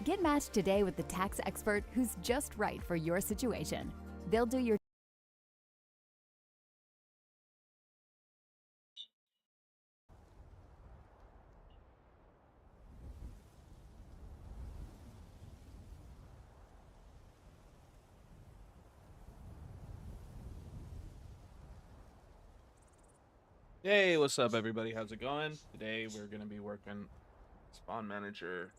Get matched today with the tax expert who's just right for your situation. They'll do your Hey, what's up, everybody? How's it going? Today we're going to be working Spawn Manager.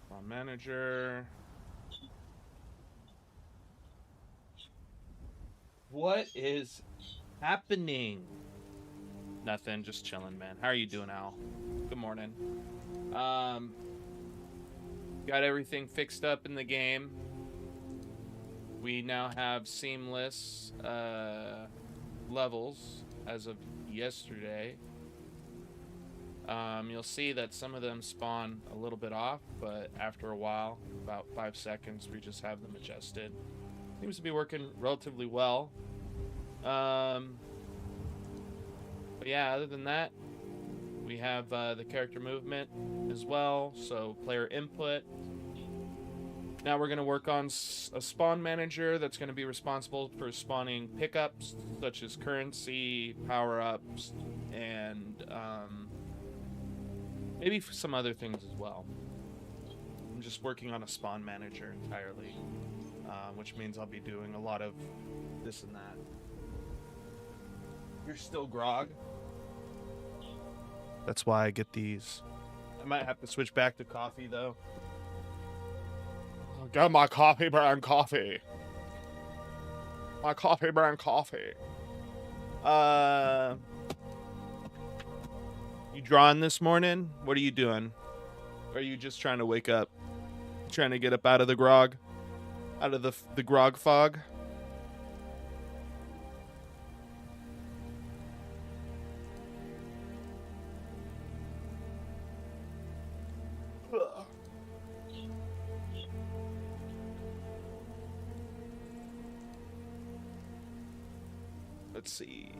Spawn Manager. What is happening? Nothing, just chilling, man. How are you doing, Al? Good morning. Got everything fixed up in the game. We now have seamless levels as of yesterday. You'll see that some of them spawn a little bit off, but after a while, about 5 seconds, we just have them adjusted. Seems to be working relatively well. But yeah, other than that, we have the character movement as well, so player input. Now we're going to work on a spawn manager that's going to be responsible for spawning pickups such as currency, power-ups, and maybe some other things as well. I'm just working on a spawn manager entirely, which means I'll be doing a lot of this and that. You're still grog? That's why I get these. I might have to switch back to coffee, though. Get my coffee brand coffee. My coffee brand coffee. You drawing this morning? What are you doing? Or are you just trying to wake up? Trying to get up out of the grog? Out of the grog fog? Let's see.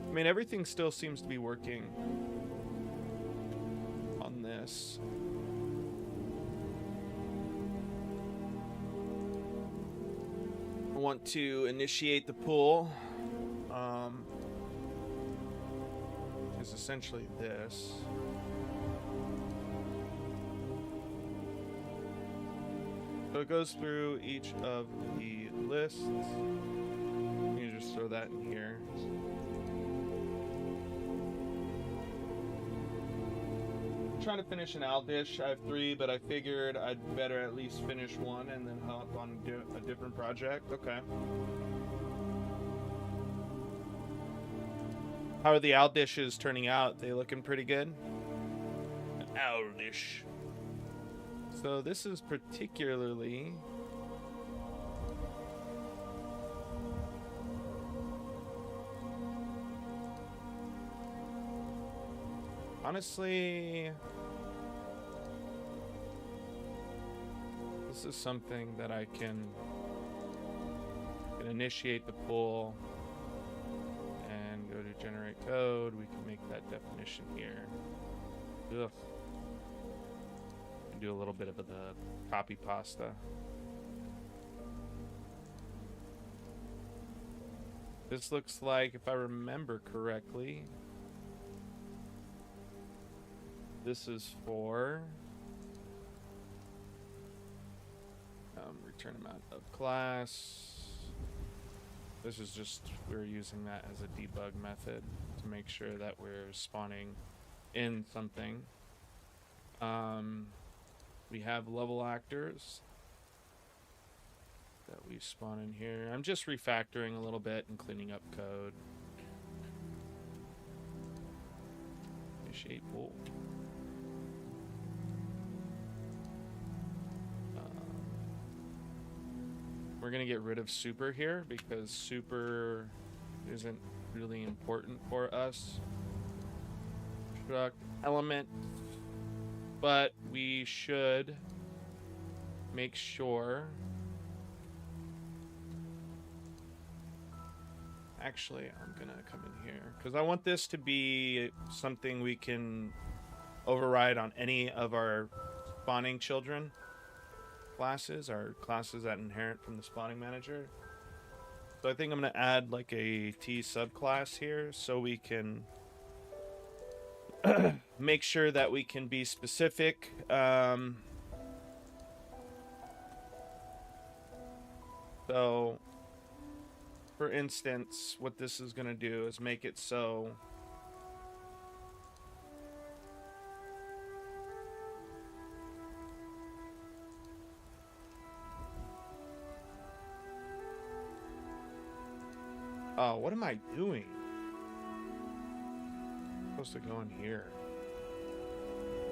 I mean, everything still seems to be working on this. I want to initiate the pool, which is essentially this. So it goes through each of the lists. You just throw that in here. I'm trying to finish an Al dish. I have 3, but I figured I'd better at least finish one and then hop on a different project. Okay. How are the Al dishes turning out? They looking pretty good? An Al dish. So this is particularly honestly, this is something that I can initiate the pool and go to generate code. We can make that definition here. Ugh. Do a little bit of the copy pasta. This looks like, if I remember correctly, this is for return amount of class. This is just, we're using that as a debug method to make sure that we're spawning in something. We have level actors that we spawn in here. I'm just refactoring a little bit and cleaning up code. Initiate pool. We're gonna get rid of super here because super isn't really important for us. Struct element. But we should make sure Actually, I'm gonna come in here because I want this to be something we can override on any of our spawning children classes, our classes that inherit from the spawning manager. So I think I'm gonna add like a T subclass here so we can make sure that we can be specific. So for instance, what this is gonna do is make it so oh, what am I doing? I'm supposed to go in here.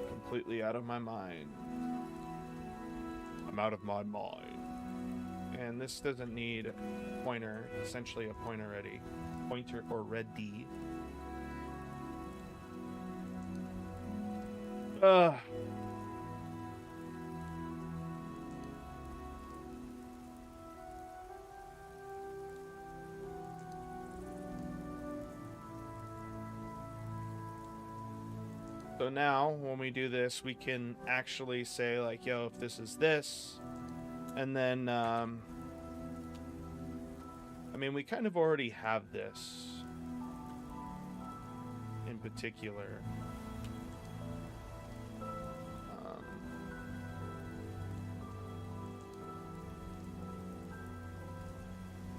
Completely out of my mind. I'm out of my mind. And this doesn't need a pointer, essentially a pointer ready. Pointer already. So now, when we do this, we can actually say, like, yo, if this is this, and then, I mean, we kind of already have this in particular.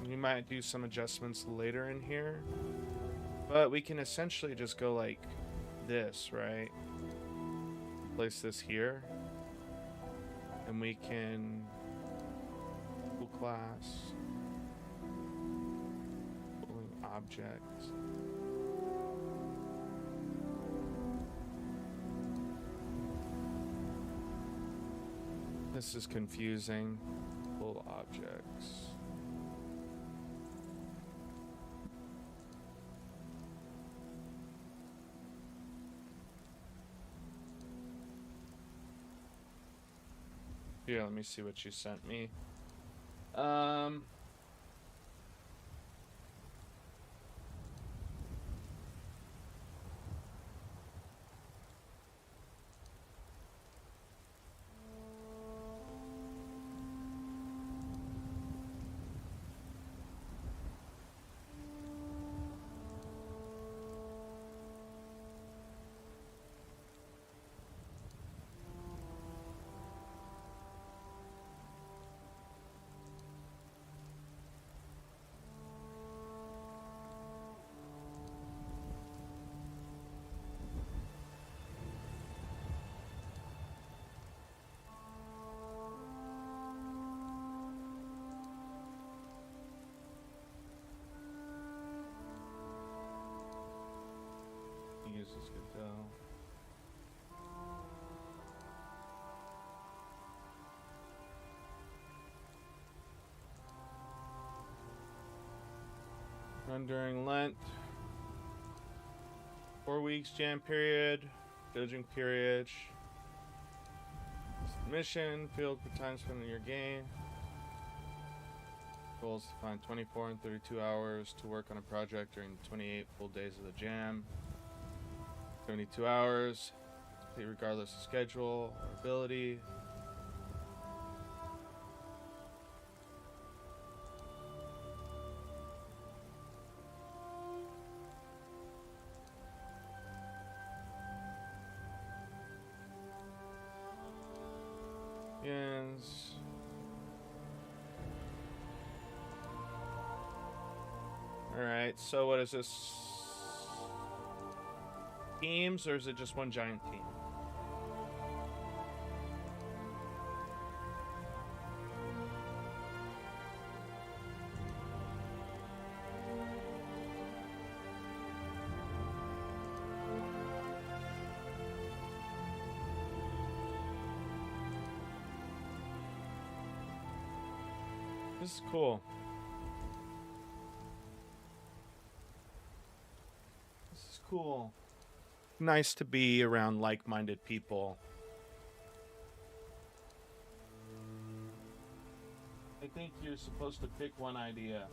We might do some adjustments later in here, but we can essentially just go like this, right? Place this here, and we can full class, object. This is confusing. Full objects. Here, let me see what you sent me. Use this good though. Run during Lent. 4 weeks jam period. Judging period. Mission. Field for time spent in your game. Goals to find 24 and 32 hours to work on a project during 28 full days of the jam. 72 hours, regardless of schedule or ability. Yes. All right, so what is this? Teams, or is it just one giant team? This is cool. This is cool. Nice to be around like-minded people. I think you're supposed to pick one idea.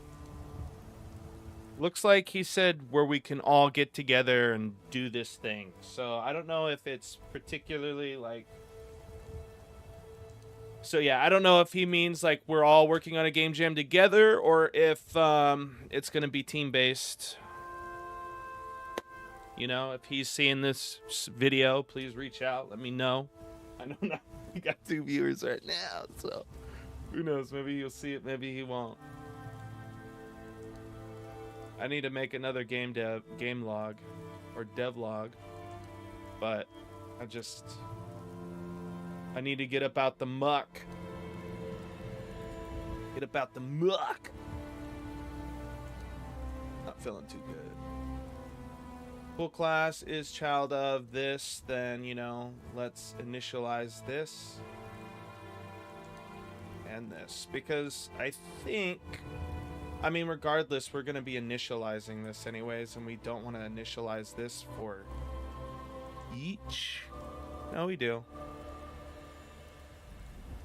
Looks like he said where we can all get together and do this thing. So I don't know if it's particularly like... So yeah, I don't know if he means like we're all working on a game jam together or if it's going to be team-based. You know, if he's seeing this video, please reach out. Let me know. I know not, we got 2 viewers right now, so who knows? Maybe you'll see it, maybe he won't. I need to make another game log or devlog, but I need to get up out the muck. Get up out the muck. Not feeling too good. Full class is child of this, then, you know, let's initialize this and this, because I think, I mean, regardless, we're going to be initializing this anyways, and we don't want to initialize this for each. No, we do.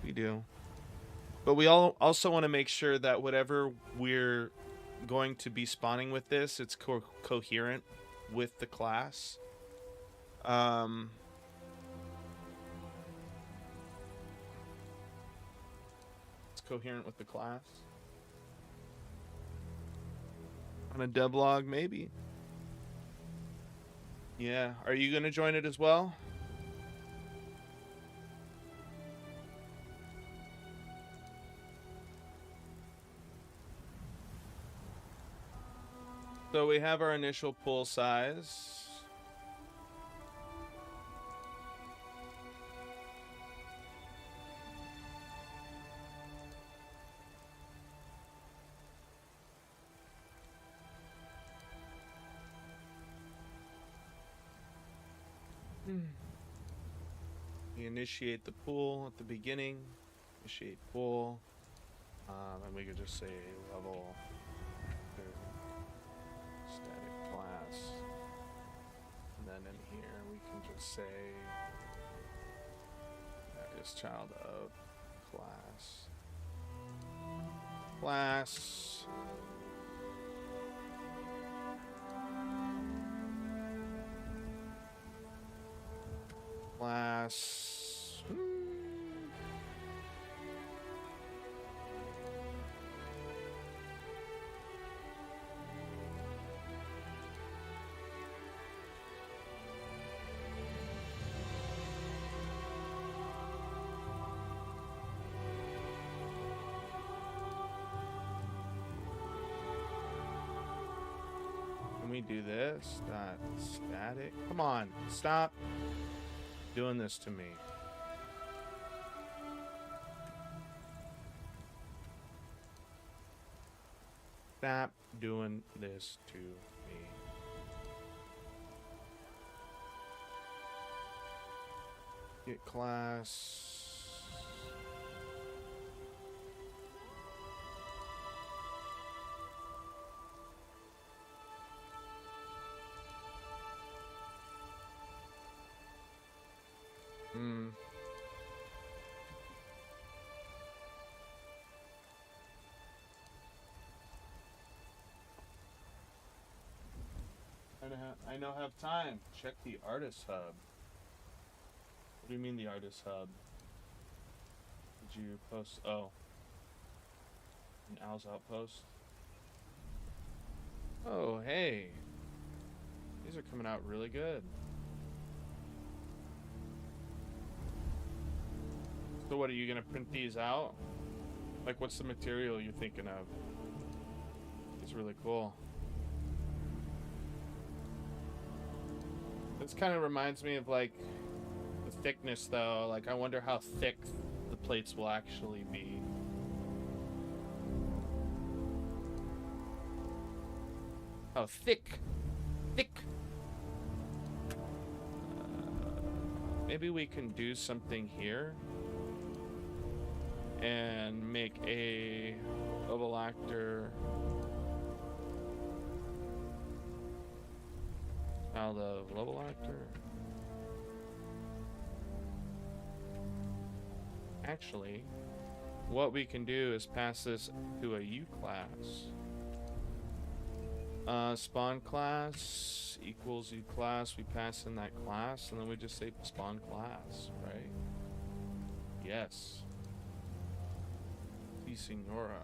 We do. But we also want to make sure that whatever we're going to be spawning with this, it's coherent with the class. It's coherent with the class. On a devlog, maybe. Yeah. Are you going to join it as well? So we have our initial pool size. We initiate the pool at the beginning. Initiate pool. And we could just say level static class. And then in here we can just say that is child of class. Class. Class. Can we do this? Dot static. Come on, stop doing this to me. Stop doing this to me. Get class. I now have time. Check the artist hub. What do you mean the artist hub? Did you post? Oh. An Al's Outpost. Oh, hey. These are coming out really good. So what, are you gonna print these out? Like, what's the material you're thinking of? It's really cool. This kind of reminds me of, like, the thickness, though. Like, I wonder how thick the plates will actually be. How thick? Thick! Maybe we can do something here. And make a oval actor. Now the level actor. Actually, what we can do is pass this to a U class. Spawn class equals U class. We pass in that class, and then we just say spawn class, right? Yes. Si, senora.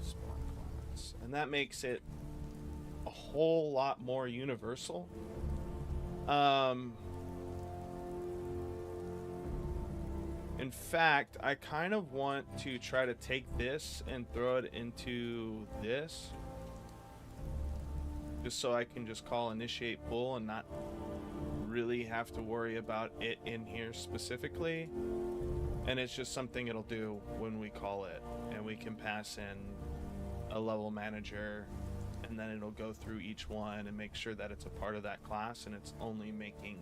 Spawn class. And that makes it a whole lot more universal. In fact, I kind of want to try to take this and throw it into this, just so I can just call initiate pull and not really have to worry about it in here specifically. And it's just something it'll do when we call it, and we can pass in a level manager, and then it'll go through each one and make sure that it's a part of that class, and it's only making,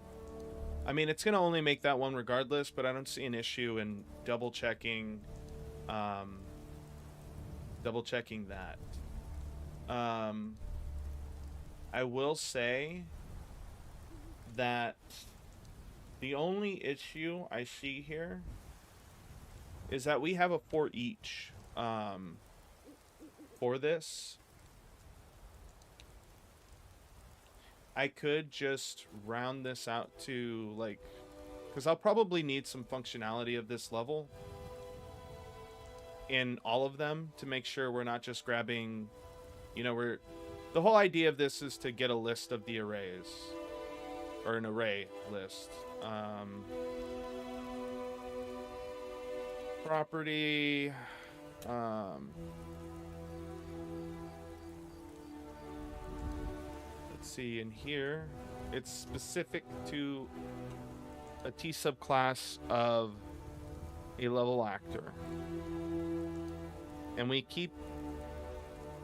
I mean, it's going to only make that one regardless, but I don't see an issue in double checking that. I will say that the only issue I see here is that we have a for each for this. I could just round this out to, like, because I'll probably need some functionality of this level in all of them to make sure we're not just grabbing, you know, the whole idea of this is to get a list of the arrays, or an array list. Property, let's see, in here, it's specific to a T subclass of a level actor. And we keep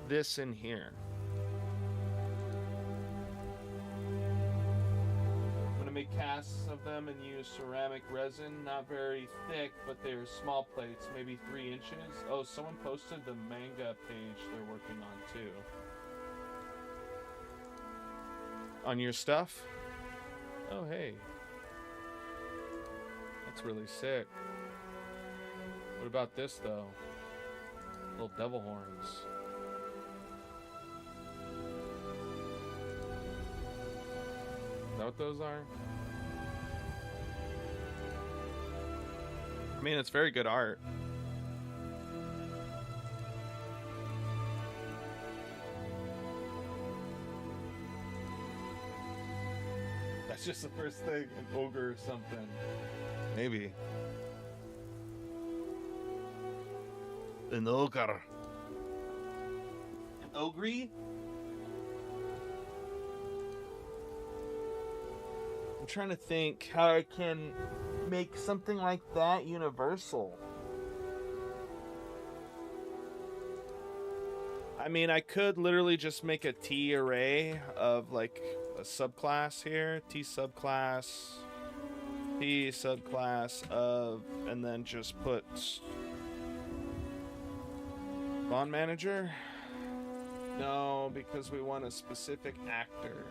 this in here. I'm gonna make casts of them and use ceramic resin, not very thick, but they're small plates, maybe 3 inches. Oh, someone posted the manga page they're working on too. On your stuff? Oh, hey. That's really sick. What about this, though? Little devil horns. Is that what those are? I mean, it's very good art. That's just the first thing, an ogre or something. Maybe. An ogre. An ogre? I'm trying to think how I can make something like that universal. I mean, I could literally just make a T array of like a subclass here, T subclass of, and then just put spawn manager. No, because we want a specific actor.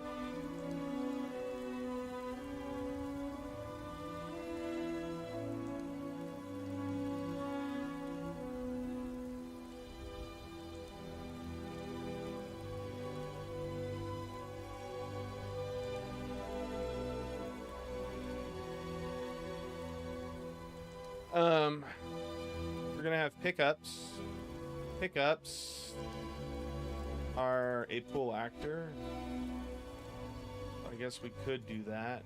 We're gonna have pickups. Pickups are a pool actor. I guess we could do that.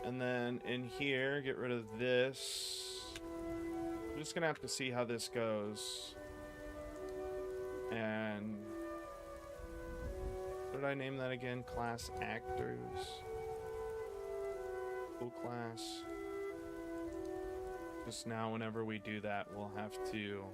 And then in here, get rid of this. I'm just gonna have to see how this goes. And what did I name that again? Class actors. Pool class. Just now, whenever we do that, we'll have to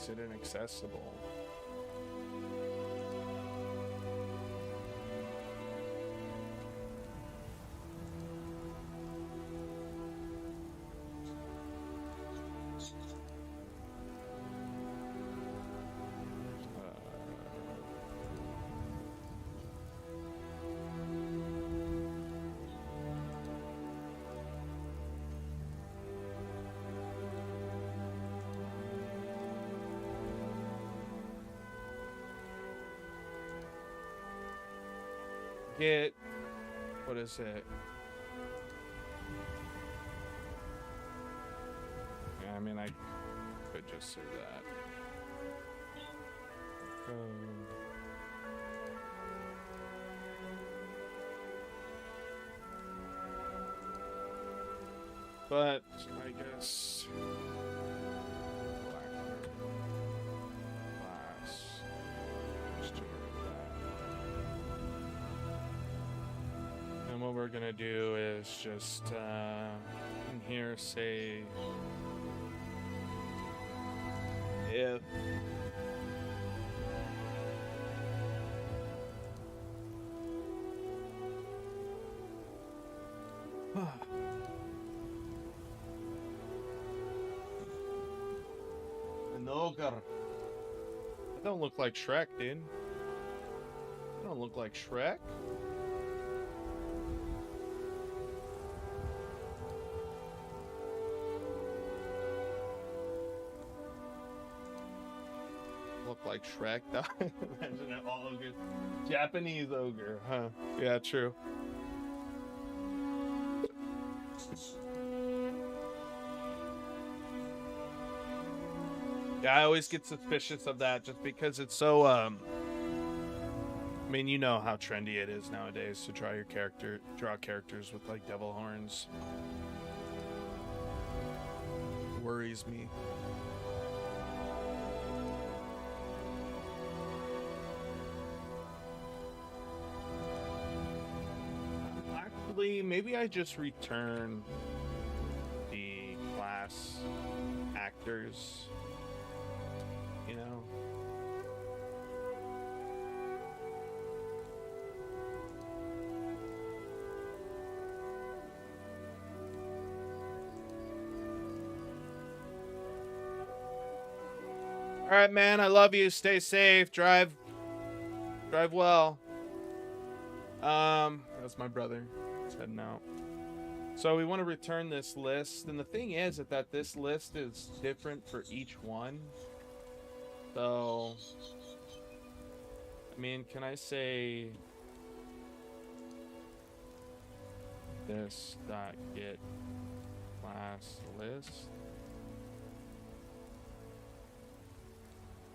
makes it inaccessible. get, what is it? Yeah, I mean, I could just say that. But I guess class. Just get rid of that. And what we're gonna do is just in here say if an ogre. I don't look like Shrek, dude. I don't look like Shrek. Look like Shrek, though. Imagine it all ogre. Japanese ogre, huh? Yeah, true. Yeah, I always get suspicious of that just because it's so, I mean, you know how trendy it is nowadays to draw characters with, like, devil horns. Worries me. Actually, maybe I just return the class actors. You know, all right, man, I love you. Stay safe. Drive well. That's my brother. He's heading out. So we want to return this list, and the thing is that this list is different for each one. So, I mean, can I say this dot get class list?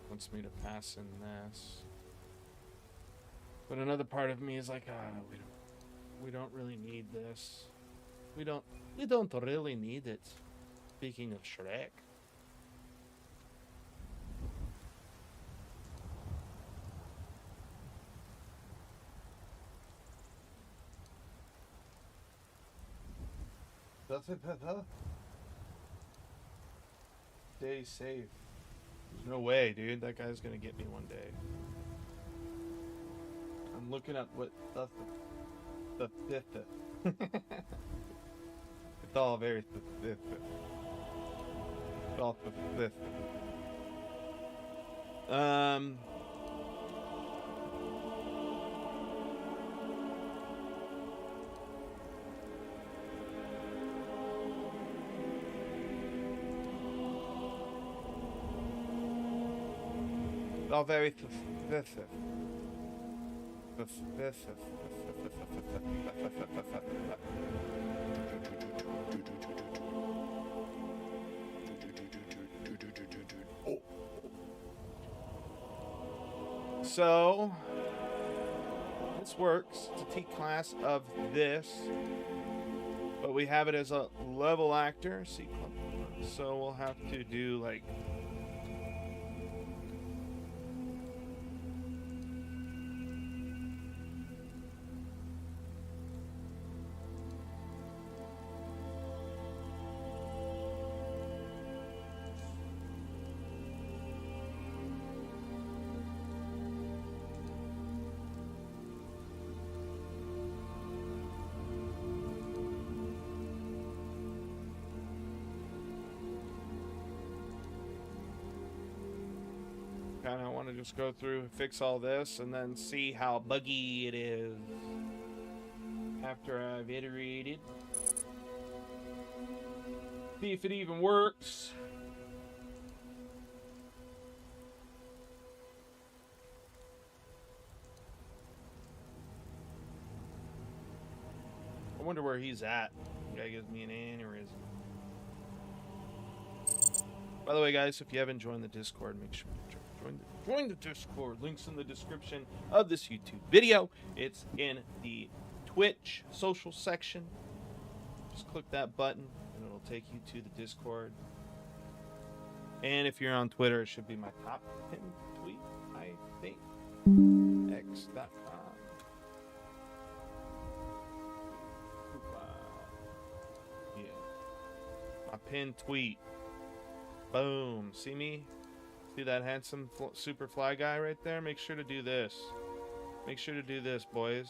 Wants me to pass in this. But another part of me is like, we don't really need this. We don't really need it. Speaking of Shrek. That's it, Peppa. Stay safe. There's no way, dude. That guy's gonna get me one day. I'm looking at what the fifth. It's all very specific. It's all specific. All very specific. So this works. It's a T class of this, but we have it as a level actor. So we'll have to do like kind of want to just go through and fix all this and then see how buggy it is after I've iterated. See if it even works. wonder where he's at. The guy gives me an aneurysm. By the way, guys, if you haven't joined the Discord, make sure to join the Discord. Links in the description of this YouTube video. It's in the Twitch social section. Just click that button, and it'll take you to the Discord. And if you're on Twitter, it should be my top pinned tweet, I think. X.com. Yeah. My pinned tweet. Boom. See me? See that handsome super fly guy right there? Make sure to do this. Make sure to do this, boys.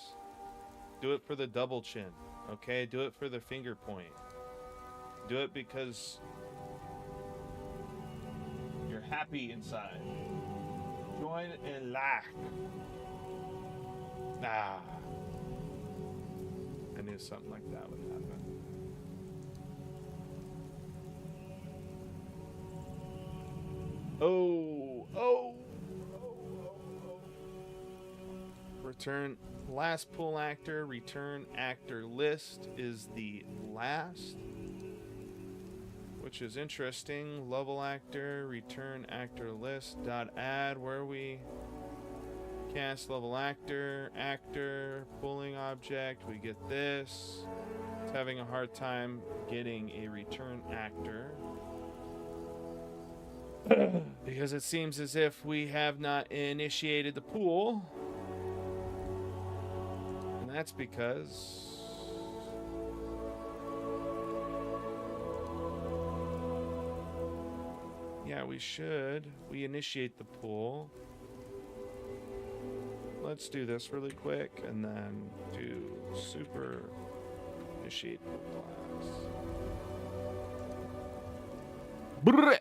Do it for the double chin. Okay? Do it for the finger point. Do it because you're happy inside. Join and like. Ah. I knew something like that would happen. Oh. Return last pool actor, return actor list is the last, which is interesting. Level actor, return actor list dot add, where we cast level actor, pulling object, we get this. It's having a hard time getting a return actor. Because it seems as if we have not initiated the pool. And that's because yeah, we should. We initiate the pool. Let's do this really quick and then do super initiate pool class. Brrr.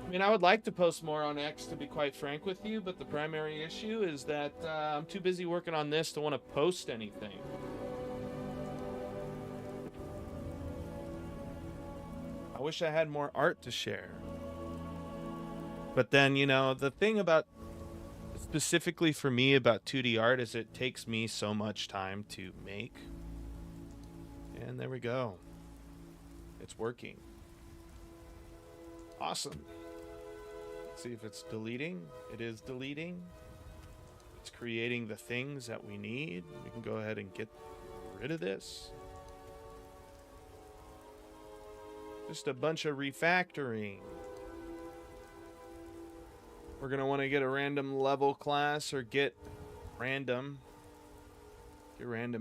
I mean, I would like to post more on X, to be quite frank with you, but the primary issue is that I'm too busy working on this to want to post anything. I wish I had more art to share. But then, you know, the thing about, specifically for me about 2D art, is it takes me so much time to make. And there we go. It's working. Awesome. See if it's deleting. It is deleting. It's creating the things that we need. We can go ahead and get rid of this. Just a bunch of refactoring. We're going to want to get a random level class or get random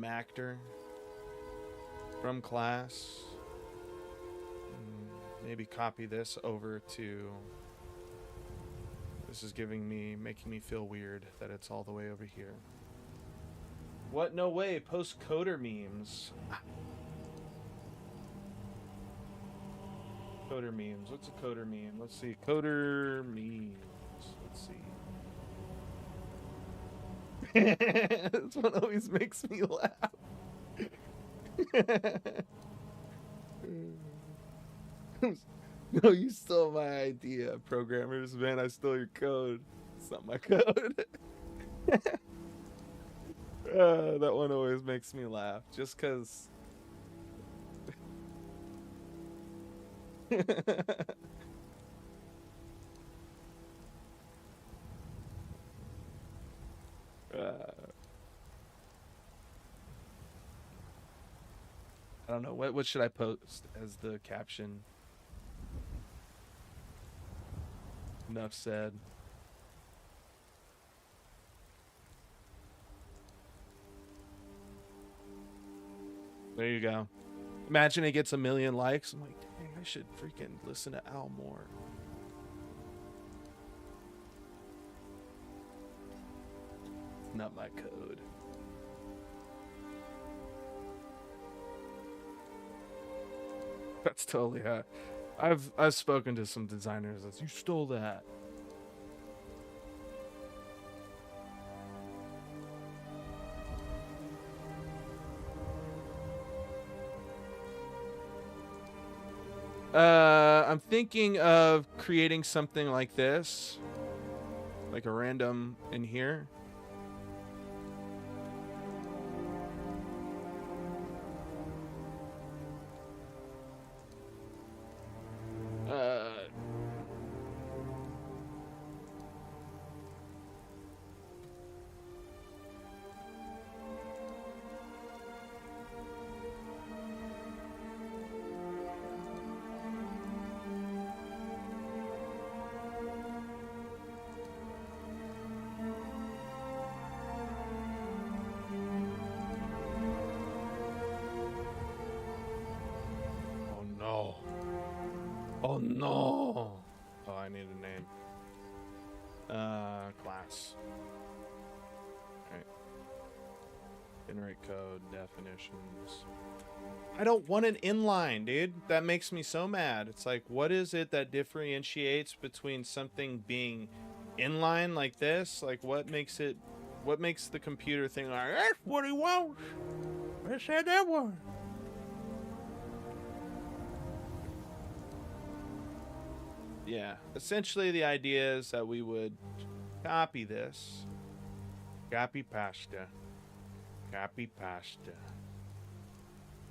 actor from class. Maybe copy this over to... This is making me feel weird that it's all the way over here. What? No way. Post coder memes. Coder memes. What's a coder meme? Let's see. Coder memes. Let's see. This one always makes me laugh. No, you stole my idea, programmers, man. I stole your code. It's not my code. That one always makes me laugh, just because. I don't know. What should I post as the caption? Enough said. There you go. Imagine it gets 1 million likes. I'm like, dang, I should freaking listen to Al more. It's not my code. That's totally hot. I've spoken to some designers that you stole that. I'm thinking of creating something like this, like a random in here. Oh no. Oh, I need a name. Class. Alright. Generate code, definitions. I don't want an inline, dude. That makes me so mad. It's like, what is it that differentiates between something being inline like this? Like, what makes the computer think like, that's what he wants? I said that one. Yeah, essentially the idea is that we would copy this. Copy pasta. Copy pasta.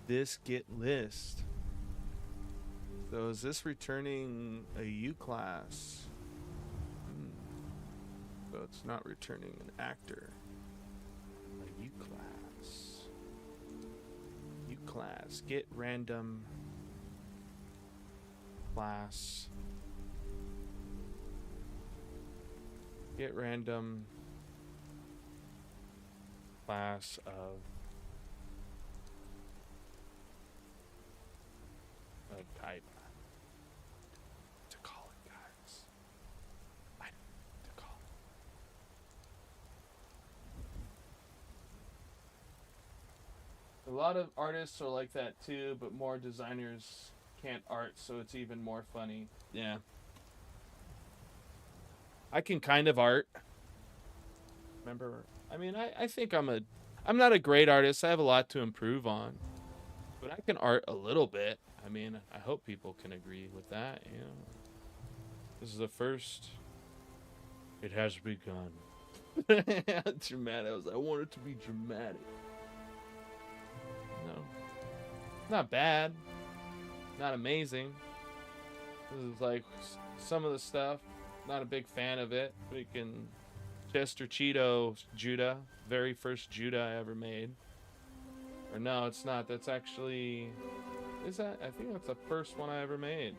This get list. So is this returning a U class? So it's not returning an actor. A U class. U class. Get random class. Get random class of type. To call it, guys. I don't know to call it. A lot of artists are like that too, but more designers can't art, so it's even more funny. Yeah. I can kind of art. Remember, I mean, I think I'm not a great artist. I have a lot to improve on. But I can art a little bit. I mean, I hope people can agree with that, you know. This is the first. It has begun. Dramatic. I want it to be dramatic. No. Not bad. Not amazing. This is like some of the stuff. Not a big fan of it. We can. Chester Cheeto Judah. Very first Judah I ever made. Or no, it's not. That's actually... Is that? I think that's the first one I ever made.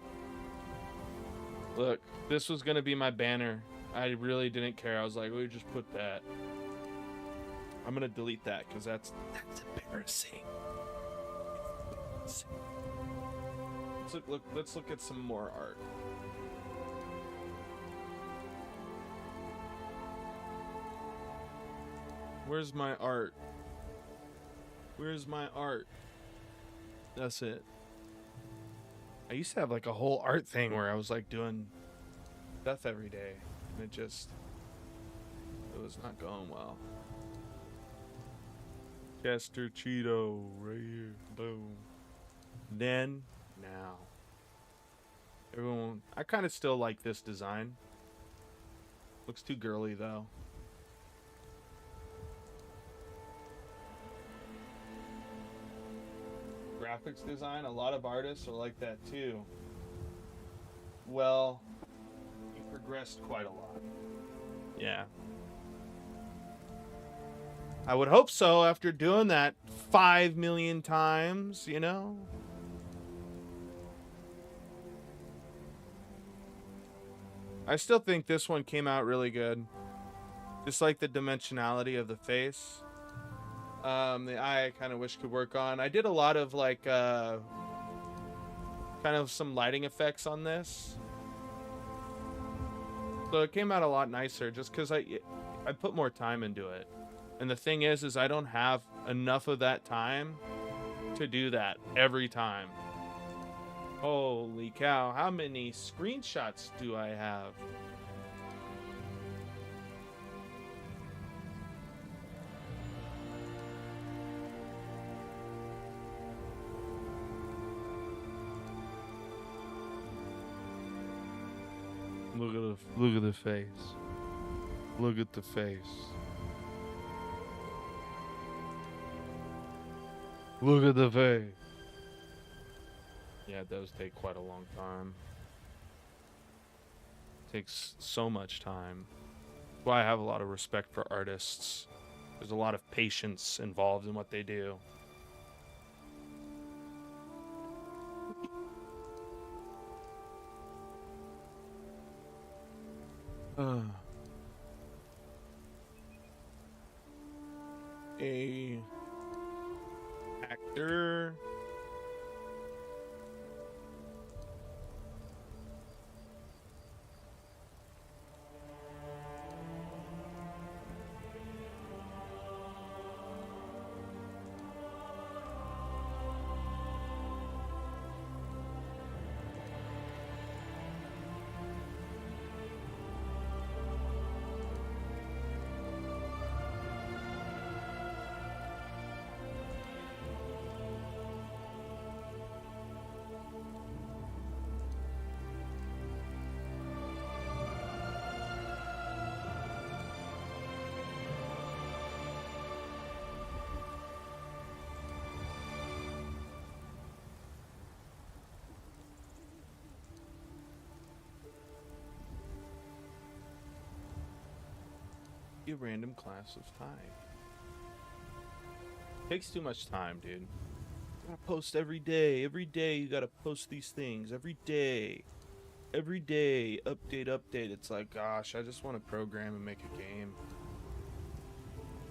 Look, this was going to be my banner. I really didn't care. I was like, we just put that. I'm going to delete that because that's embarrassing. Let's look at some more art. Where's my art? Where's my art? That's it. I used to have like a whole art thing where I was like doing stuff every day, and it was not going well. Chester Cheeto right here. Boom. Then, now. Everyone, I kind of still like this design. Looks too girly though. Graphics design, a lot of artists are like that too. Well, you progressed quite a lot. Yeah. I would hope so after doing that 5 million times, you know? I still think this one came out really good. Just like the dimensionality of the face. The eye I kind of wish could work on. I did a lot of like kind of some lighting effects on this, so it came out a lot nicer just because I put more time into it. And the thing is I don't have enough of that time to do that every time. Holy cow, how many screenshots do I have? Look at the face. Look at the face. Look at the face. Yeah, it does take quite a long time. It takes so much time. That's why I have a lot of respect for artists. There's a lot of patience involved in what they do. A actor. a random class of type. Takes too much time, dude. Gotta post every day. Every day you gotta post these things. Every day. Every day. Update. It's like, gosh, I just want to program and make a game.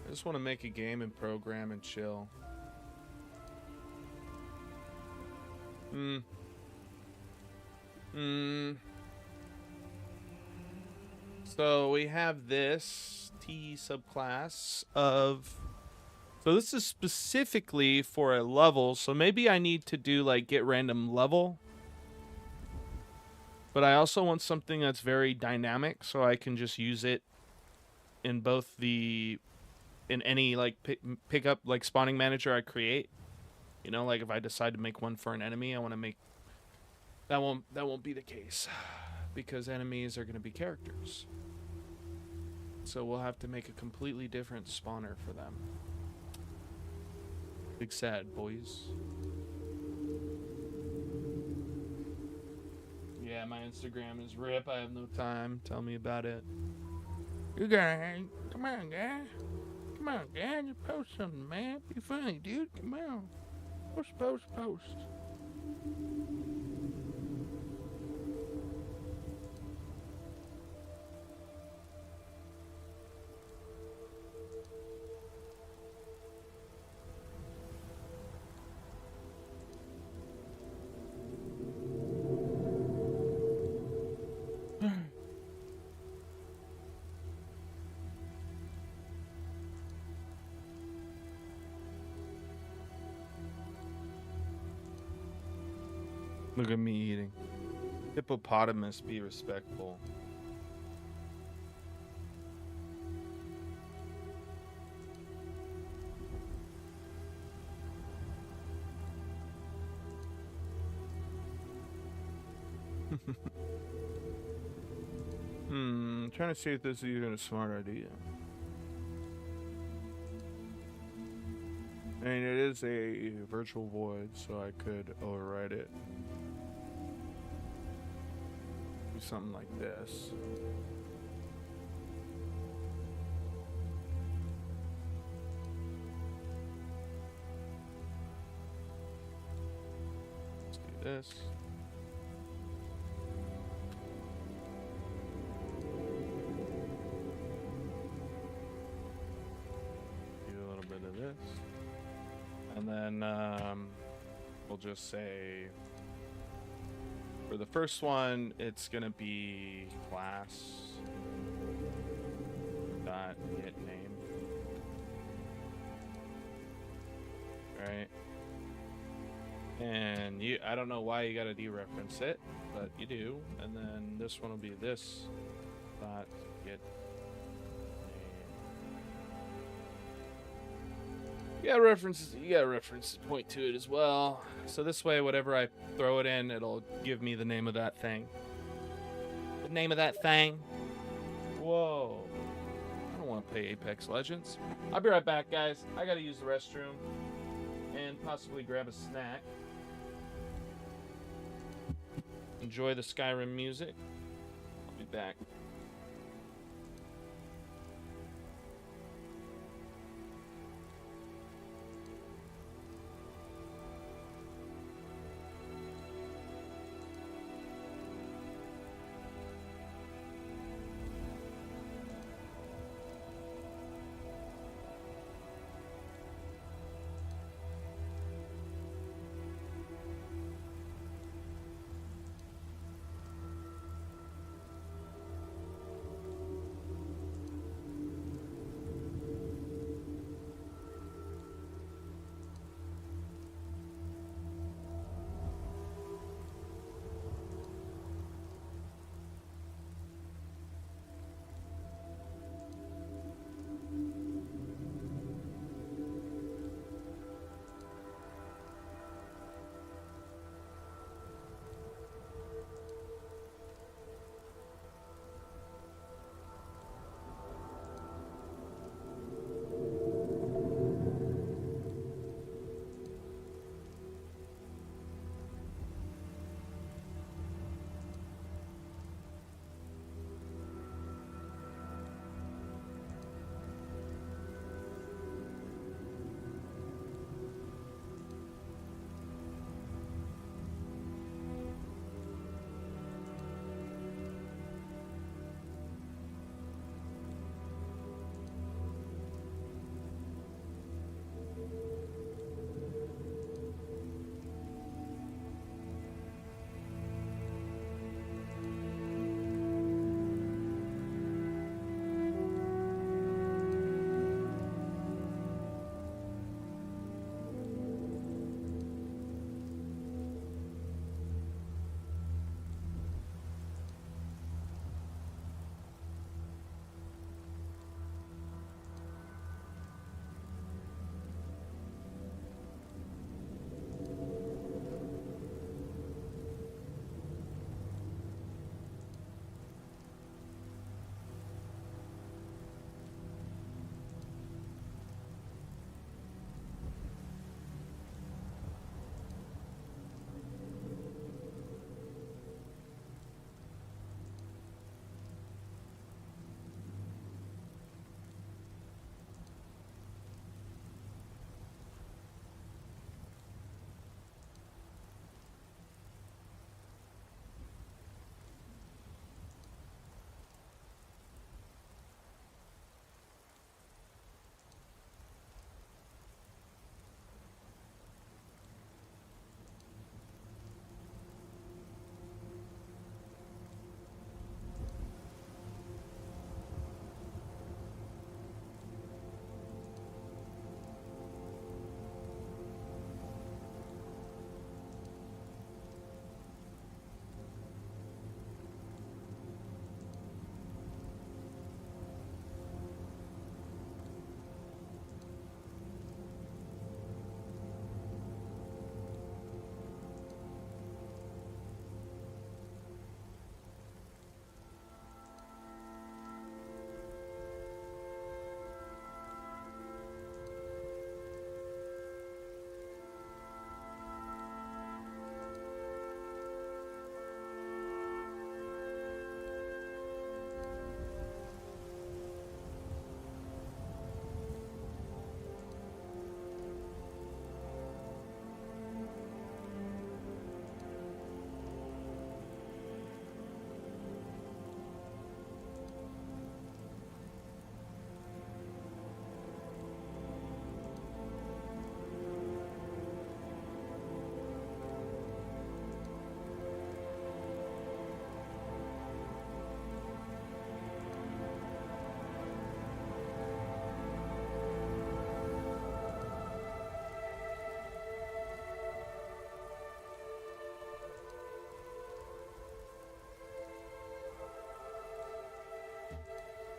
I just want to make a game and program and chill. So we have this T subclass of... So this is specifically for a level, so maybe I need to do like get random level. But I also want something that's very dynamic, so I can just use it in both the... in any like pick up like spawning manager I create. You know, like if I decide to make one for an enemy, I want to make... That won't be the case. Because enemies are going to be characters. So we'll have to make a completely different spawner for them. Big sad, boys. Yeah, my Instagram is rip. I have no time. Tell me about it. You gotta... Come on, guy. Come on, guy. Just post something, man. Be funny, dude. Come on. Post. Look at me eating. Hippopotamus, be respectful. Trying to see if this is even a smart idea. I mean, it is a virtual void, so I could override it. Do something like this. Let's do this. This, and then we'll just say for the first one it's gonna be class dot get name, right? And I don't know why you gotta dereference it, but you do. And then this one will be this dot get. You gotta reference point to it as well. So this way, whatever I throw it in, it'll give me the name of that thing. The name of that thing. Whoa. I don't want to play Apex Legends. I'll be right back, guys. I gotta use the restroom and possibly grab a snack. Enjoy the Skyrim music. I'll be back.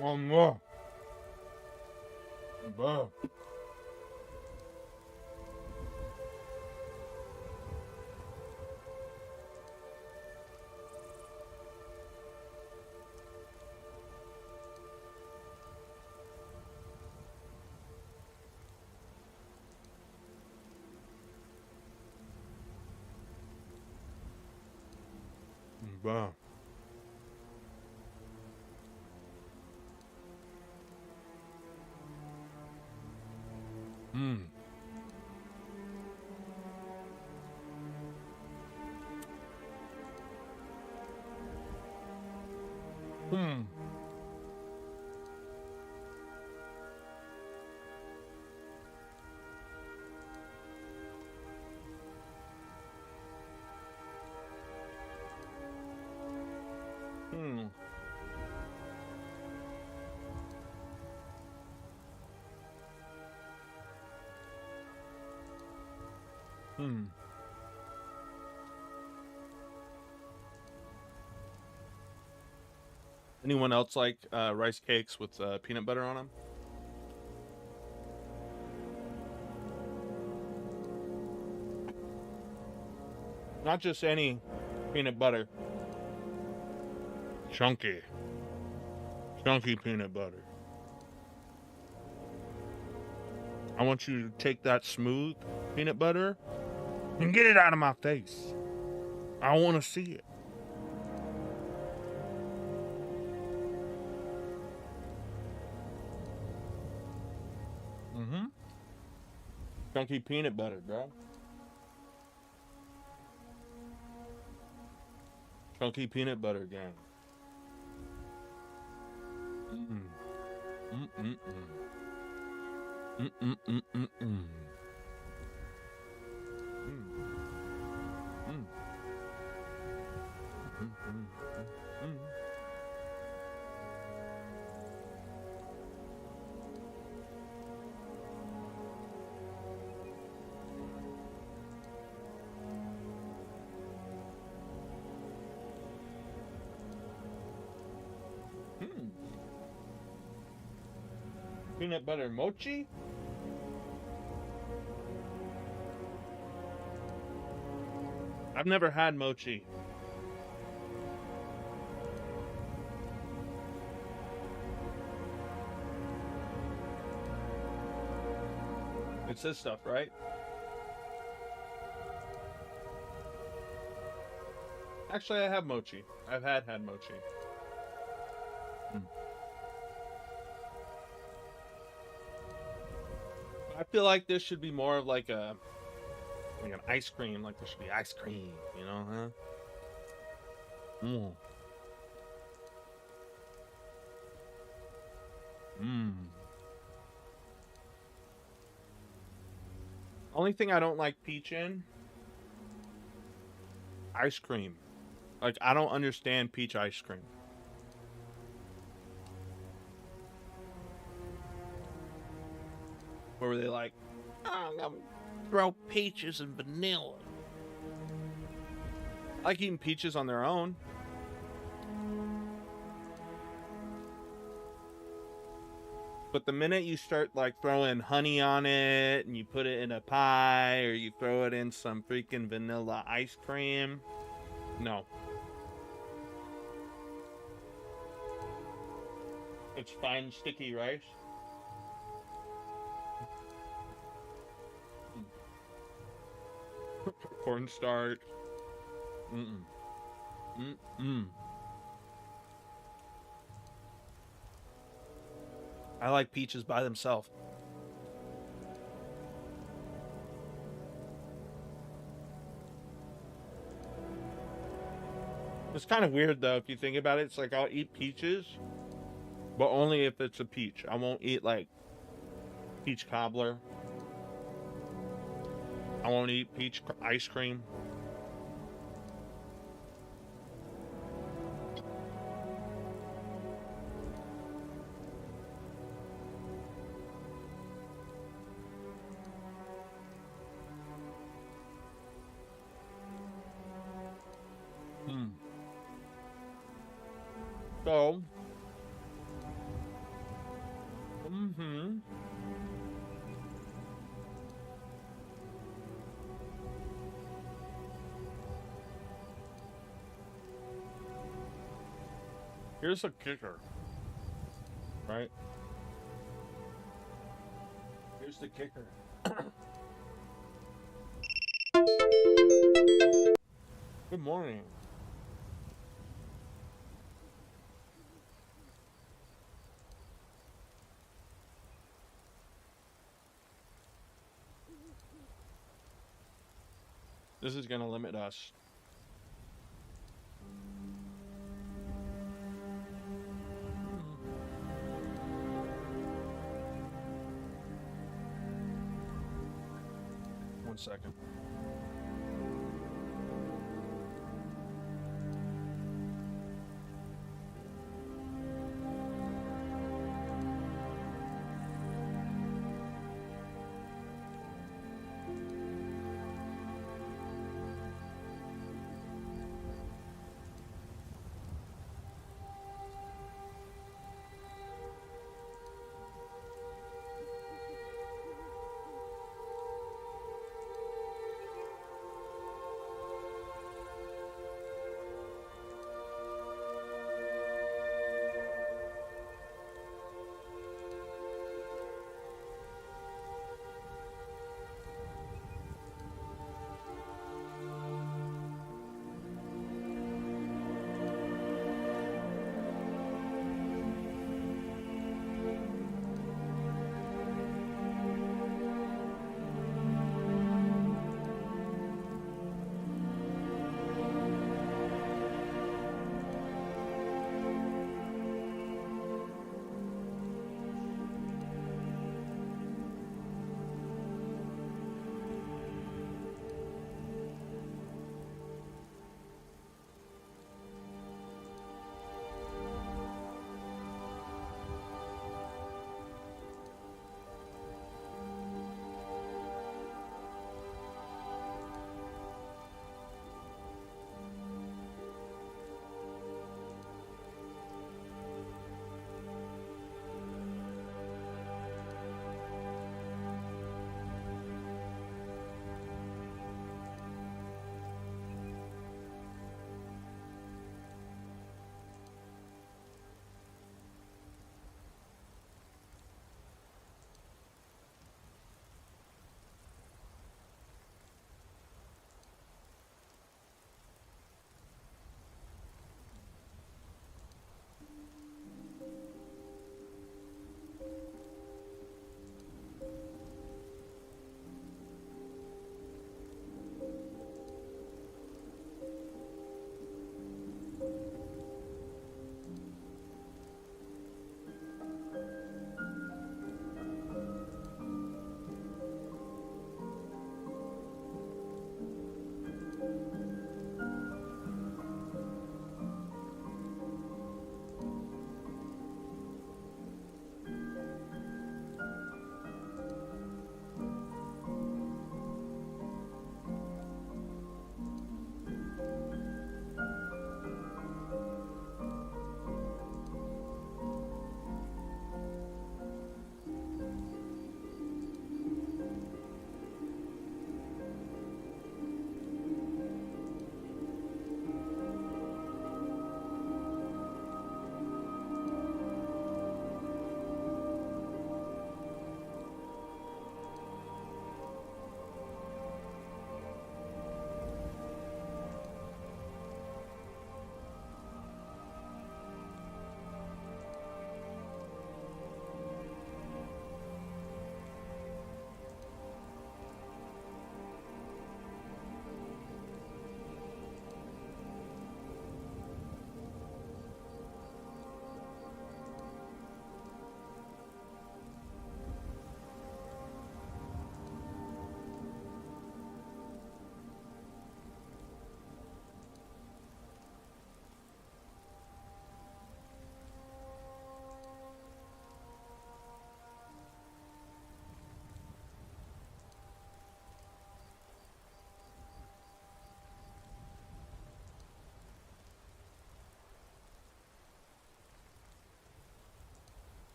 One more. Bah. Bah. Mm. Hmm. Hmm. Hmm. Anyone else like rice cakes with peanut butter on them? Not just any peanut butter. Chunky. Chunky peanut butter. I want you to take that smooth peanut butter and get it out of my face. I want to see it. Mm-hmm. Chunky peanut butter, bro. Chunky peanut butter, gang. Mm. Mm-mm-mm. Mm-mm-mm-mm-mm. Mm. Mm. Mm-mm-mm-mm. Mm. Peanut butter mochi? I've never had mochi. It's this stuff, right? Actually, I have mochi. I've had mochi. Mm. I feel like this should be more of like an ice cream. Like there should be ice cream, you know, huh? Mm. Mm. Only thing I don't like peach in ice cream. Like I don't understand peach ice cream. Where were they like, oh, I'm gonna throw peaches and vanilla. I like eating peaches on their own. But the minute you start like throwing honey on it and you put it in a pie or you throw it in some freaking vanilla ice cream, no. It's fine sticky rice. Cornstarch. Mm-mm. Mm-mm. I like peaches by themselves. It's kind of weird though if you think about it. It's like I'll eat peaches, but only if it's a peach. I won't eat like peach cobbler. I won't eat peach ice cream. Hmm. So Mm-hmm. Here's a kicker, right? Here's the kicker. Good morning. This is going to limit us. One second.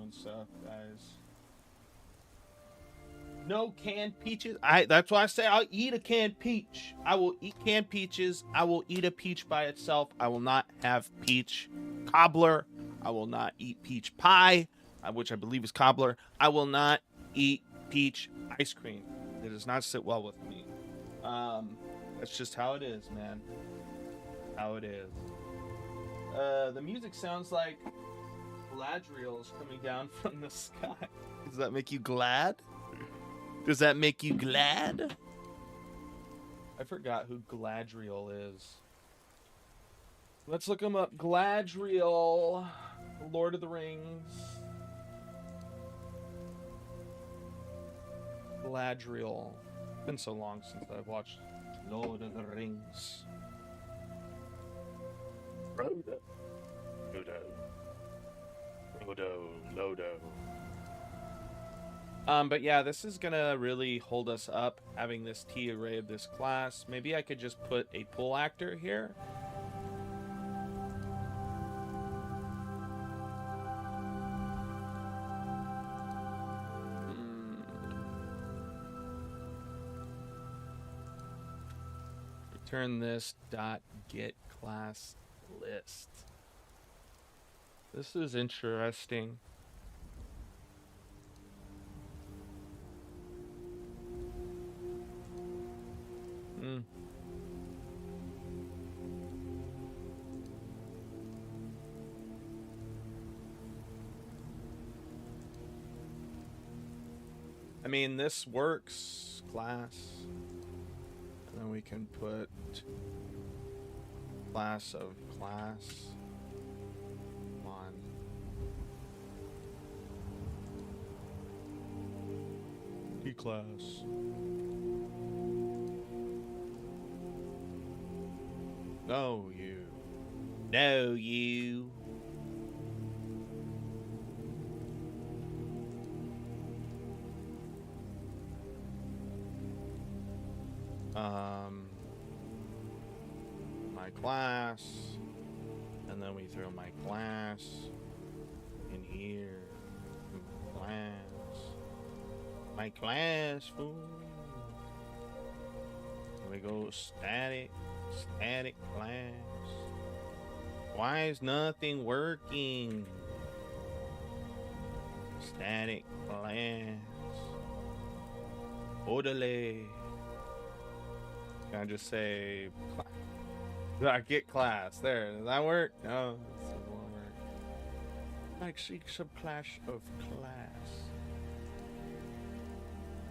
and stuff, guys. No canned peaches. That's why I say I'll eat a canned peach. I will eat canned peaches. I will eat a peach by itself. I will not have peach cobbler. I will not eat peach pie, which I believe is cobbler. I will not eat peach ice cream. It does not sit well with me. That's just how it is, man. How it is. The music sounds like Galadriel is coming down from the sky. Does that make you glad? Does that make you glad? I forgot who Galadriel is. Let's look him up. Galadriel, Lord of the Rings. Galadriel. It's been so long since I've watched Lord of the Rings. Frodo. Lodo. But yeah, this is gonna really hold us up, having this T array of this class. Maybe I could just put a pull actor here. Return this dot get class list. This is interesting. I mean, this works, class. And then we can put class of class on. T class. No, you. No, you. My class, and then we throw my class in here. My class, fool. And we go static class. Why is nothing working? Static class. Orderly. Can I just say, I get class? There, does that work? No, this won't work. Like seek subclass of class.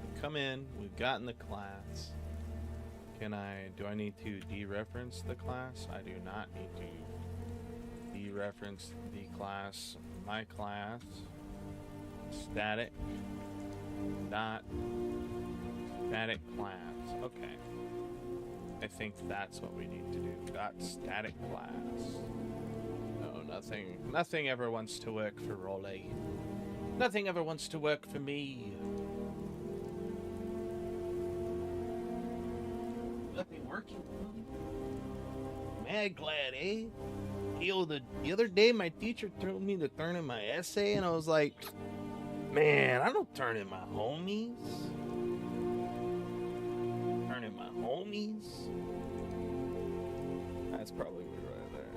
We come in, we've gotten the class. Do I need to dereference the class? I do not need to dereference the class. My class, static dot static class. Okay. I think that's what we need to do. Dot static class. No, nothing ever wants to work for Rolly. Nothing ever wants to work for me. Nothing working. Mad glad, eh? The other day my teacher told me to turn in my essay and I was like, man, I don't turn in my homies. Homies. That's probably me right there.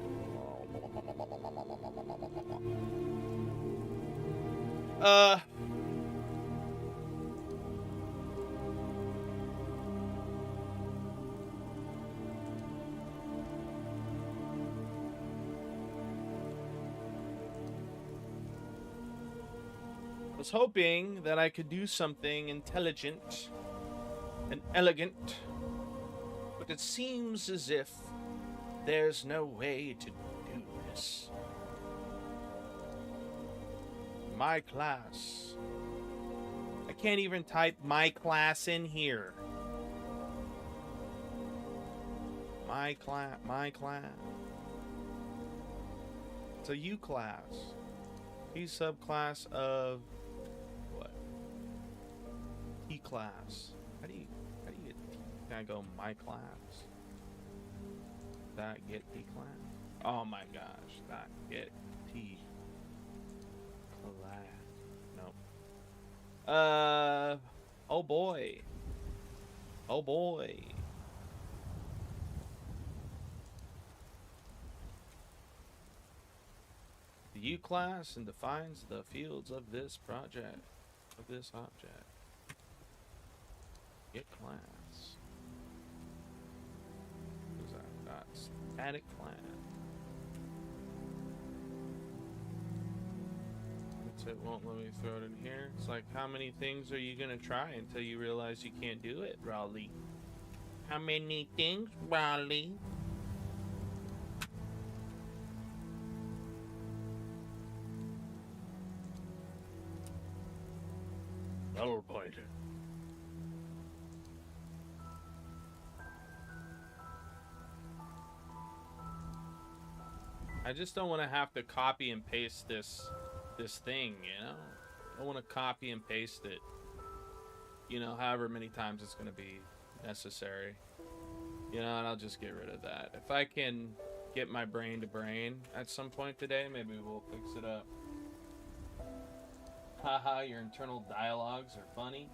I was hoping that I could do something intelligent and elegant. But it seems as if there's no way to do this. My class. I can't even type my class in here. My class. It's a U class. P subclass of what? T class. How do you get T? Can I go my class? That get T class? Oh my gosh, that get T class. Oh boy. Oh boy. The U class and defines the fields of this project, of this object. Get class. Who's that? Got static class. It won't let me throw it in here. It's like, how many things are you gonna try until you realize you can't do it, Raleigh? How many things, Raleigh? Double pointer. I just don't want to have to copy and paste this thing, you know? I want to copy and paste it, you know, however many times it's going to be necessary, you know, and I'll just get rid of that. If I can get my brain to brain at some point today, maybe we'll fix it up. Haha, your internal dialogues are funny.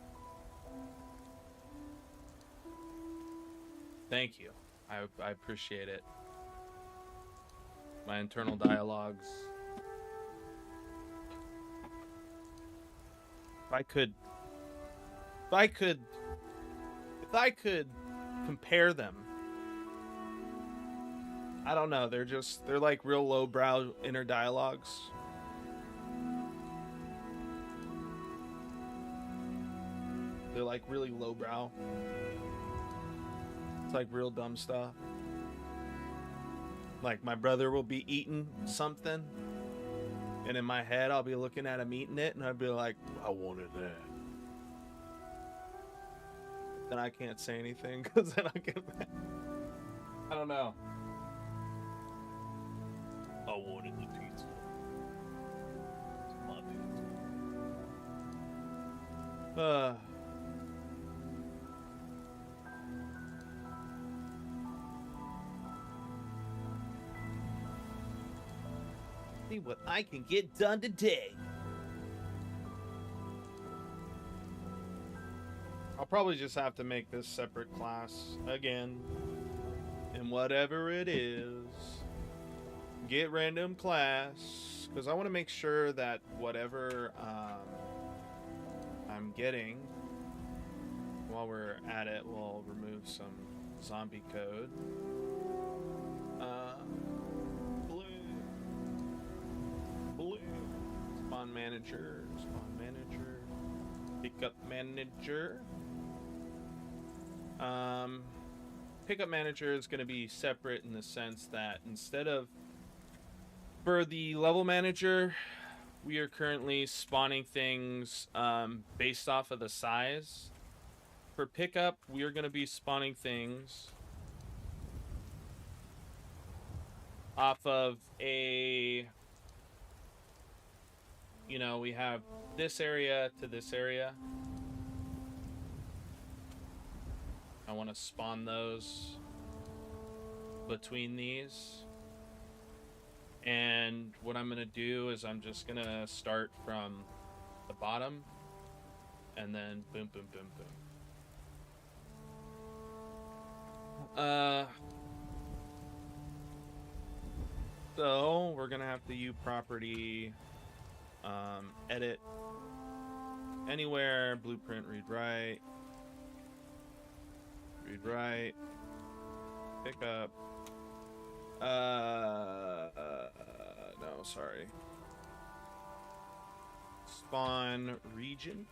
Thank you. I appreciate it. My internal dialogues. If I could compare them, I don't know, they're like real lowbrow inner dialogues. They're like really lowbrow. It's like real dumb stuff. Like my brother will be eating something, and in my head I'll be looking at him eating it, and I'd be like, I wanted that. Then I can't say anything because then I get mad. I don't know. I wanted the pizza. It's my pizza. See what I can get done today. I'll probably just have to make this separate class again. And whatever it is, get random class. Because I want to make sure that whatever I'm getting, while we're at it, we'll remove some zombie code. Blue. Spawn manager. Pickup manager. Pickup manager is going to be separate in the sense that instead of, for the level manager, we are currently spawning things based off of the size. For pickup, we are going to be spawning things off of a, you know, we have this area to this area. I want to spawn those between these. And what I'm going to do is I'm just going to start from the bottom and then boom, boom, boom, boom. So we're going to have to U property, edit, anywhere, blueprint, read write, pick up, no, sorry, spawn region,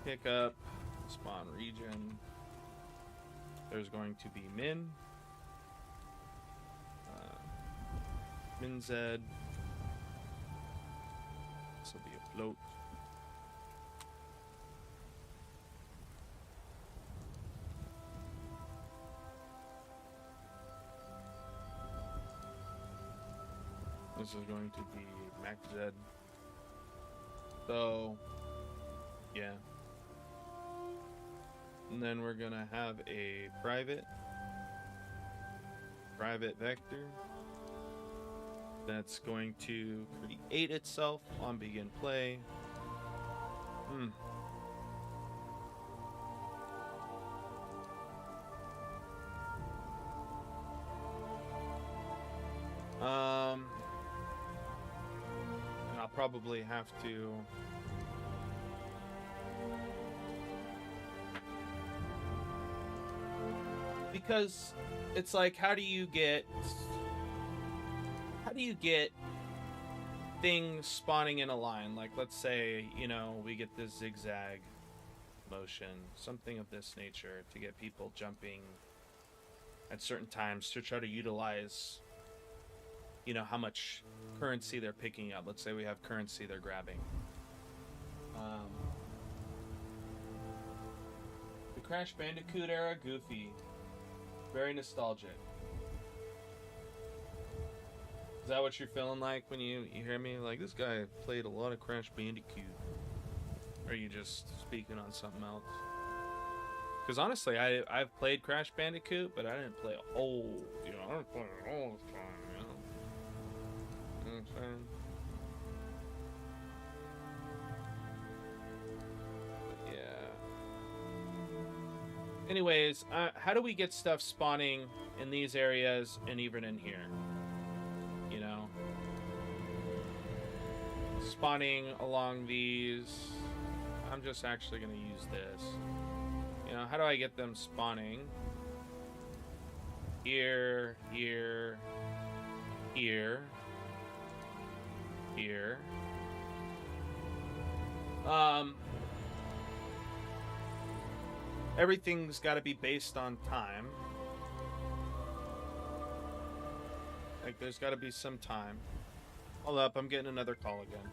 pick up, spawn region, there's going to be min, min z, this will be a float. This is going to be max z. So, yeah. And then we're gonna have a private vector, that's going to create itself on begin play. And I'll probably have to because it's like how do you get things spawning in a line? Like let's say, you know, we get this zigzag motion, something of this nature to get people jumping at certain times to try to utilize, you know, how much currency they're picking up. Let's say we have currency they're grabbing. The Crash Bandicoot era Goofy. Very nostalgic. Is that what you're feeling like when you hear me? Like, this guy played a lot of Crash Bandicoot. Or are you just speaking on something else? Because honestly, I've played Crash Bandicoot, but I didn't play a whole, you know, I didn't play it all the time, you know? You know what I'm saying? But yeah. Anyways, how do we get stuff spawning in these areas and even in here? You know? Spawning along these. I'm just actually going to use this. You know, how do I get them spawning? Here, here, here, here. Everything's got to be based on time. Like, there's got to be some time. Hold up, I'm getting another call again.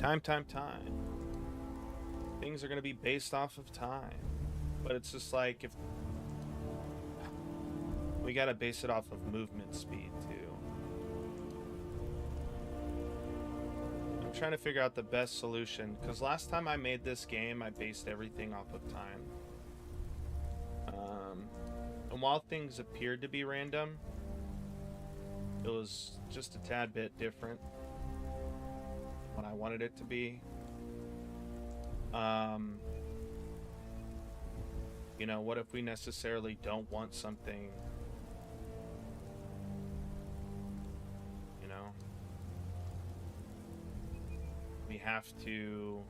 Time. Things are going to be based off of time. But it's just like, if we got to base it off of movement speed too. I'm trying to figure out the best solution, because last time I made this game, I based everything off of time. And while things appeared to be random, it was just a tad bit different when I wanted it to be. You know, what if we necessarily don't want something, you know? We have to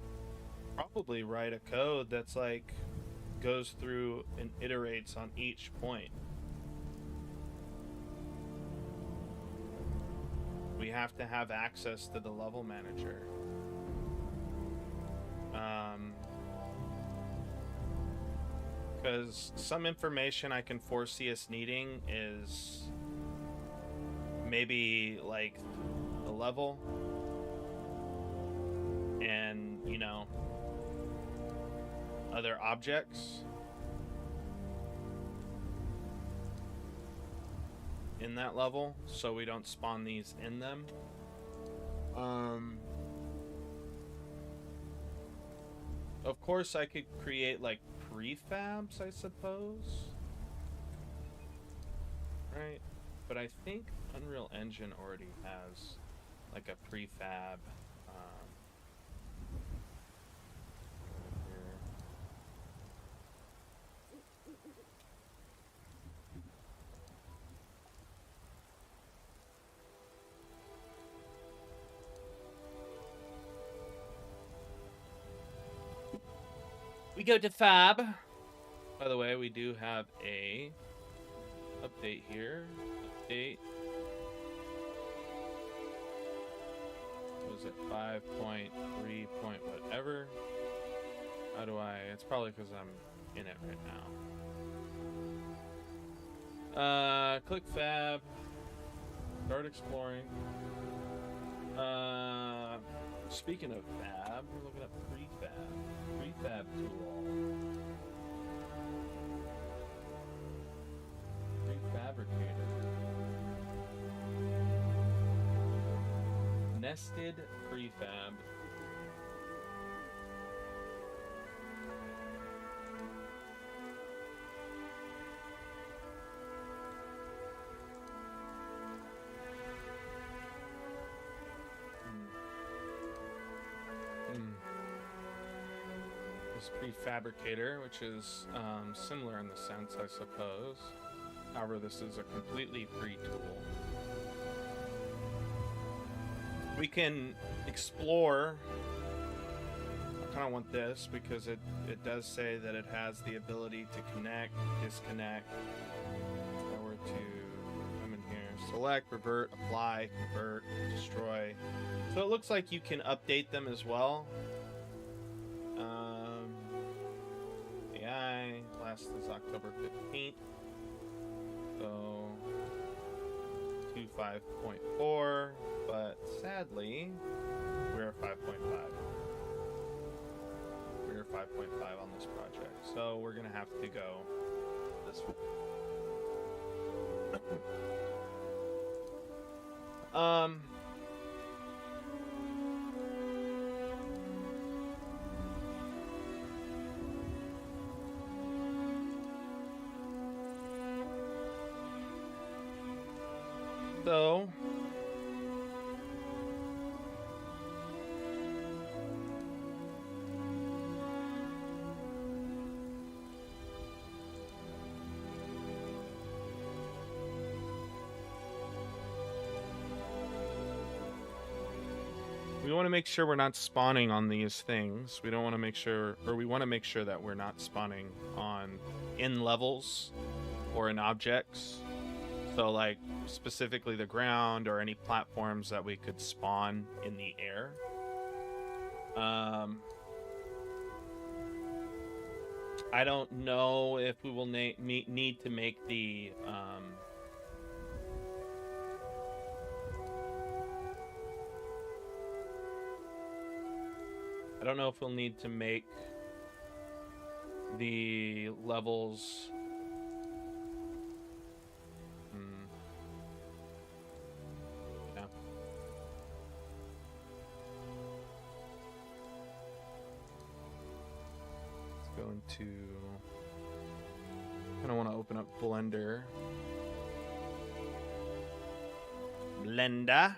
probably write a code that's like goes through and iterates on each point. We have to have access to the level manager. Because some information I can foresee us needing is maybe like the level and, you know, other objects in that level, so we don't spawn these in them. Of course I could create like prefabs, I suppose, right? But I think Unreal Engine already has like a prefab. We go to Fab. By the way, we do have a update here. Update. Was it 5.3 point whatever? How do I? It's probably because I'm in it right now. Click Fab. Start exploring. Speaking of Fab, we're looking at prefab. Prefab tool. Prefabricator. Nested prefab. Prefabricator, which is similar in the sense, I suppose. However, this is a completely free tool. We can explore. I kind of want this because it does say that it has the ability to connect, disconnect. If I were to come in here, select, revert, apply, convert, destroy. So it looks like you can update them as well. Last is October 15th. So 2.5.4, but sadly, we're 5.5. We're 5.5 on this project, so we're gonna have to go this way. So we want to make sure we're not spawning on these things. We don't want to make sure, or we want to make sure that we're not spawning on in levels or in objects. So like specifically the ground or any platforms that we could spawn in the air. I don't know if we will need to make the I don't know if we'll need to make the levels. Yeah. Let's go into. I don't want to open up Blender. Blender.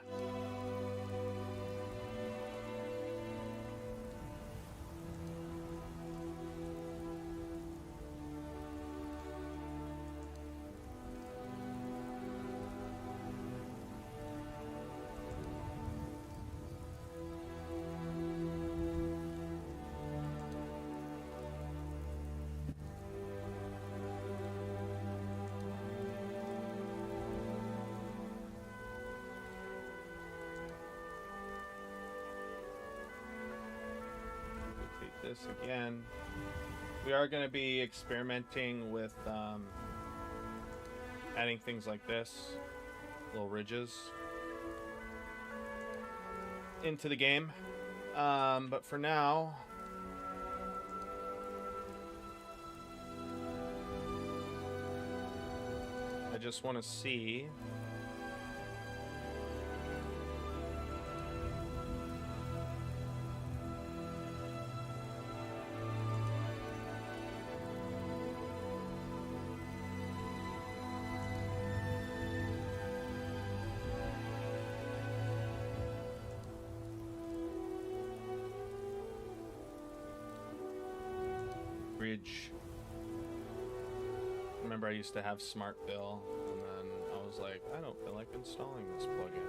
This again. We are going to be experimenting with adding things like this, little ridges, into the game. But for now, I just want to see bridge. Remember, I used to have Smart Bill, and then I was like, I don't feel like installing this plugin.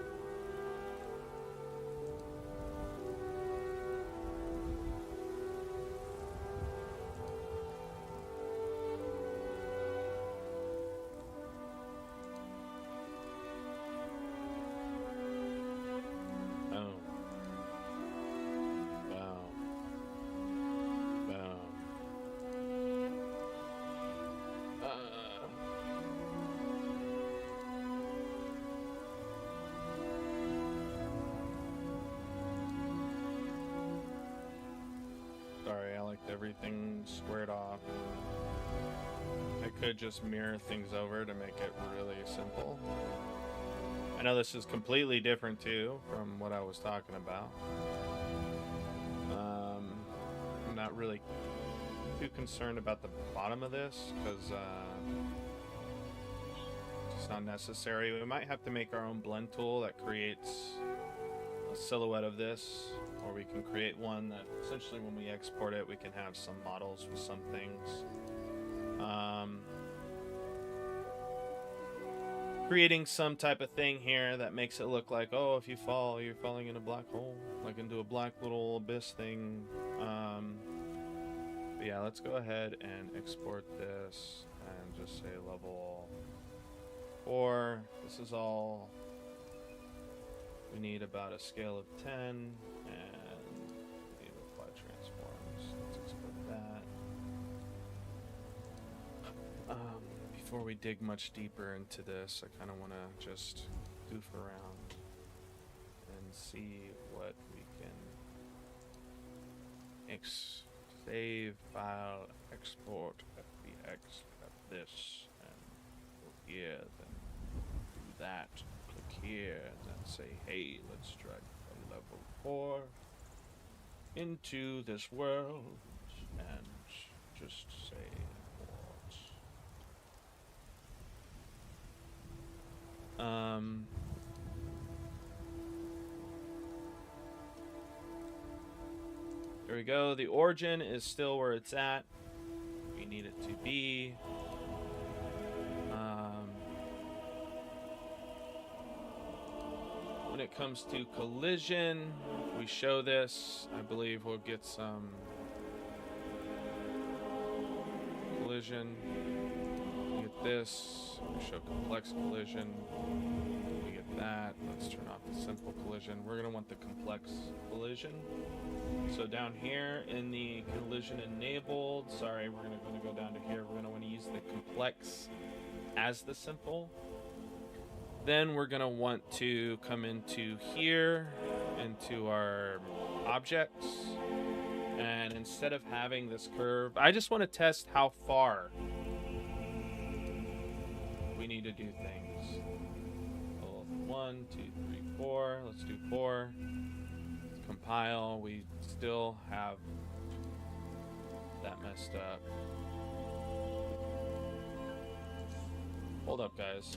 Sorry, I liked everything squared off. I could just mirror things over to make it really simple. I know this is completely different too from what I was talking about. I'm not really too concerned about the bottom of this because it's not necessary. We might have to make our own blend tool that creates a silhouette of this, or we can create one that essentially when we export it we can have some models with some things. Creating some type of thing here that makes it look like, oh, if you fall, you're falling in a black hole, like into a black little abyss thing. But yeah, let's go ahead and export this and just say level 4. This is all we need, about a scale of 10, and we need to apply transforms. Let's export that. Before we dig much deeper into this, I kind of want to just goof around and see what we can save file, export FBX, this, and go here, then do that, click here, and then say, hey, let's drag a level 4 into this world, and just say there we go. The origin is still where it's at. We need it to be. When it comes to collision, if we show this, I believe we'll get some collision. We get this. We show complex collision. We get that. Let's turn off the simple collision. We're going to want the complex collision. So down here in the collision enabled, sorry, we're going to go down to here. We're going to want to use the complex as the simple. Then we're going to want to come into here, into our objects, And instead of having this curve, I just want to test how far we need to do things. So 1, 2, 3, 4. Let's do 4. Let's compile. We still have that messed up. Hold up, guys.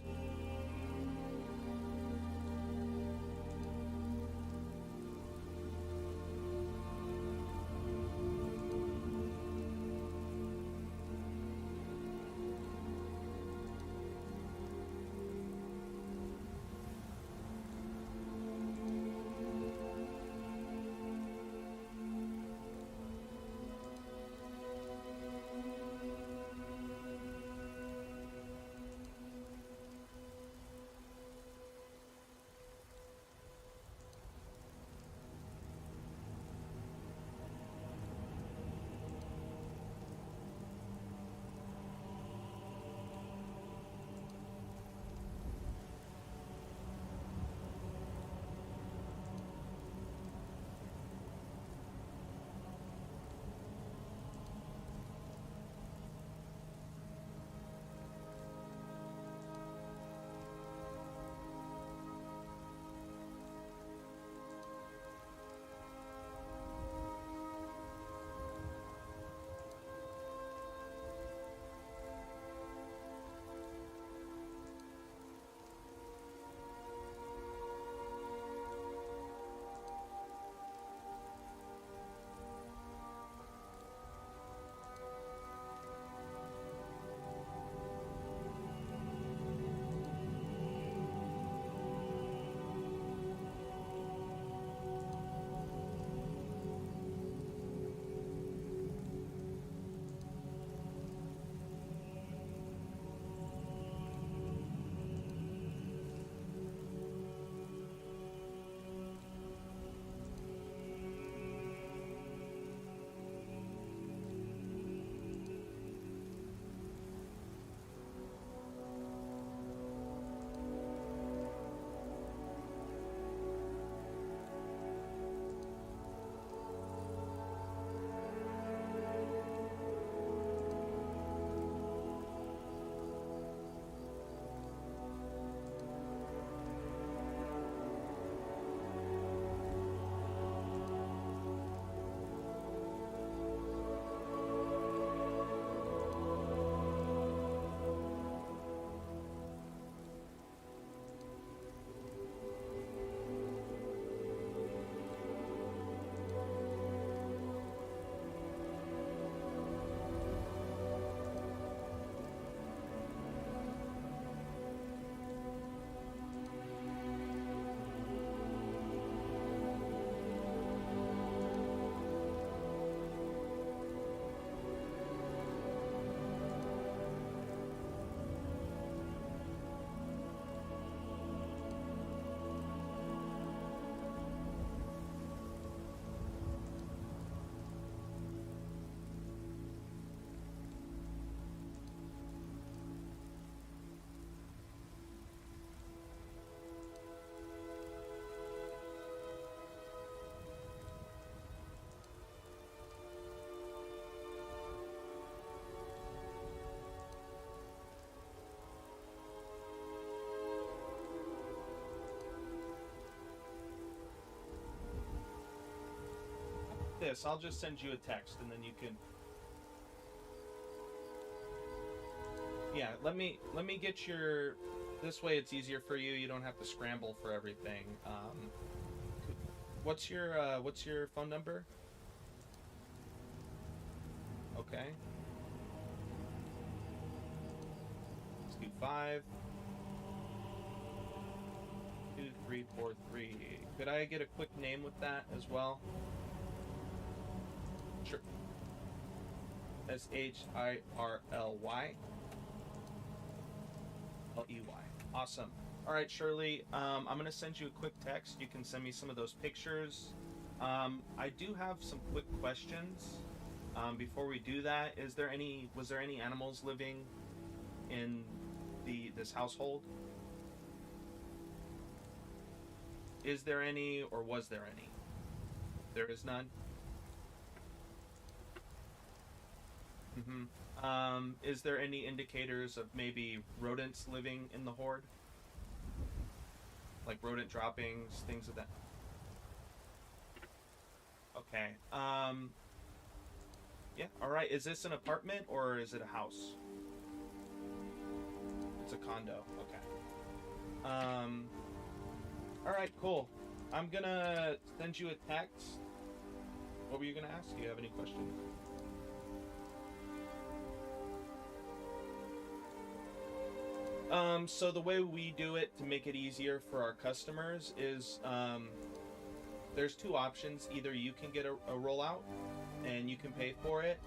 This, I'll just send you a text and then you can. Yeah, let me get your. This way it's easier for you. You don't have to scramble for everything. What's your phone number? Okay. Let's do 5 2 3 4 3. Could I get a quick name with that as well? Sure. Shirley. Ley. Awesome. All right, Shirley. I'm gonna send you a quick text. You can send me some of those pictures. I do have some quick questions. Before we do that, was there any animals living in this household? Is there any, or was there any? There is none. Is there any indicators of maybe rodents living in the horde? Like rodent droppings, things of that. Okay. Yeah. All right. Is this an apartment or is it a house? It's a condo. Okay. All right. Cool. I'm gonna send you a text. What were you gonna ask? Do you have any questions? So the way we do it to make it easier for our customers is there's two options. Either you can get a rollout and you can pay for it.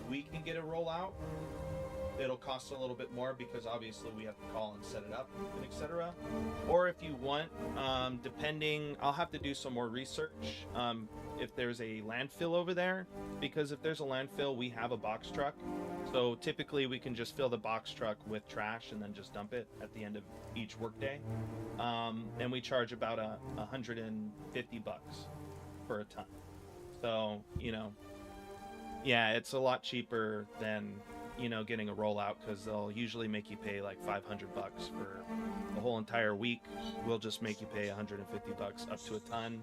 We can get a rollout. It'll cost a little bit more because obviously we have to call and set it up and etc. Or if you want, depending, I'll have to do some more research if there's a landfill over there, because if there's a landfill, we have a box truck. So typically we can just fill the box truck with trash and then just dump it at the end of each workday. And we charge about $150 for a ton. So, you know, yeah, it's a lot cheaper than, you know, getting a rollout, because they'll usually make you pay like $500 for the whole entire week. We'll just make you pay $150 up to a ton,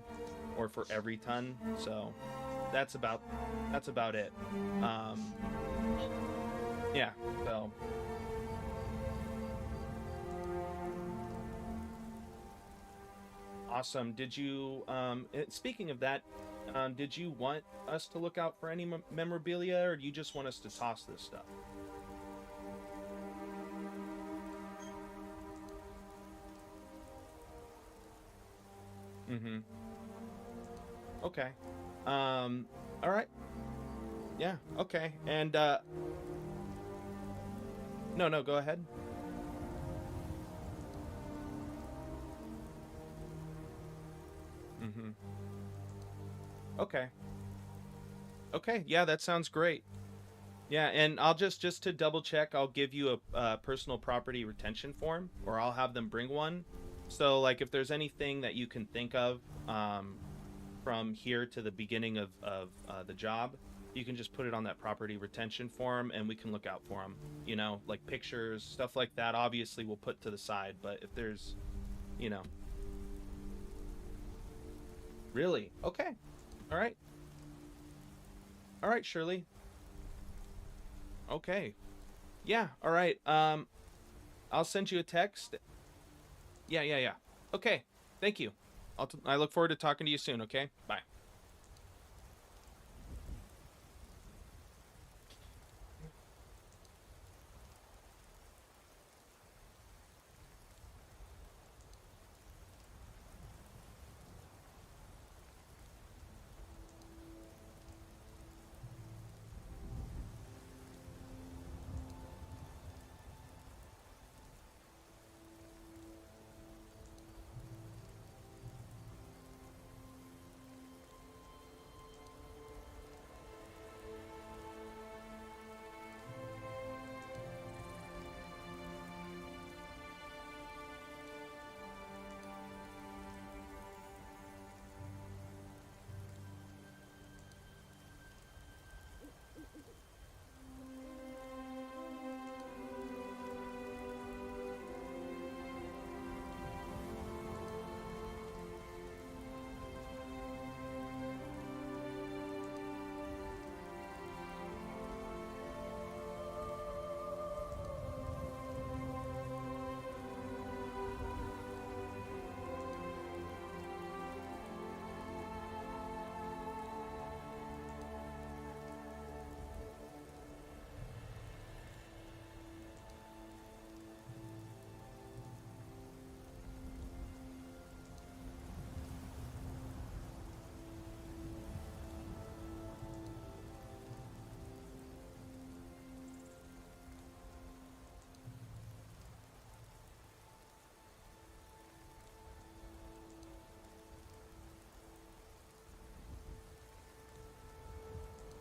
or for every ton. So that's about it. Yeah, so awesome. Did you speaking of that, did you want us to look out for any memorabilia, or do you just want us to toss this stuff? Mm-hmm. Okay. All right. Yeah, okay. And no, go ahead. Mm-hmm. Okay. Okay, yeah, that sounds great. Yeah, and I'll just to double check, I'll give you a personal property retention form, or I'll have them bring one. So, like, if there's anything that you can think of from here to the beginning of the job, you can just put it on that property retention form, and we can look out for them. You know, like pictures, stuff like that. Obviously, we'll put to the side, but if there's, you know, really, okay, all right, all right, Shirley, okay, yeah, all right. I'll send you a text. Yeah. Okay, thank you. I look forward to talking to you soon. Okay, bye.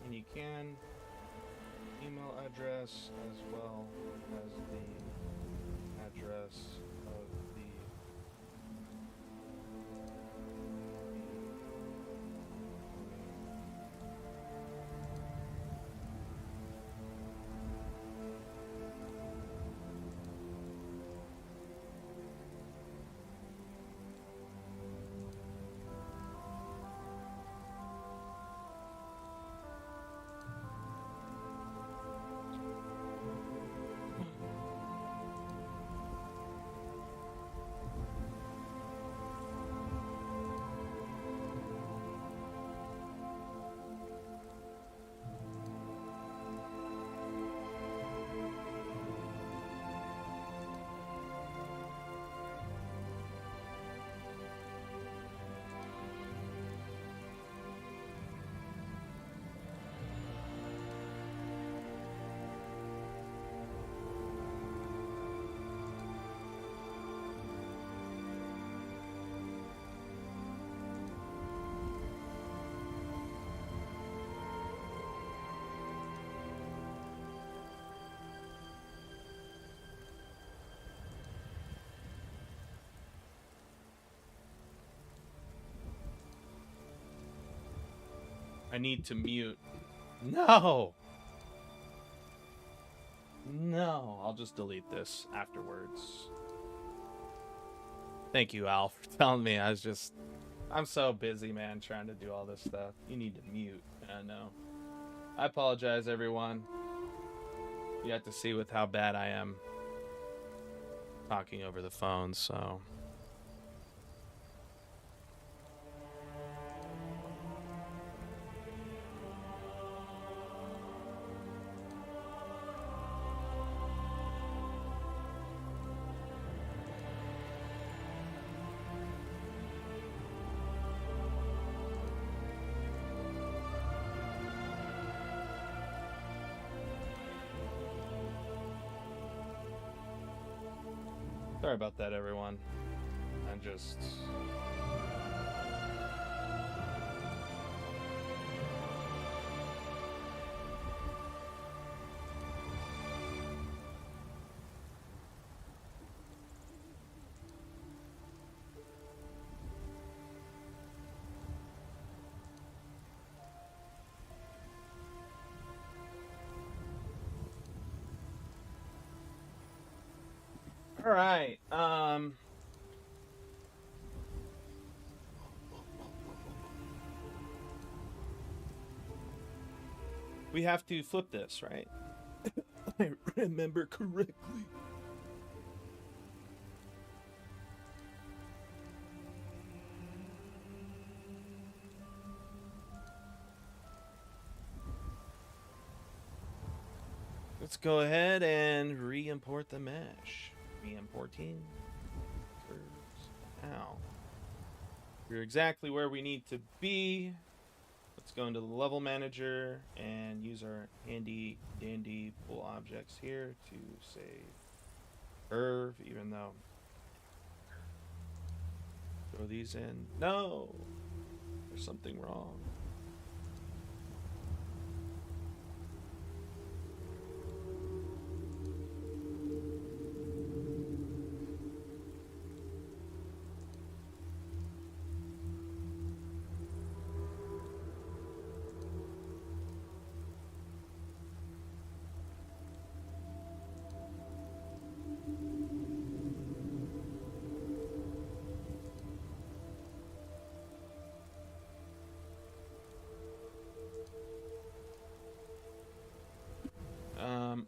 And you can email address as well as the address of the I need to mute. No! No, I'll just delete this afterwards. Thank you, Al, for telling me. I'm so busy, man, trying to do all this stuff. You need to mute. I know. I apologize, everyone. You have to see with how bad I am talking over the phone, so... Sorry about that, everyone. I'm just... All right. We have to flip this, right? I remember correctly. Let's go ahead and re-import the mesh. Re-importing curves. Ow. We're exactly where we need to be. Let's go into the level manager and use our handy dandy pull objects here to say curve, even though throw these in. No, there's something wrong.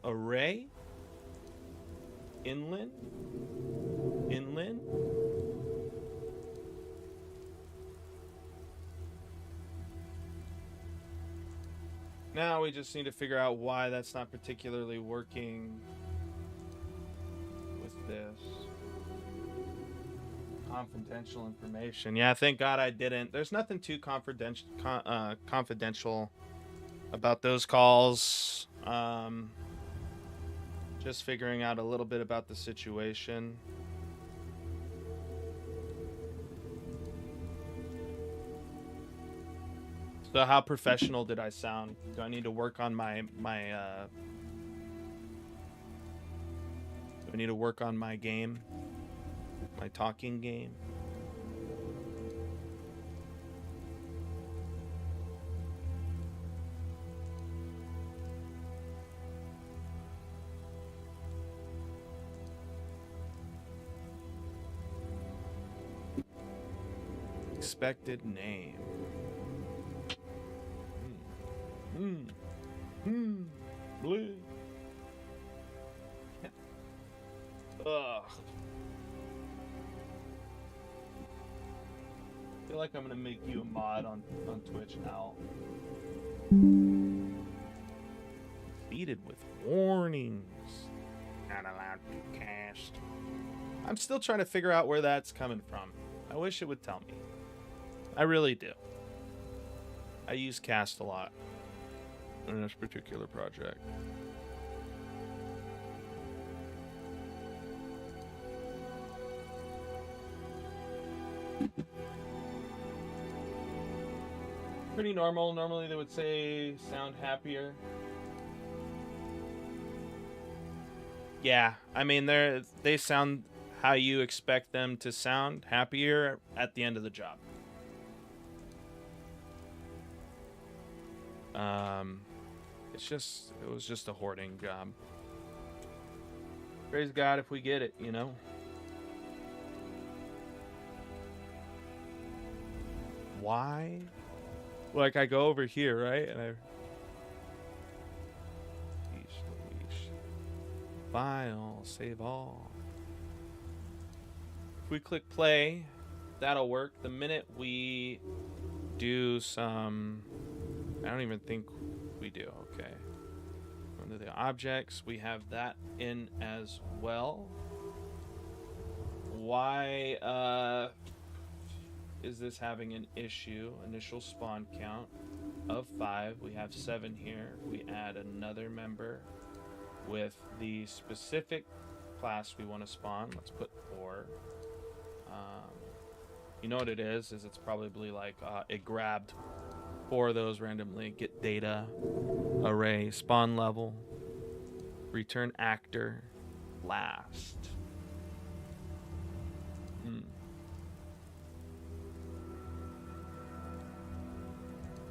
Array, inland, now we just need to figure out why that's not particularly working with this confidential information. Yeah, thank God I didn't. There's nothing too confidential about those calls. Just figuring out a little bit about the situation. So how professional did I sound? Do I need to work on my game? My talking game? Expected name. Blue. Ugh. I feel like I'm gonna make you a mod on Twitch now. Defeated with warnings. Not allowed to cast. I'm still trying to figure out where that's coming from. I wish it would tell me. I really do. I use cast a lot in this particular project. Pretty normal. Normally they would say sound happier. Yeah, I mean they sound how you expect them to sound, happier at the end of the job. It was just a hoarding job. Praise God if we get it, you know? Why? Like, I go over here, right? And file, save all. If we click play, that'll work. The minute we do some... I don't even think we do. Okay. Under the objects, we have that in as well. Why is this having an issue? Initial spawn count of 5. We have 7 here. We add another member with the specific class we want to spawn. Let's put 4. You know what it is it's probably like it grabbed 4 of those randomly. Get data, array, spawn level, return actor, last.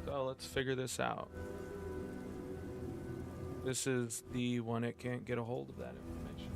So let's figure this out. This is the one it can't get a hold of that information.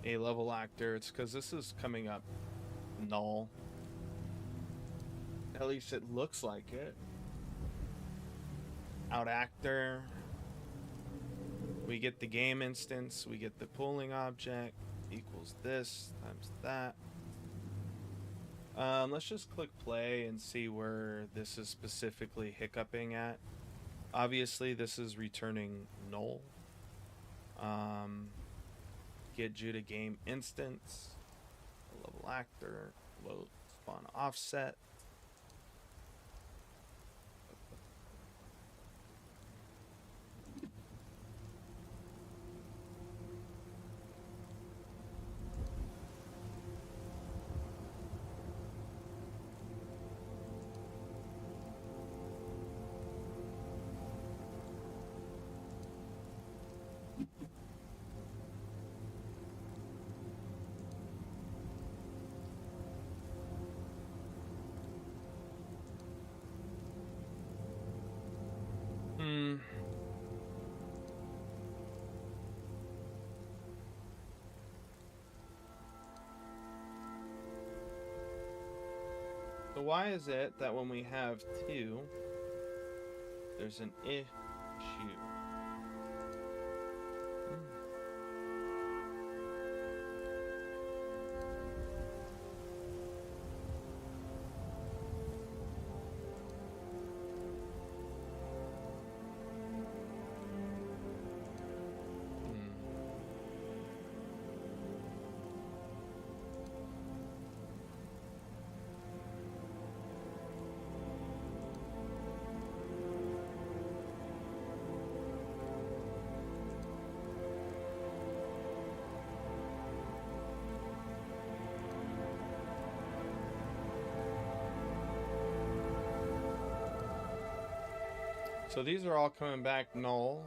A level actor. It's because this is coming up null. At least it looks like it. Out actor. We get the game instance. We get the pooling object equals this times that. Let's just click play and see where this is specifically hiccuping at. Obviously, this is returning null. Get Judah game instance, level actor, load spawn offset. So why is it that when we have 2, there's an issue? So these are all coming back null.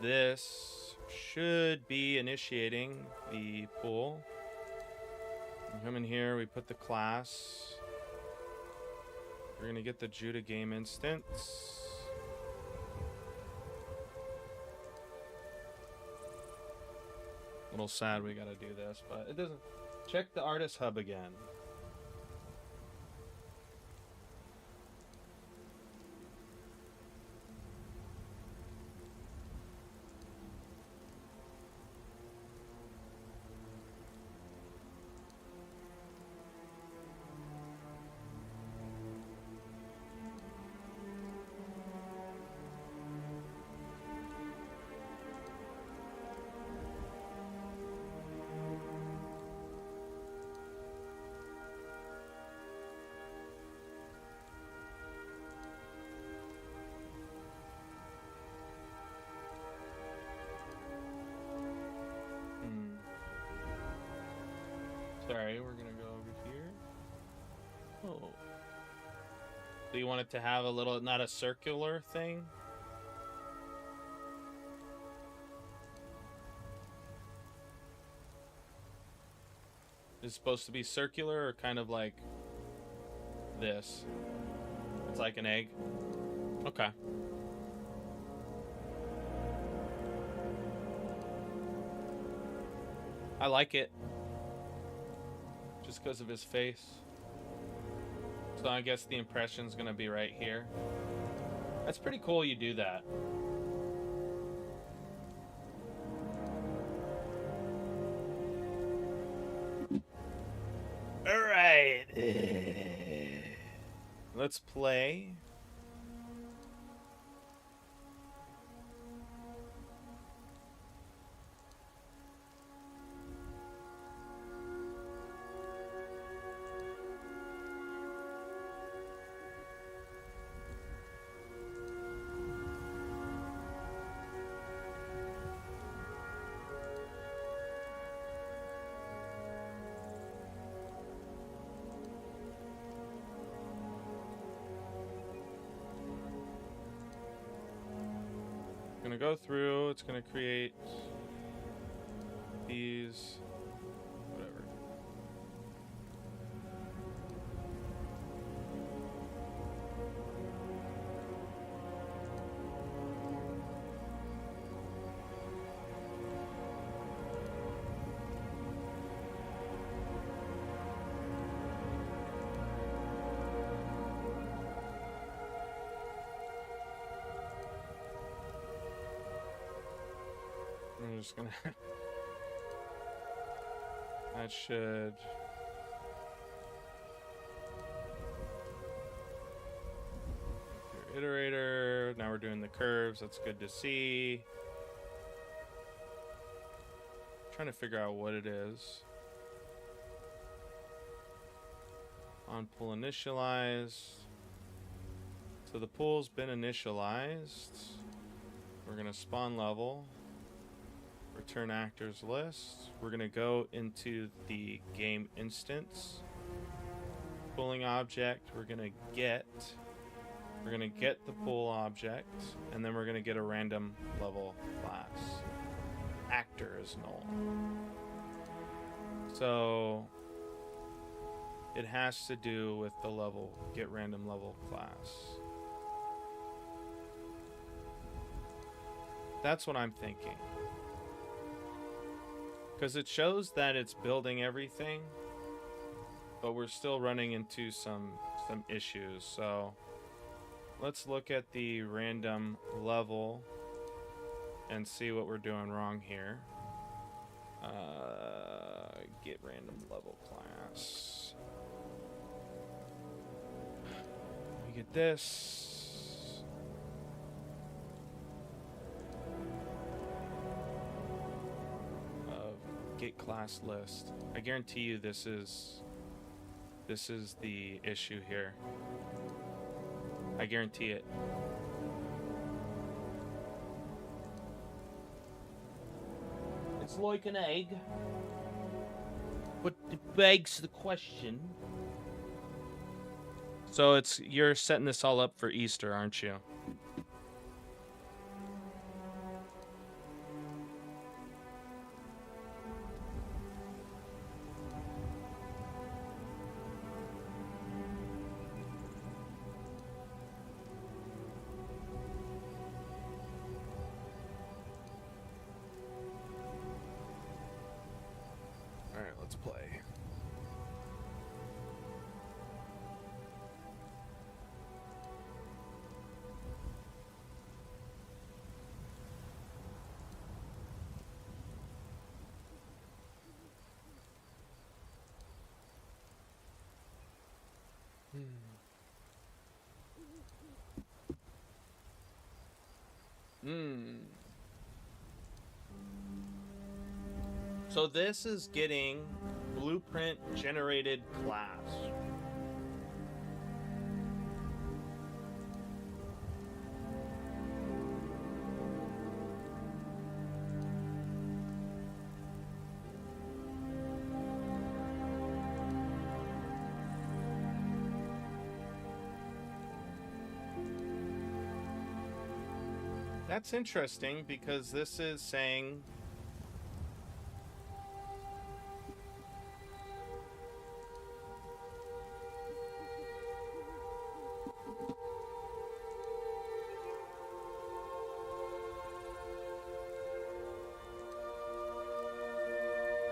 This should be initiating the pool. We come in here, we put the class. We're gonna get the Judah game instance. A little sad we gotta do this, but it doesn't. Check the artist hub again. Sorry, we're gonna go over here. Oh. So you want it to have a little, not a circular thing? Is it supposed to be circular or kind of like this? It's like an egg. Okay. I like it. Just because of his face. So I guess the impression's gonna be right here. That's pretty cool you do that. Alright. Let's play. Gonna go through, it's gonna create these, whatever. I'm just gonna that should iterator. Now we're doing the curves. That's good to see. Trying to figure out what it is. On pool initialized. So the pool's been initialized. We're gonna spawn level. Return actors list. We're gonna go into the game instance. Pooling object. We're gonna get the pool object, and then we're gonna get a random level class. Actor is null. So it has to do with the level, get random level class. That's what I'm thinking. Because it shows that it's building everything, but we're still running into some issues. So let's look at the random level and see what we're doing wrong here. Get random level class. We get this. Get class list. I guarantee you this is the issue here. I guarantee it. It's like an egg, but it begs the question. So you're setting this all up for Easter, aren't you? Let's play. So this is getting blueprint generated class. That's interesting because this is saying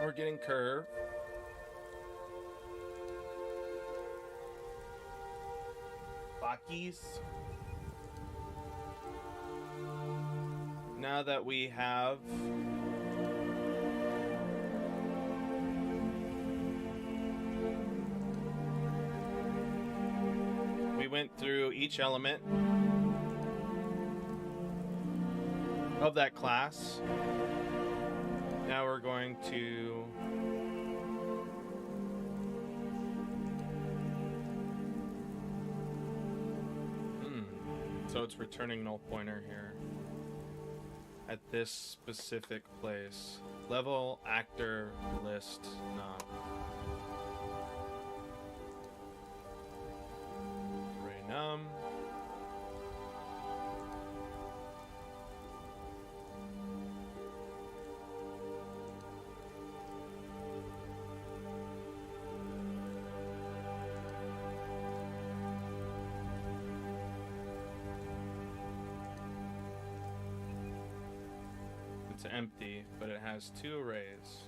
we're getting curve. Bakis. Now that we have we went through each element of that class. Now we're going to so it's returning null pointer here at this specific place. Level actor list. No. Renum. It's empty, but it has 2 arrays.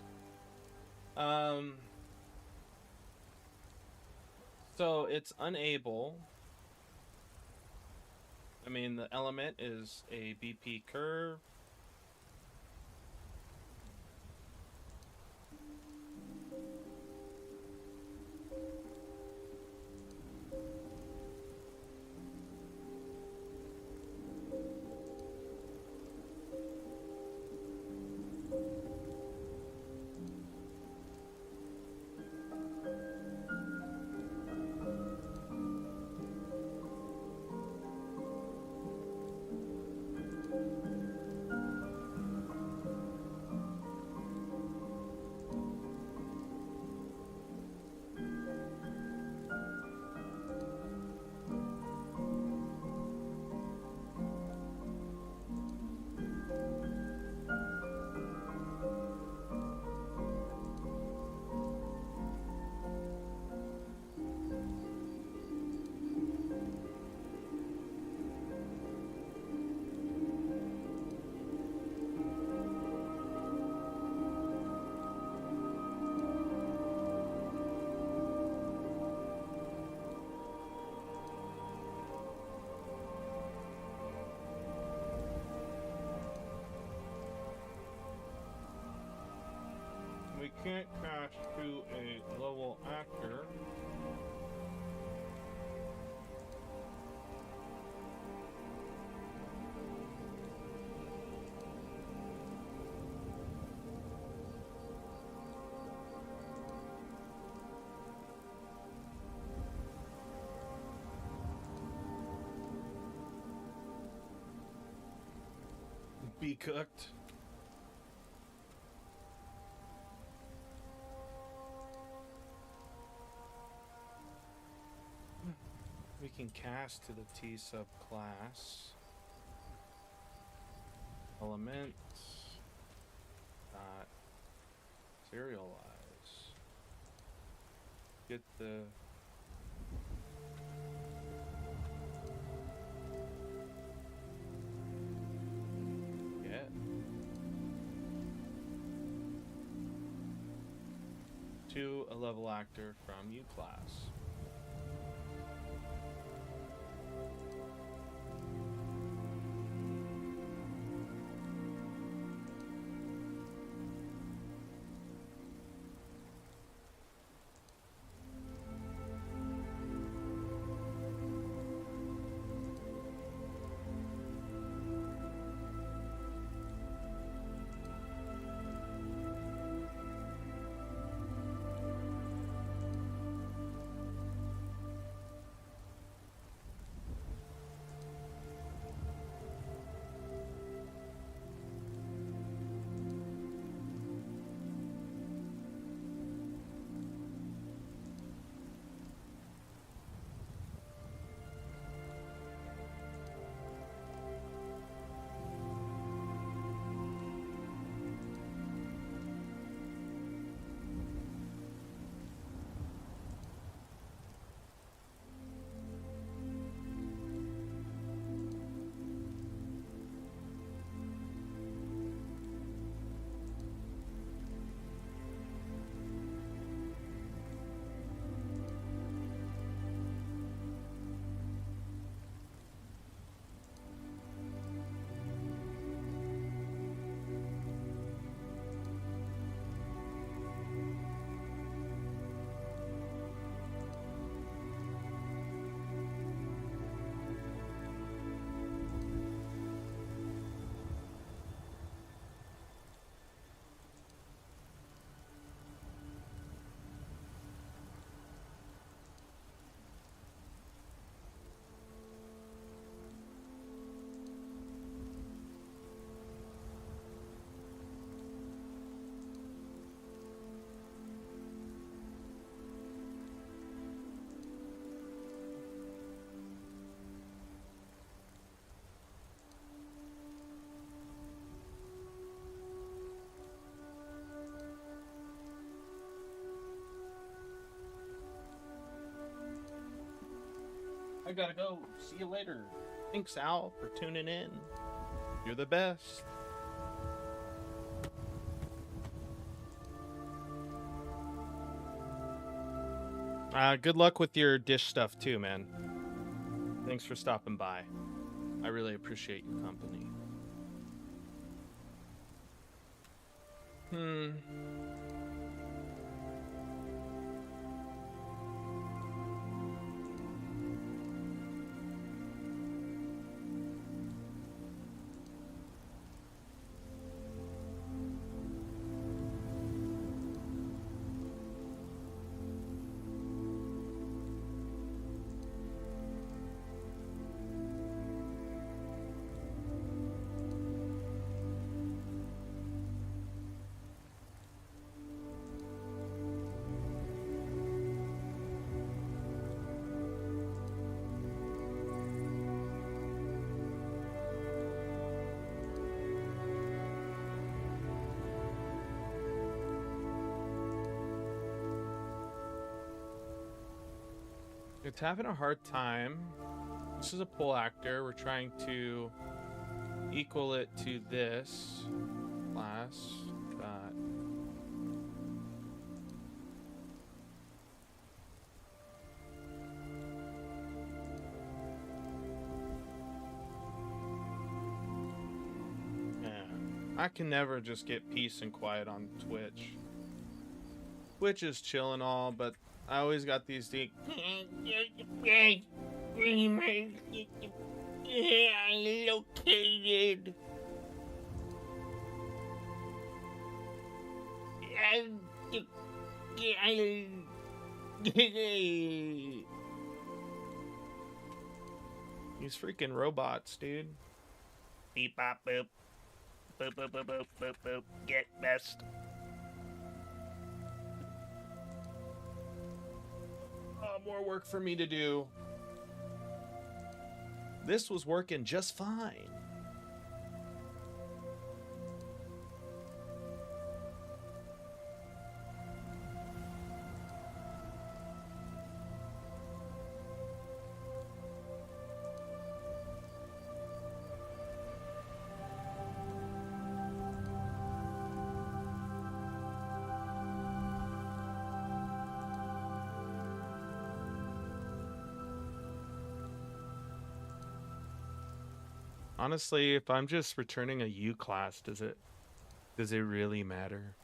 So it's unable. I mean, the element is a BP curve. We can't cache to a level actor. Be cooked. We can cast to the T subclass element dot serialize. Get the get to a level actor from U class. I gotta go. See you later. Thanks, Al, for tuning in. You're the best. Good luck with your dish stuff too, man. Thanks for stopping by. I really appreciate your company. It's having a hard time. This is a pull actor. We're trying to equal it to this class. Got I can never just get peace and quiet on Twitch. Twitch is chill and all, but I always got these deep. Located. These freaking robots, dude. Beep bop boop. Boop boop boop boop boop boop. Get best. More work for me to do. This was working just fine. Honestly, if I'm just returning a U class, does it really matter?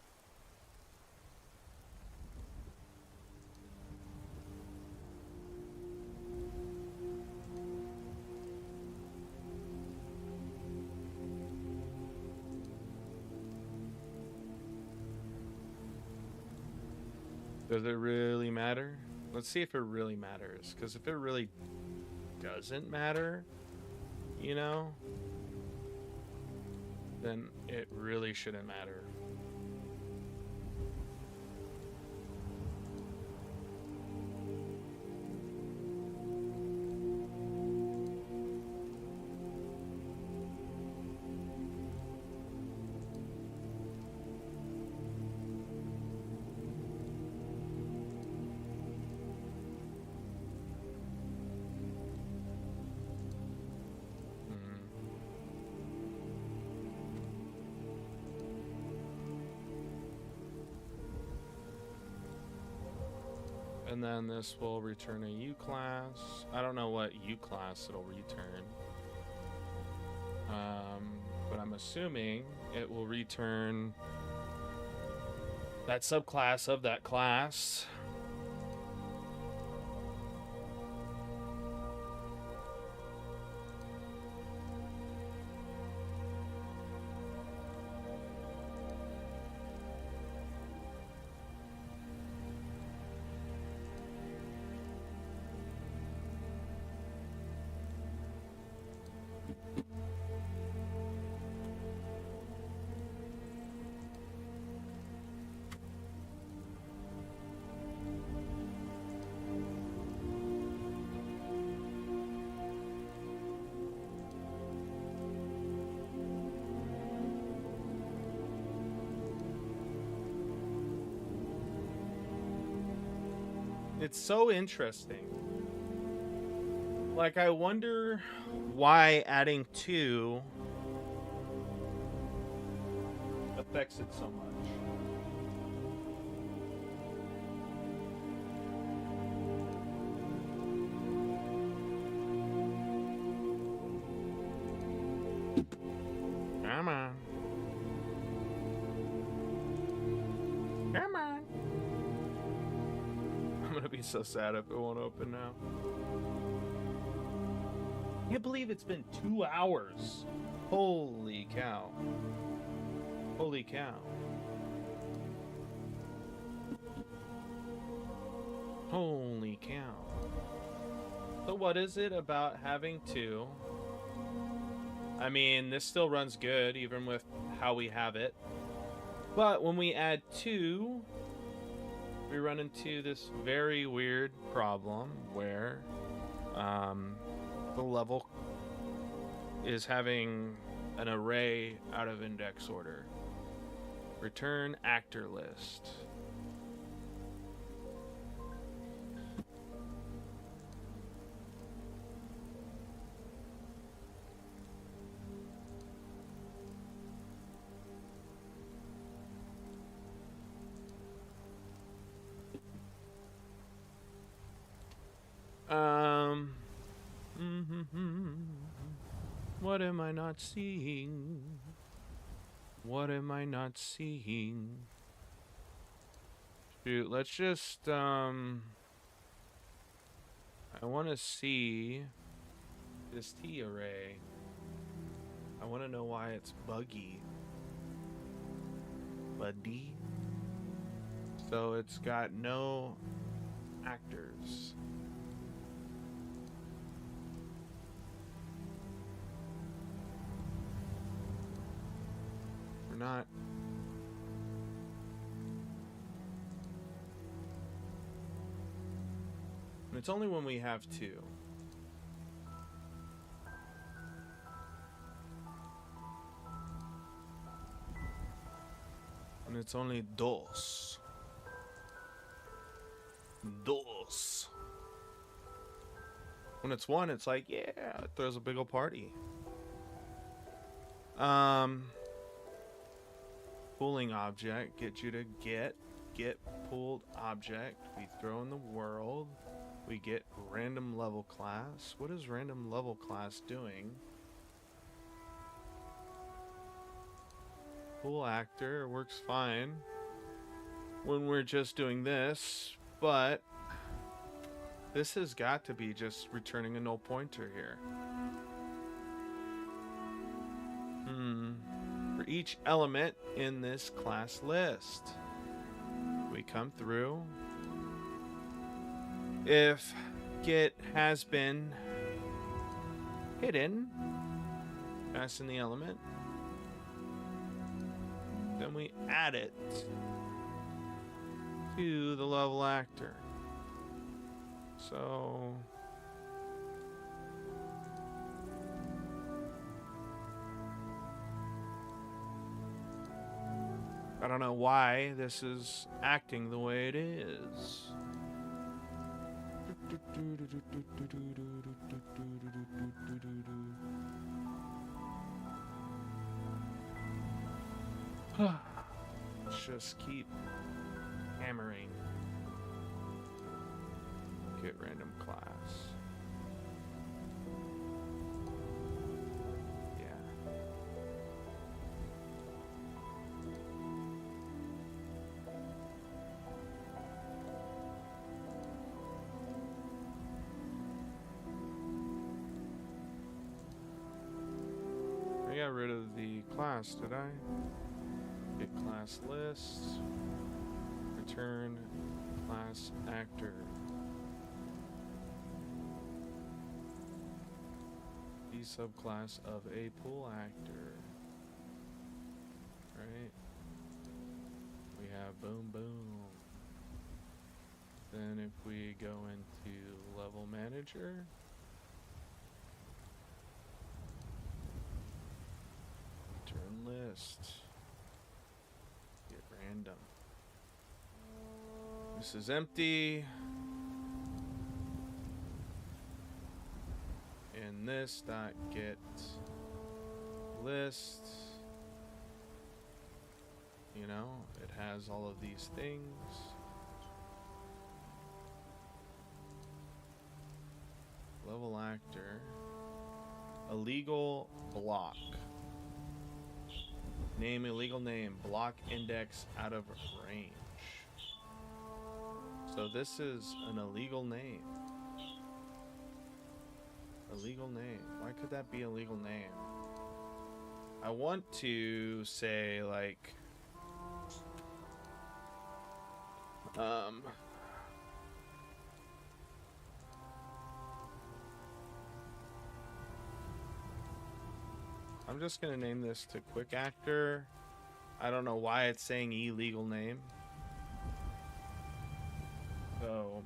Does it really matter? Let's see if it really matters, because if it really doesn't matter, you know, then it really shouldn't matter. And then this will return a U class. I don't know what U class it'll return. But I'm assuming it will return that subclass of that class. It's so interesting. Like, I wonder why adding 2 affects it so much. Come on. Come on. I'm gonna be so sad if it won't open now. I can't believe it's been 2 hours. Holy cow. Holy cow. Holy cow. So what is it about having 2? I mean, this still runs good, even with how we have it. But when we add 2, we run into this very weird problem where the level is having an array out of index order. Return actor list. What am I not seeing? What am I not seeing? Shoot, let's just, I want to see this T array. I want to know why it's buggy. Buddy. So it's got no actors. Not. And it's only when we have 2. And it's only dos. Dos. When it's 1, it's like, yeah, it throws a big ol' party. Pooling object, get you to get pooled object. We throw in the world. We get random level class. What is random level class doing? Pool actor works fine when we're just doing this, but this has got to be just returning a null pointer here. For each element in this class list, we come through. If get has been hidden, pass in the element, then we add it to the level actor. So I don't know why this is acting the way it is. Let's just keep hammering. Get random class. I got rid of the class, did I? Get class list. Return class actor. The subclass of a pool actor. Right? We have boom boom. Then if we go into level manager, turn list, get random. This is empty. then this dot get list. You know, it has all of these things. Level actor. Illegal block. Name illegal name. Block index out of range. So this is an illegal name. Illegal name. Why could that be a legal name? I want to say like I'm just gonna name this to quick actor. I don't know why it's saying illegal name. So,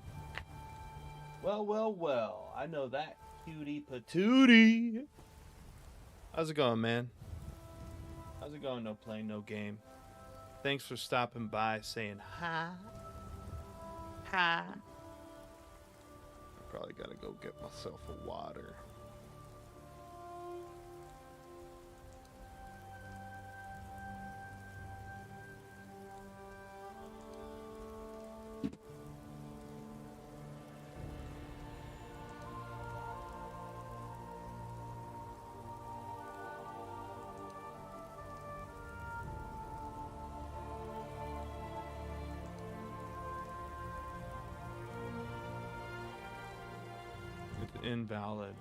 well, I know that cutie patootie. How's it going, man? How's it going? No playing, no game. Thanks for stopping by, saying hi. Hi. I probably gotta go get myself a water. Invalid.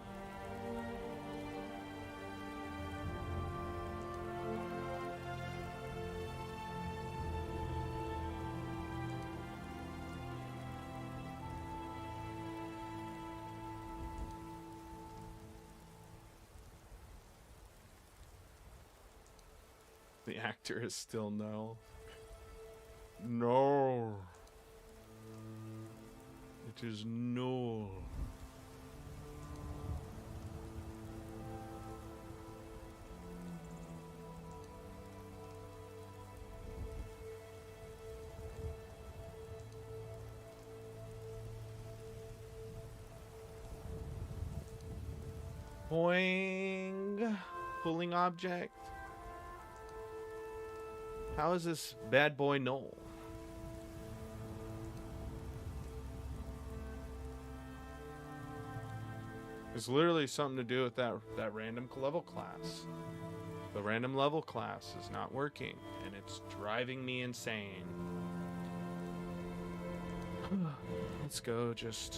The actor is still no. No. It is no. Boing. Pulling object. How is this bad boy null? It's literally something to do with that random level class. The random level class is not working, and it's driving me insane. Let's go just...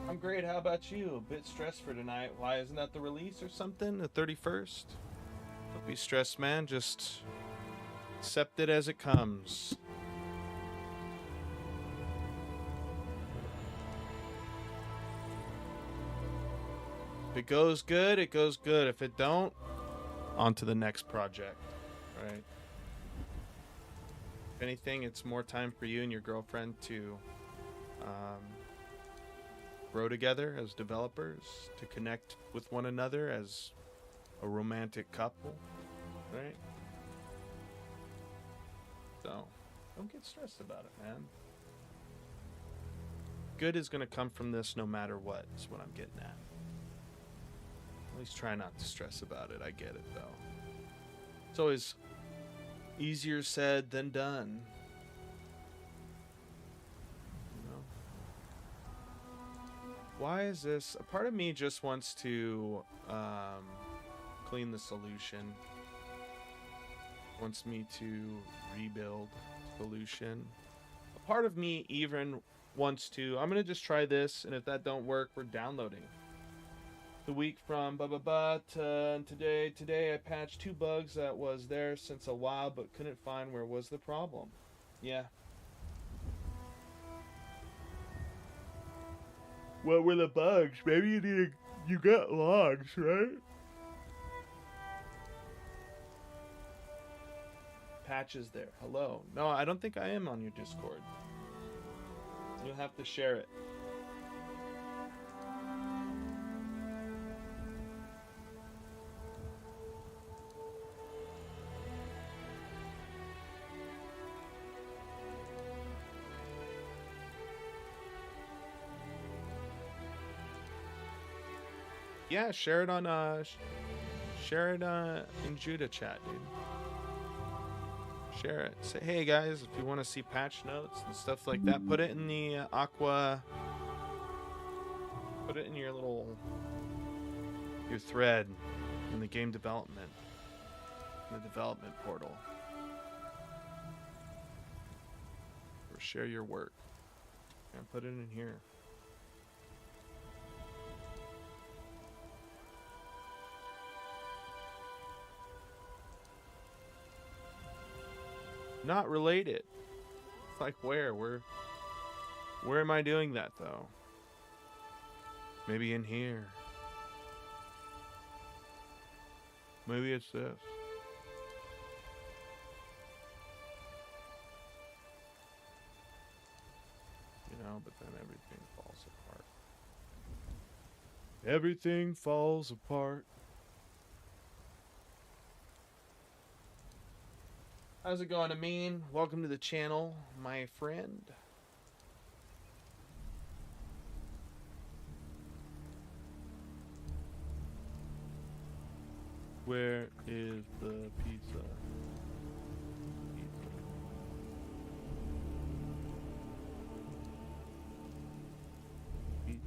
I'm great, how about you? A bit stressed for tonight. Why, isn't that the release or something? The 31st? Don't be stressed, man. Just accept it as it comes. If it goes good, it goes good. If it don't, on to the next project, right? If anything, it's more time for you and your girlfriend to grow together as developers, to connect with one another as a romantic couple, right? So, don't get stressed about it, man. Good is going to come from this no matter what, is what I'm getting at. At least try not to stress about it. I get it, though. It's always easier said than done. Why is this? A part of me just wants to clean the solution. Wants me to rebuild solution. A part of me even wants to, I'm going to just try this, and if that don't work, we're downloading. The week from to today I patched 2 bugs that was there since a while, but couldn't find where was the problem. Yeah. What were the bugs? Maybe you got logs, right? Patches there. Hello. No, I don't think I am on your Discord. You'll have to share it. Yeah, share it on share it in Judah chat, dude. Share it. Say, hey guys, if you want to see patch notes and stuff like that, put it in the Aqua. Put it in your thread in the game development, in the development portal, or share your work and put it in here. Not related. It's like where am I doing that though? Maybe in here. Maybe it's this. You know, but then everything falls apart. Everything falls apart. How's it going, Amin? Welcome to the channel, my friend. Where is the pizza? Pizza.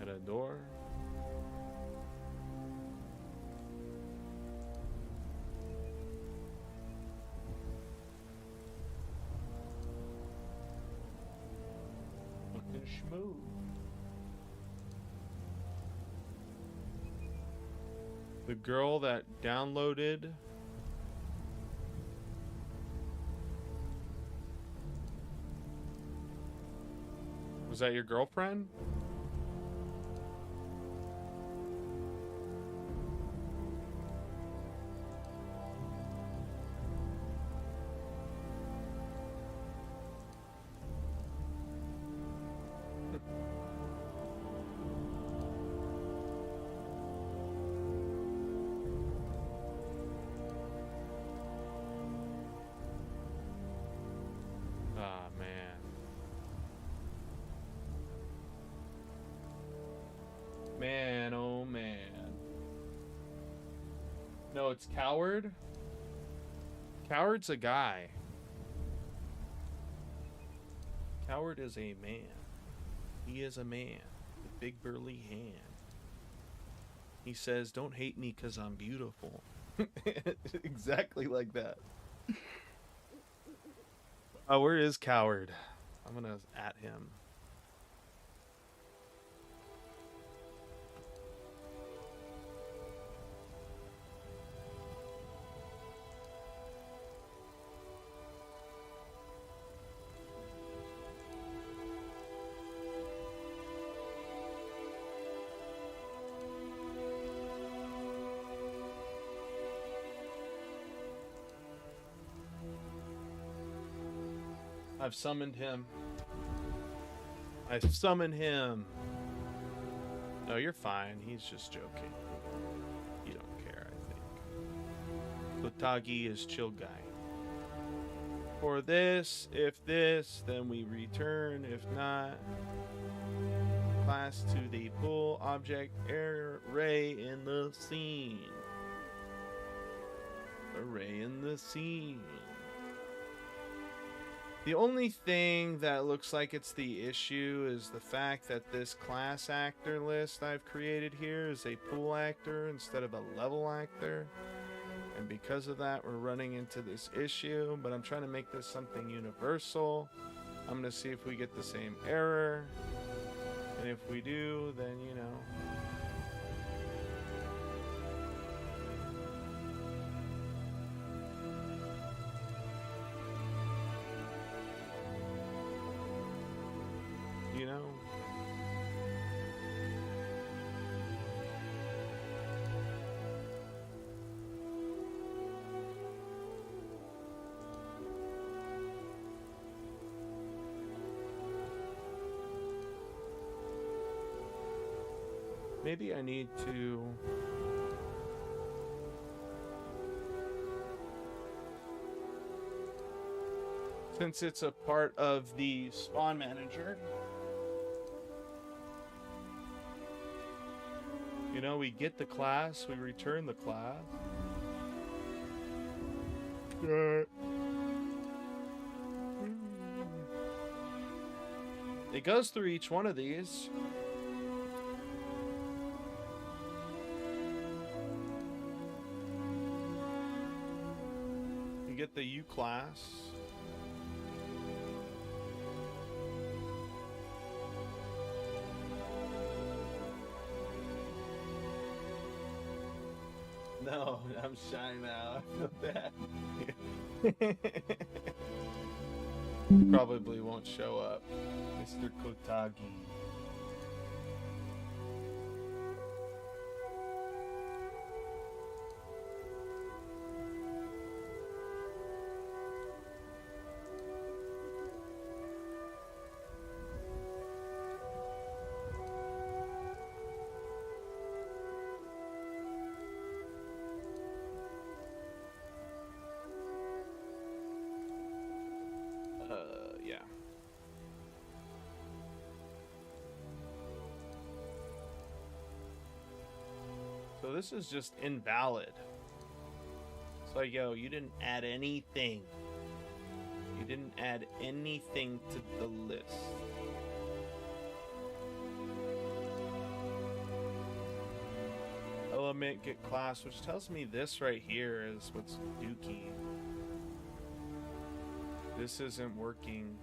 At a door. Looking smooth. The girl that downloaded was that your girlfriend? Ah, man. Man, oh man. No, it's Coward. Coward's a guy. Coward is a man. He is a man with big burly hand. He says, "Don't hate me 'cause I'm beautiful." Exactly like that. Oh, where is Coward? I'm gonna at him. I've summoned him. I've summoned him. No, you're fine. He's just joking. You don't care, I think. Kotagi is chill guy. For this, if this, then we return. If not, class to the full object array in the scene. Array in the scene. The only thing that looks like it's the issue is the fact that this class actor list I've created here is a pool actor instead of a level actor. And because of that, we're running into this issue, but I'm trying to make this something universal. I'm going to see if we get the same error. And if we do, then, you know. maybe I need to... Since it's a part of the spawn manager, you know, we get the class, we return the class. It goes through each one of these. You get the U class. No, I'm shy now. I feel bad. Probably won't show up. Mr. Kotagi. Yeah. So this is just invalid. It's like, yo, you didn't add anything. You didn't add anything to the list. Element get class, which tells me this right here is what's dookie. This isn't working.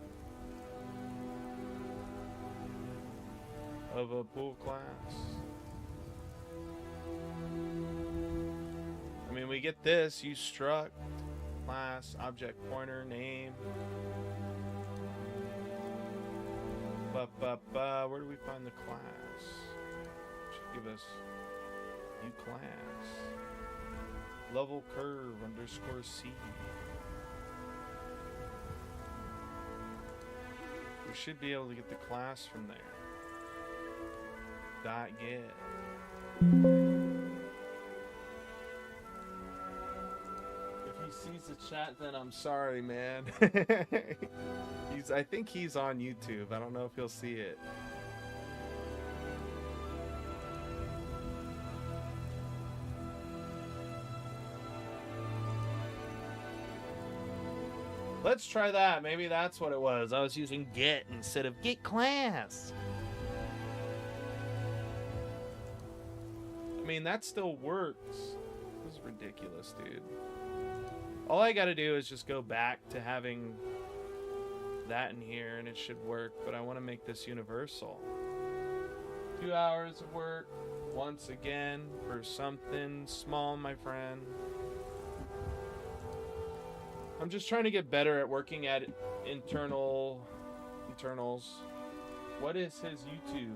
Of a pool class. I mean, we get this, use struct, class, object pointer, name. Where do we find the class? Should give us new class. Level curve underscore C. We should be able to get the class from there. Dot get. If he sees the chat, then I'm sorry, man. I think he's on YouTube. I don't know if he'll see it. Let's try that. Maybe that's what it was. I was using get instead of get class. I mean, that still works. This is ridiculous, dude. All I gotta do is just go back to having that in here and it should work, but I want to make this universal. 2 hours of work once again for something small, my friend. I'm just trying to get better at working at internals. What is his YouTube?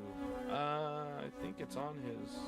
I think it's on his.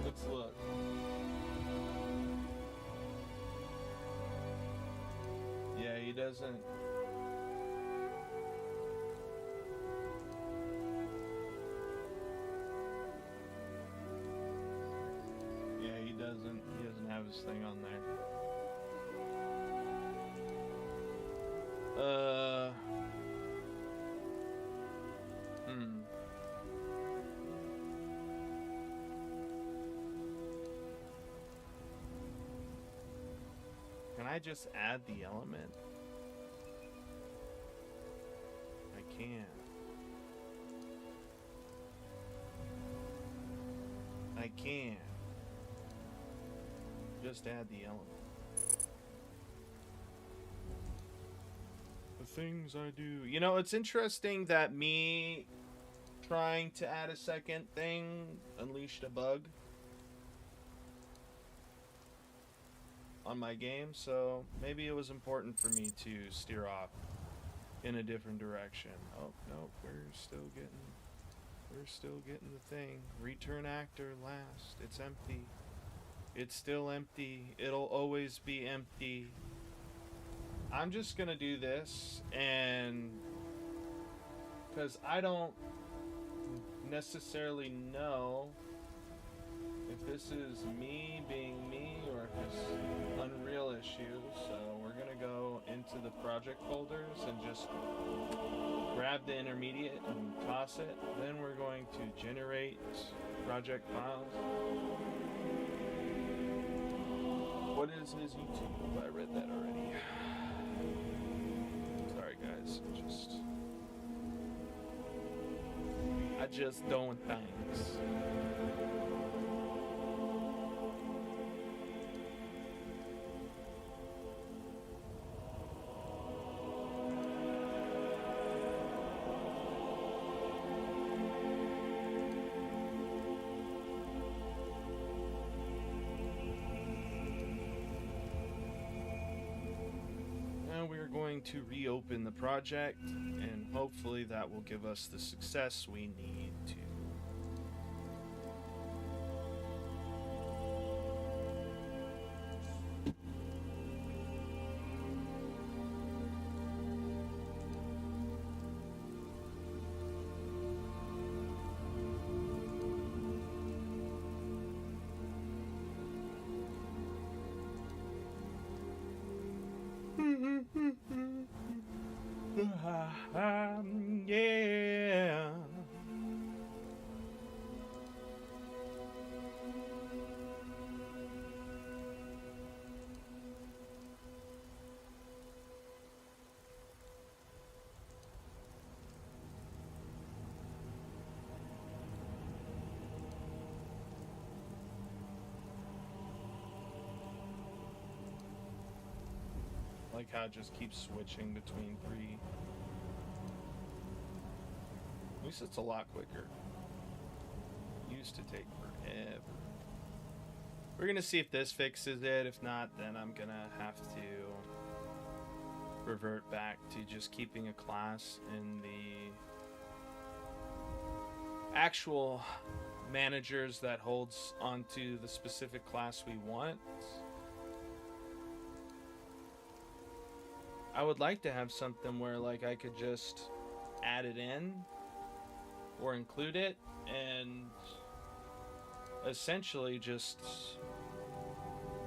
Let's look. Yeah, he doesn't. Yeah, he doesn't have his thing on there. Can I just add the element? I can. I can. Just add the element. things I do. You know, it's interesting that me trying to add a second thing unleashed a bug on my game, so maybe it was important for me to steer off in a different direction. Oh, no, we're still getting the thing. Return actor last. It's empty. It's still empty. It'll always be empty. I'm just gonna do this, and because I don't necessarily know if this is me being me or if it's Unreal issues, so we're gonna go into the project folders and just grab the intermediate and toss it. Then we're going to generate project files. What is his YouTube? I read that already. Sorry guys, I just doing things. Going to reopen the project, and hopefully that will give us the success we need to. Yeah. Like how it just keeps switching between three. At least it's a lot quicker. It used to take forever. We're gonna see if this fixes it. If not, then I'm gonna have to revert back to just keeping a class in the actual managers that holds onto the specific class we want. I would like to have something where like I could just add it in or include it and essentially just,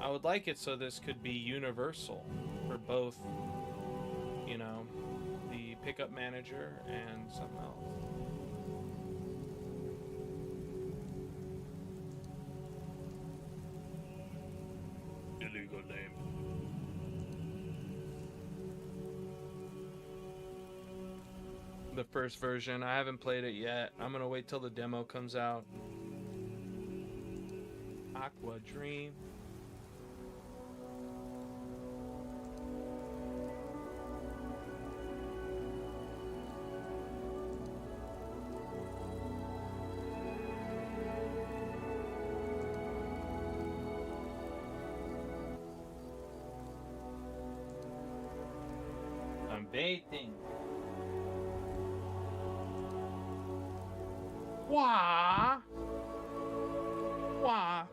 I would like it so this could be universal for both, you know, the pickup manager and something else. Illegal name. The first version. I haven't played it yet. I'm gonna wait till the demo comes out. Aqua Dream. I'm baiting. Wah! Wah!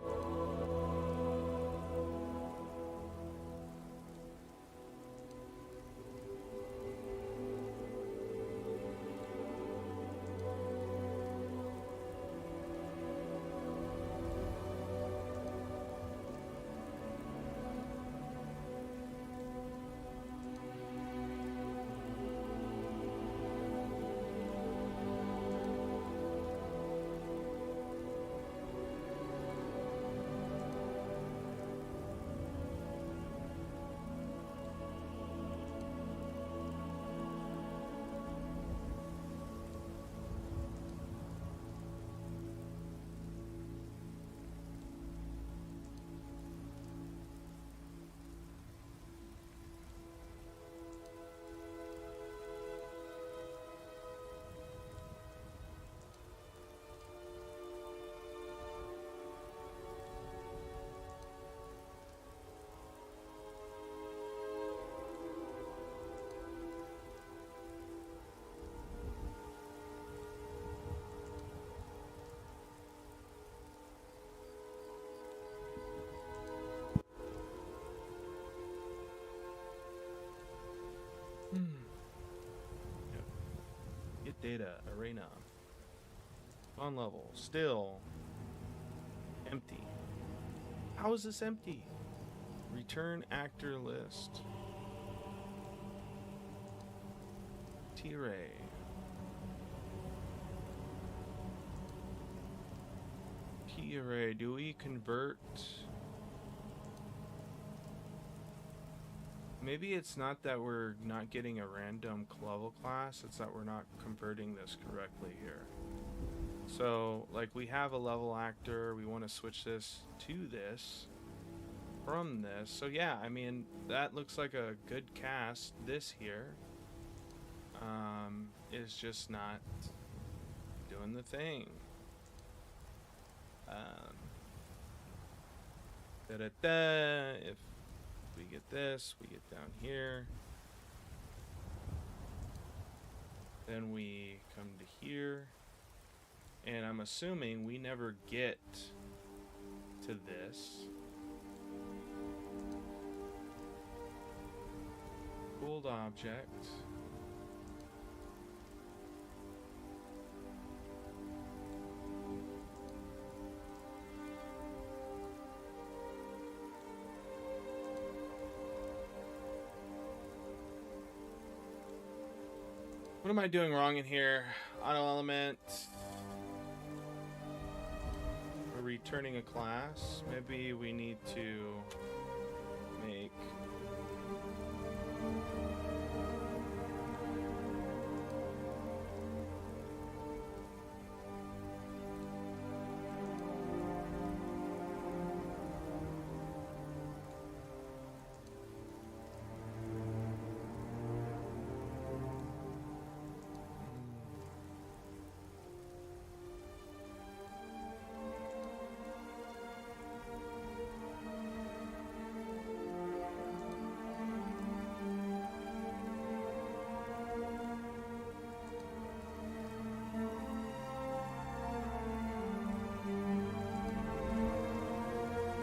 Data. Arena. On level. Still. Empty. How is this empty? Return actor list. T-Ray. T-Ray. Do we convert? Maybe it's not that we're not getting a random level class, it's that we're not converting this correctly here. So, like, we have a level actor, we want to switch this to this from this. So yeah, I mean, that looks like a good cast. This here is just not doing the thing. If we get this, we get down here, then we come to here, and I'm assuming we never get to this. Pooled object. What am I doing wrong in here? Auto element. We're returning a class. Maybe we need to make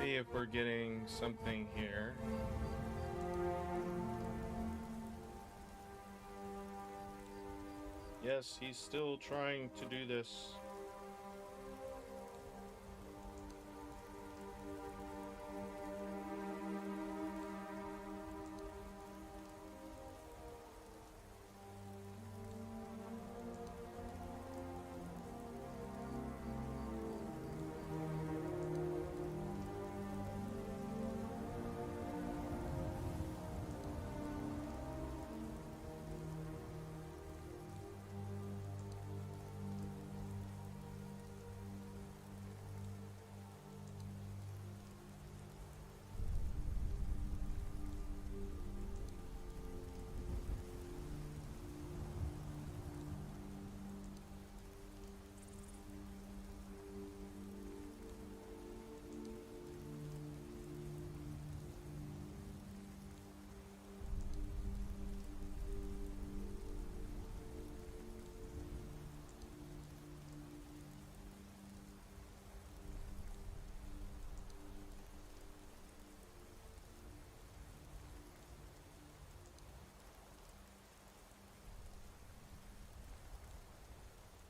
if we're getting something here. Yes, he's still trying to do this.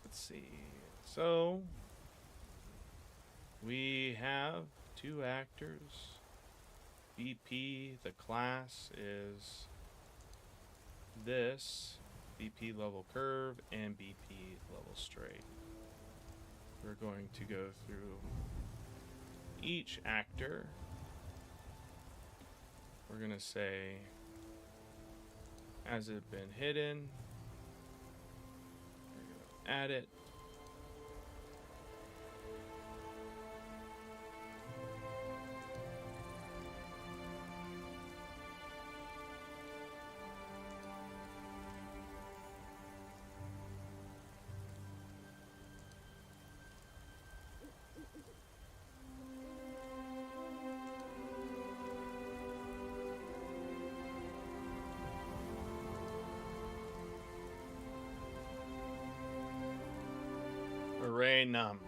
Let's see. So we have two actors. BP, the class is this BP level curve and BP level straight. We're going to go through each actor. We're going to say, has it been hidden? Add it. Array num.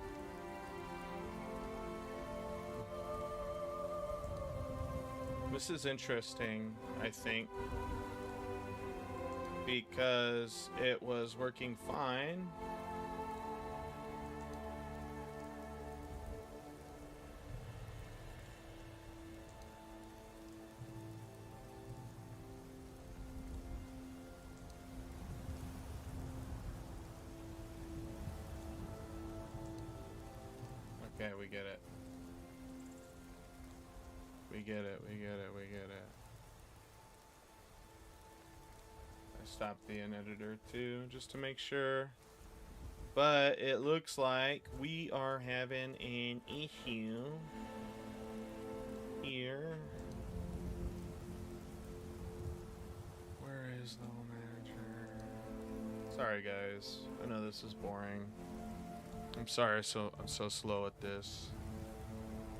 This is interesting, I think, because it was working fine. Okay, we get it. We get it, we get it, we get it. I stopped the editor too, just to make sure. But it looks like we are having an issue here. Where is the manager? Sorry guys, I know this is boring. I'm sorry, I'm so slow at this.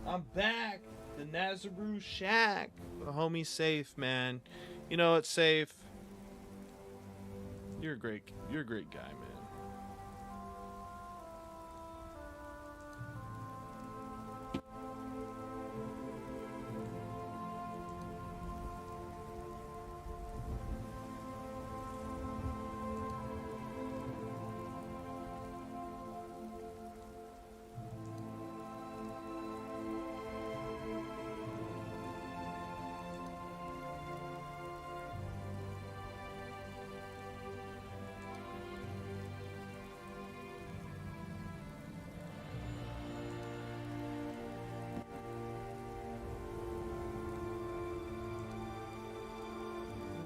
I'm back! The Nazaru Shack! The homie's safe, man. You know it's safe. You're a great guy, man.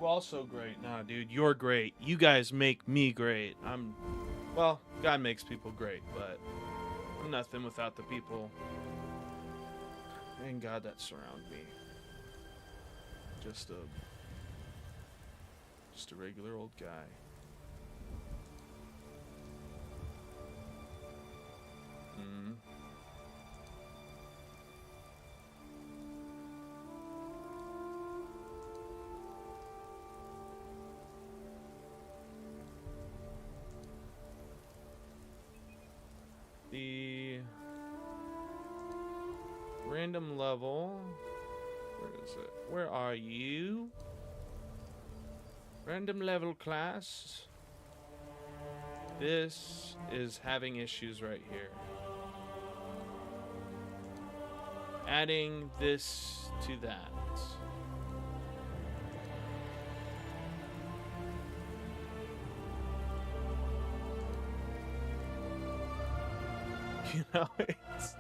Also great. Nah, dude, you're great. You guys make me great. Well, God makes people great, but I'm nothing without the people and God that surround me. Just a regular old guy. The random level, where is it? Where are you? Random level class. This is having issues right here. Adding this to that. You know, it's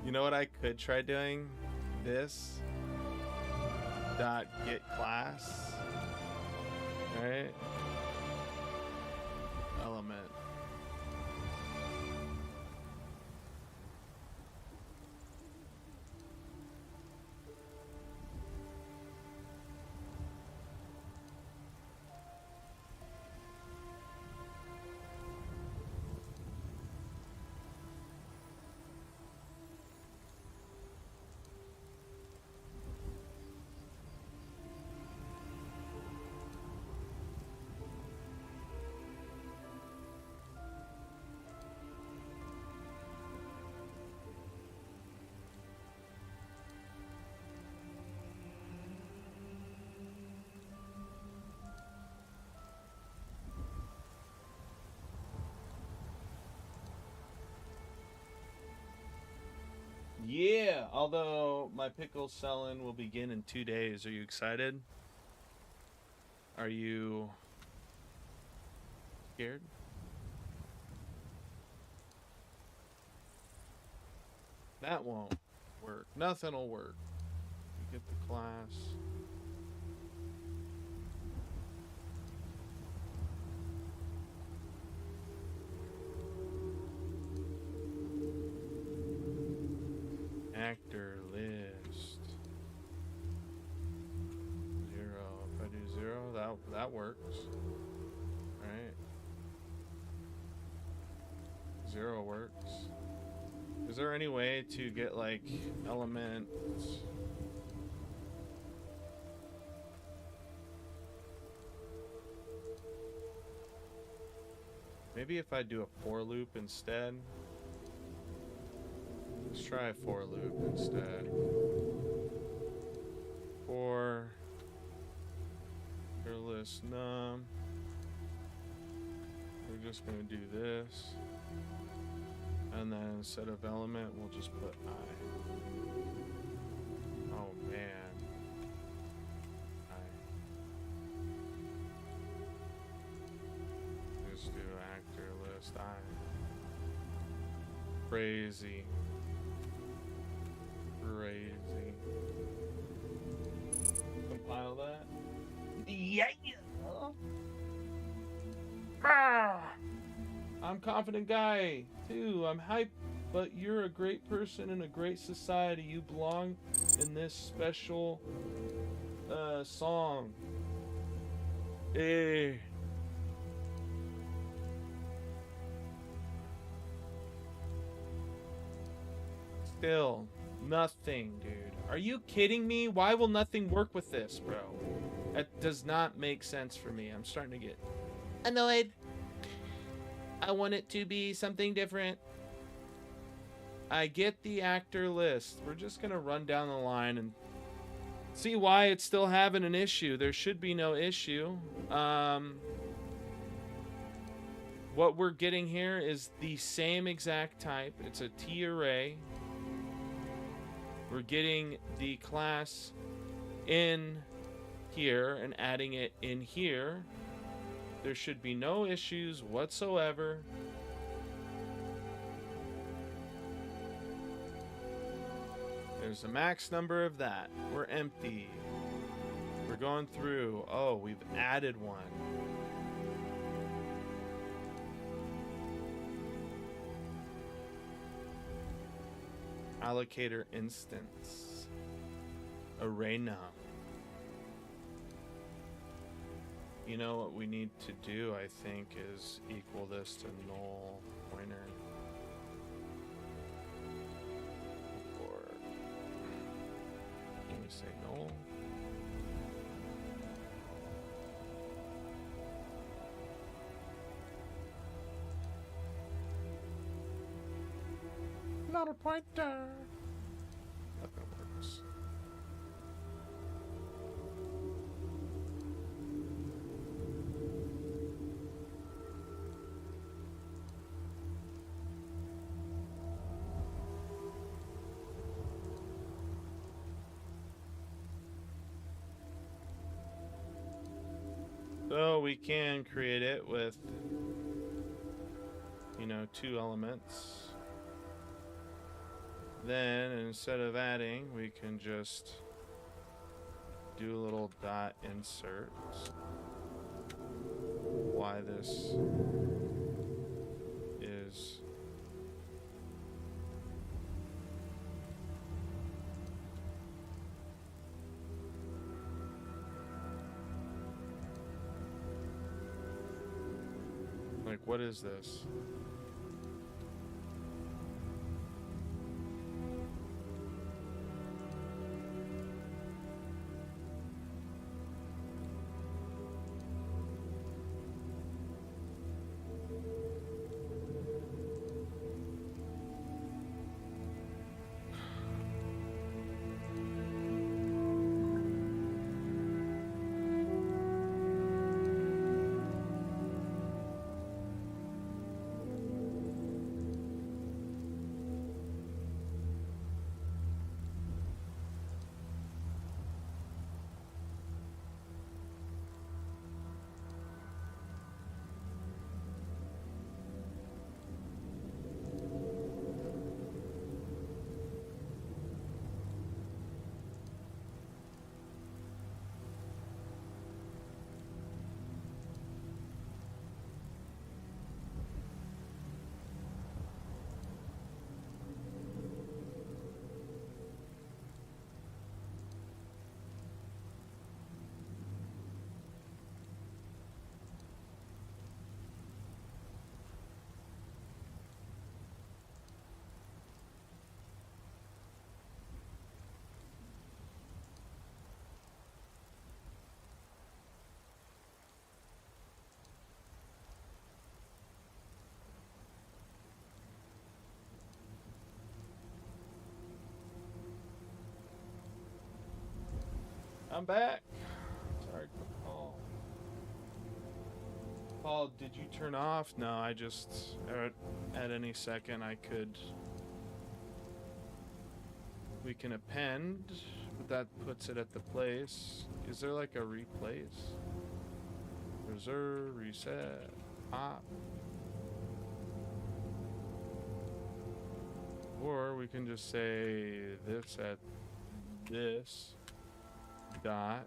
you know what I could try doing? This dot get class, right? Element. Yeah, although my pickle selling will begin in 2 days. Are you excited? Are you scared? That won't work. Nothing will work. You get the class. Actor list 0. If I do 0, that works, right? 0 works. Is there any way to get like elements? Maybe if I do a for loop instead. Let's try a for loop instead. actor list num. We're just gonna do this. And then instead of element, we'll just put I. Oh man. I. Just do actor list I. Crazy. Crazy. Compile that. Yeah. I'm confident guy too. I'm hyped, but you're a great person in a great society. You belong in this special song. Eh. Still nothing, dude. Are you kidding me? Why will nothing work with this, bro? That does not make sense for me. I'm starting to get annoyed. I want it to be something different. I get the actor list. We're just gonna run down the line and see why it's still having an issue. There should be no issue. What we're getting here is the same exact type. It's a T array. We're getting the class in here and adding it in here. There should be no issues whatsoever. There's a max number of that. We're empty. We're going through. Oh, we've added one. Allocator instance. Array num. You know what we need to do, I think, is equal this to null pointer. Or can we say null? Not a pointer. Nothing works. So we can create it with, you know, 2 elements. Then instead of adding, we can just do a little dot insert. Why this is like, what is this? I'm back. Sorry for the call. Paul, did you turn off? No, I just, at any second I could, we can append, but that puts it at the place. Is there like a replace? Reserve, reset, pop. Or we can just say this at this dot,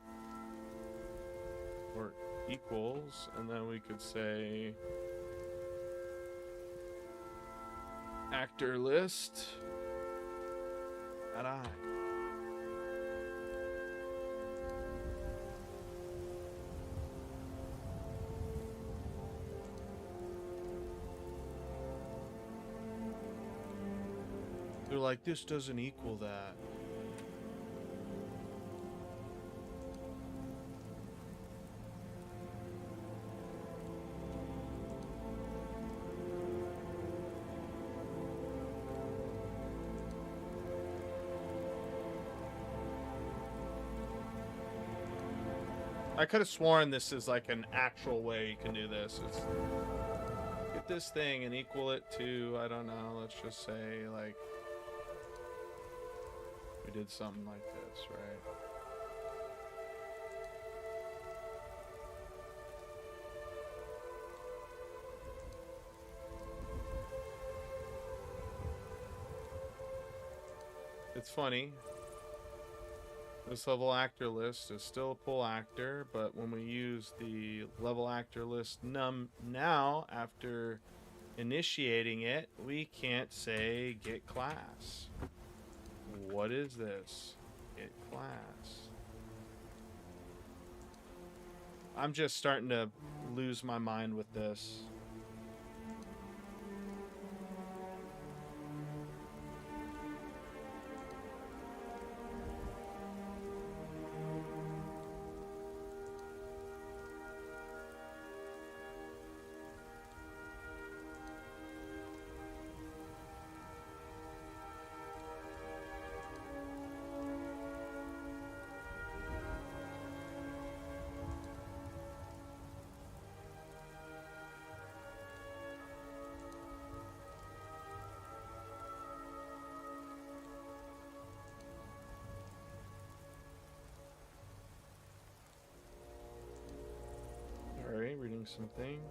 or equals, and then we could say actor list at I. They're like, this doesn't equal that. I could have sworn this is like an actual way you can do this. It's get this thing and equal it to, I don't know, let's just say like we did something like this, right? It's funny. This level actor list is still a pull actor, but when we use the level actor list num now after initiating it, we can't say get class. What is this? Get class. I'm just starting to lose my mind with this. Alright, reading some things.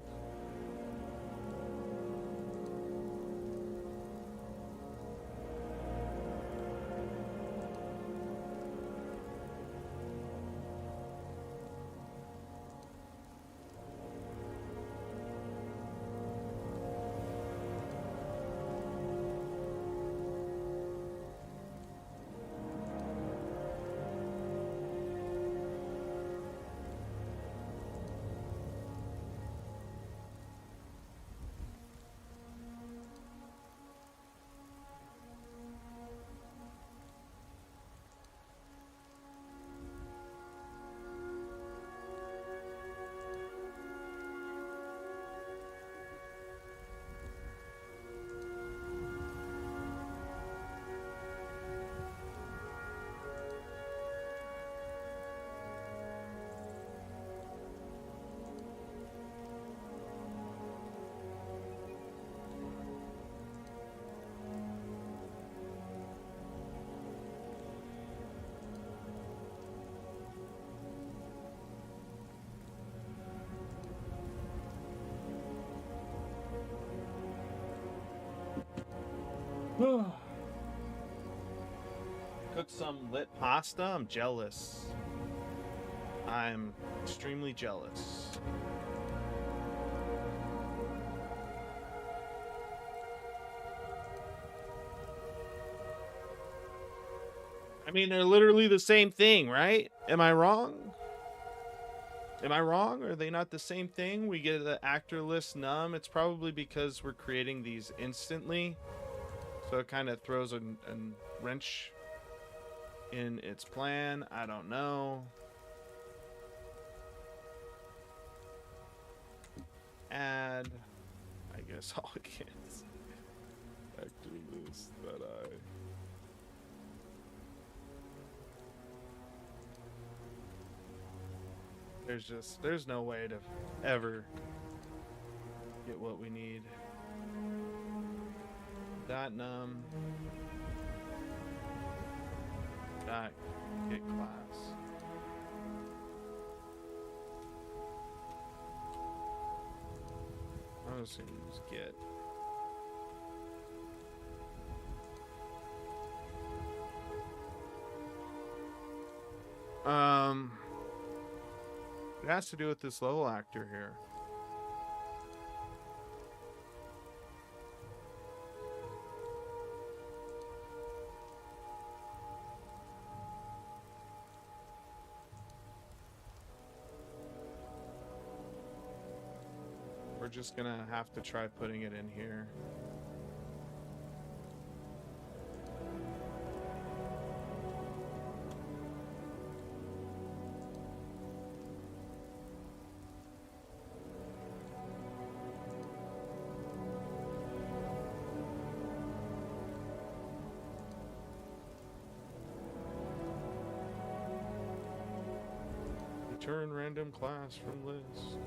Cook some lit pasta? I'm jealous. I'm extremely jealous. I mean, they're literally the same thing, right? Am I wrong? Am I wrong? Are they not the same thing? We get the actor list num. It's probably because we're creating these instantly. So it kind of throws a wrench in its plan. I don't know. Add, I guess all against actor list that I. There's no way to ever get what we need. Dot num. Dot get class. I'm just gonna use get. It has to do with this level actor here. We're just gonna have to try putting it in here. Return random class from list.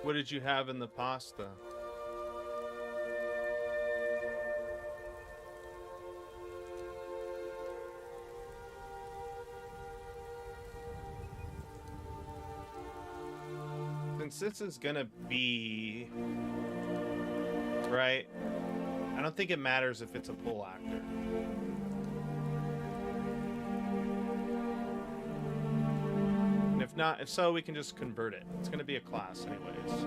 What did you have in the pasta? Since this is gonna be right, I don't think it matters if it's a pull actor. And if so, we can just convert it. It's gonna be a class anyways.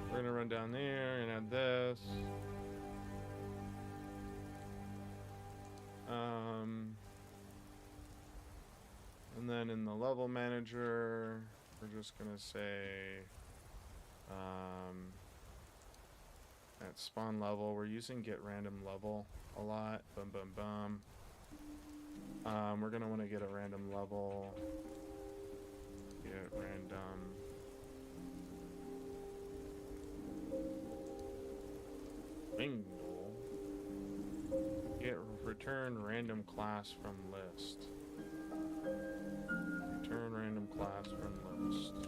We're gonna run down there and add this. And then in the level manager, we're just gonna say at spawn level, we're using get random level a lot. Boom, boom, boom. We're gonna want to get a random level. Get random. Bingo. Get return random class from list. Return random class from list.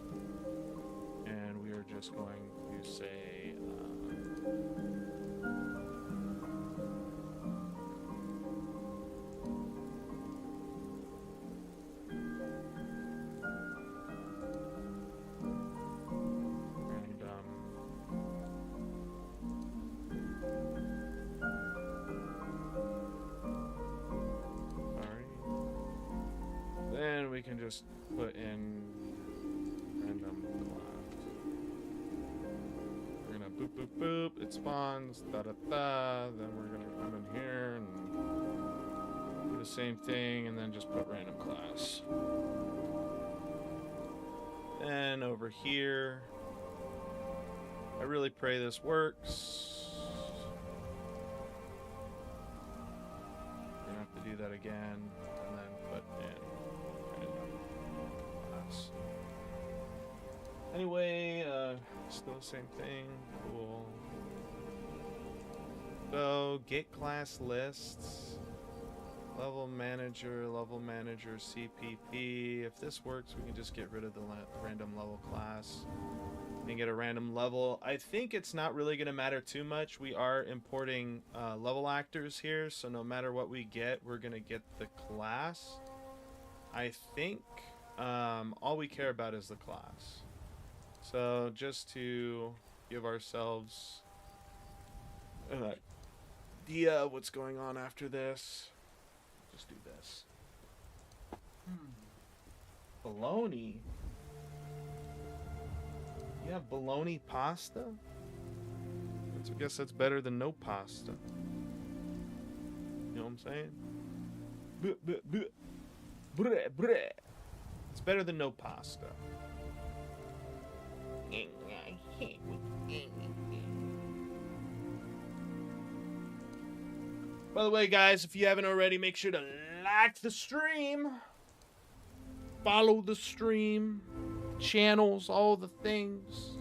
And we are just going to say just put in random class. We're gonna boop, boop, boop. It spawns, da da da. Then we're gonna come in here and do the same thing, and then just put random class. And over here, I really pray this works. We're gonna have to do that again, and then put in class. Anyway, still the same thing. Cool. So, get class lists. Level manager, CPP. If this works, we can just get rid of the random level class and get a random level. I think it's not really going to matter too much. We are importing level actors here, so no matter what we get, we're going to get the class. I think all we care about is the class. So just to give ourselves an idea of what's going on after this, just do this. Bologna? You have bologna pasta? I guess that's better than no pasta. You know what I'm saying? It's better than no pasta. By the way, guys, if you haven't already, make sure to like the stream, follow the stream, channels, all the things,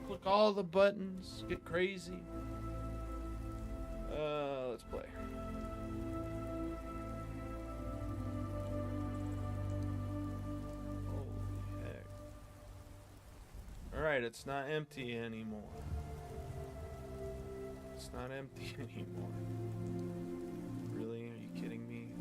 click all the buttons, get crazy. Let's play. Holy heck. Alright, it's not empty anymore. It's not empty anymore. Really? Are you kidding me?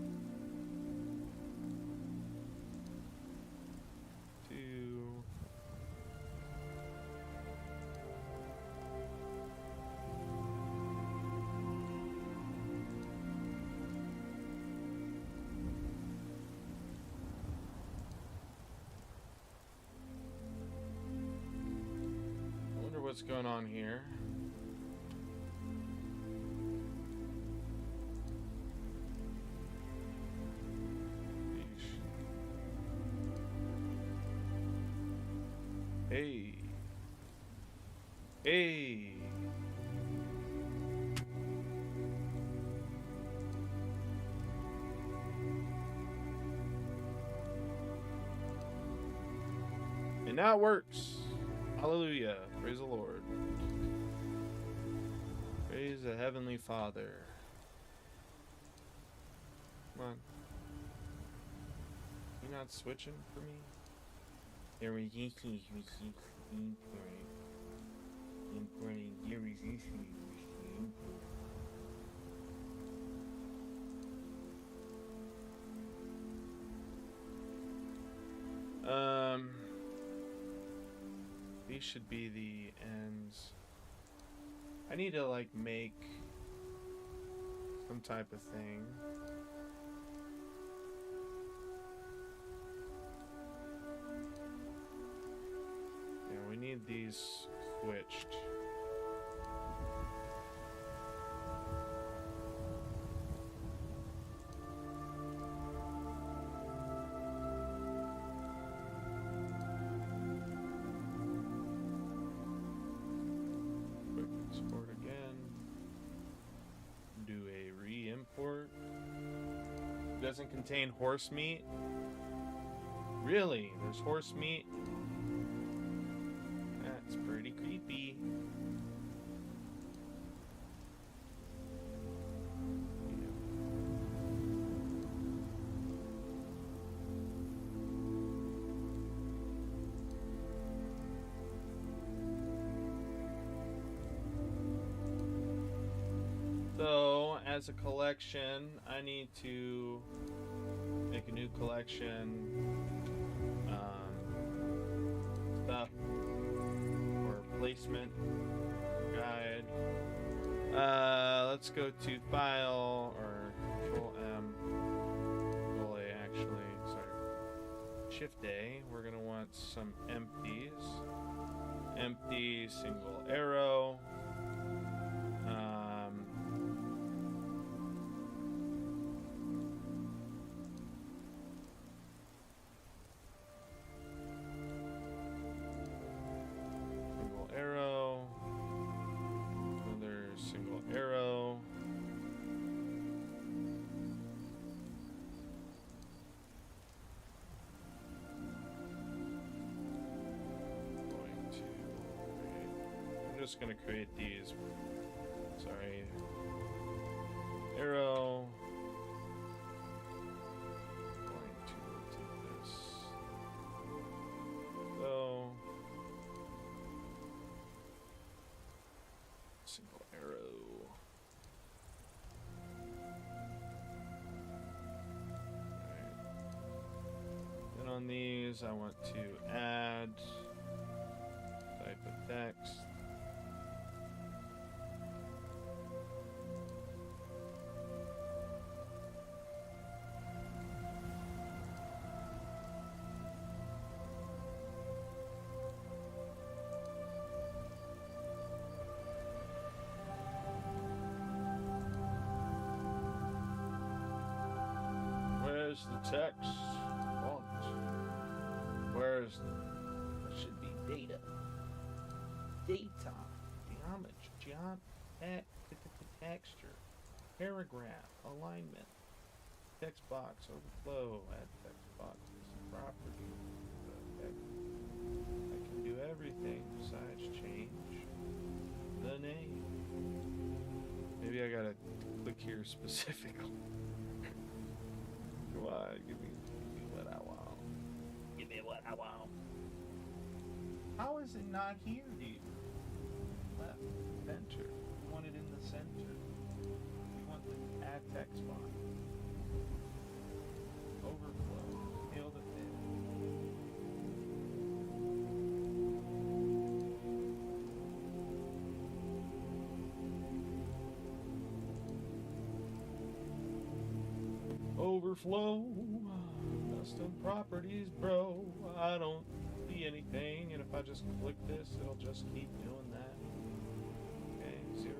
What's going on here? Hey. Hey. And now it works. Hallelujah. Praise the Lord. Praise the Heavenly Father. Come on. You not switching for me? There we these should be the ends. I need to like make some type of thing. Yeah, we need these switched. Export again. Do a re-import. Doesn't contain horse meat. Really? There's horse meat? That's pretty creepy. So, as a collection, I need to make a new collection stuff or placement guide. Let's go to File or Control M, Control A actually. Sorry, Shift A, we're going to want some empties. Empty, single arrow. Single arrow. Another single arrow. I'm just gonna create these. Sorry. Arrow. Going to take this. So. Single arrow. Alright. Then on these, I want to add type of text. Where's the text font? Where's the... It should be data. Data. Geometry. Texture. Paragraph. Alignment. Text box. Overflow. Add text boxes. Property. Okay. I can do everything besides change the name. Maybe I gotta click here specifically. Why? Give me what I want. Give me what I want. How is it not here, dude? Left, center. You want it in the center. You want the add text box. Overflow. Scale to fit. Overflow, custom properties, bro. I don't see anything, and if I just click this, it'll just keep doing that. Okay, 0.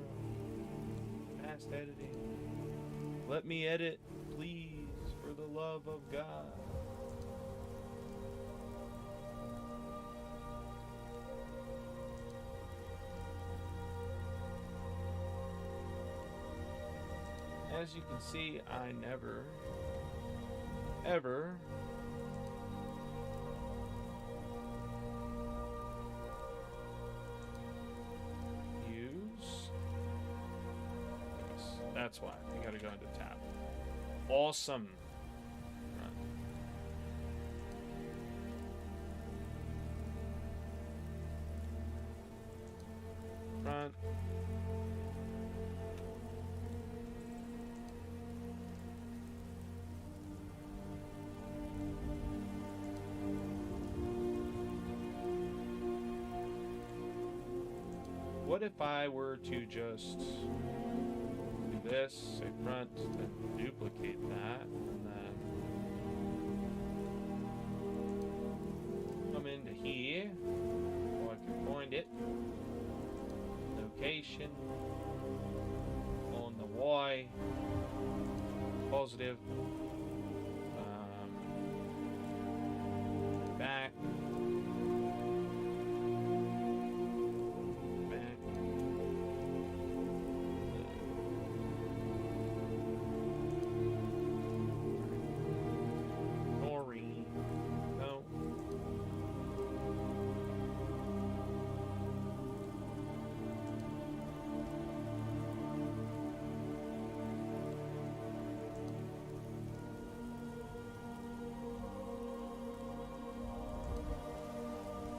Fast editing. Let me edit, please, for the love of God. As you can see, I never, ever use. Yes, that's why. You gotta go into tab. Awesome. Front. What if I were to just do this, say front, then duplicate that, and then come into here, or I can find it, location, on the Y, positive, back,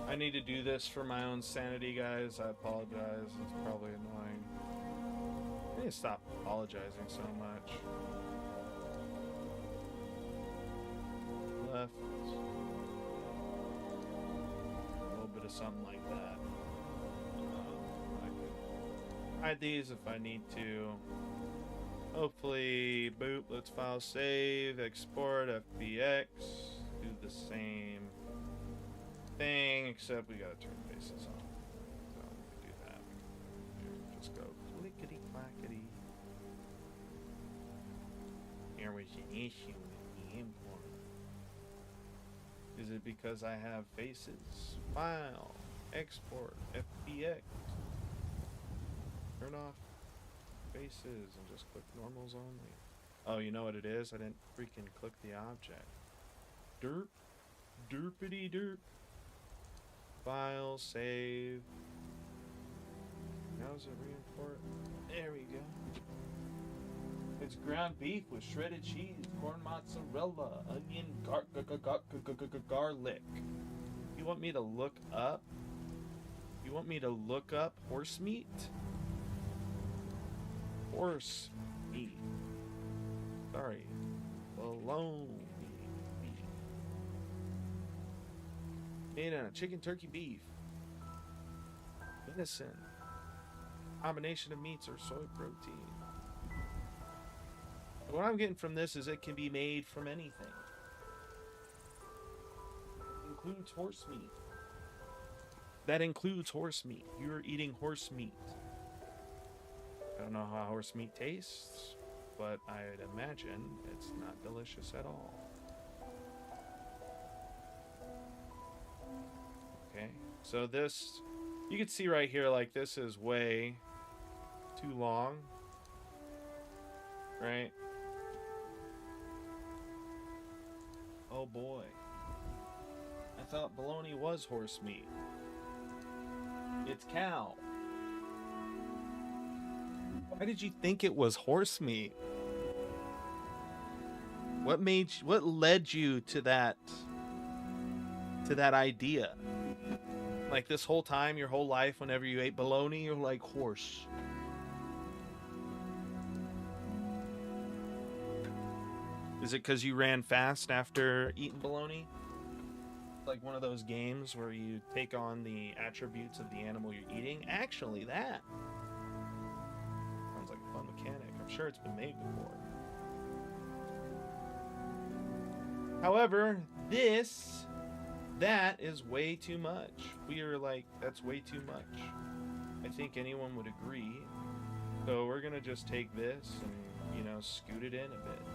I need to do this for my own sanity, guys. I apologize. It's probably annoying. I need to stop apologizing so much. Left. A little bit of something like that. I could hide these if I need to. Hopefully, boop, let's file save, export, FBX, do the same thing, except we gotta turn faces on. So we can do that. Here, just go clickety clackety. There was an issue with the import. Is it because I have faces? File, export, FBX. Turn off faces and just click normals only. Oh, you know what it is? I didn't freaking click the object. Derp. Derpity derp. File, save. How does it re-import? There we go. It's ground beef with shredded cheese, corn mozzarella, onion, garlic. You want me to look up? You want me to look up horse meat? Horse meat. Sorry. Bologna. Made on a chicken, turkey, beef. Venison. Combination of meats or soy protein. What I'm getting from this is it can be made from anything. It includes horse meat. That includes horse meat. You're eating horse meat. I don't know how horse meat tastes, but I'd imagine it's not delicious at all. Okay, so this, you can see right here, like this is way too long, right? Oh boy. I thought bologna was horse meat. It's cow. Why did you think it was horse meat? What led you to that idea? Like this whole time, your whole life, whenever you ate bologna, you're like horse. Is it because you ran fast after eating bologna? Like one of those games where you take on the attributes of the animal you're eating? Actually, that sounds like a fun mechanic. I'm sure it's been made before. However, that is way too much. We are like, that's way too much. I think anyone would agree. So we're gonna just take this and, you know, scoot it in a bit.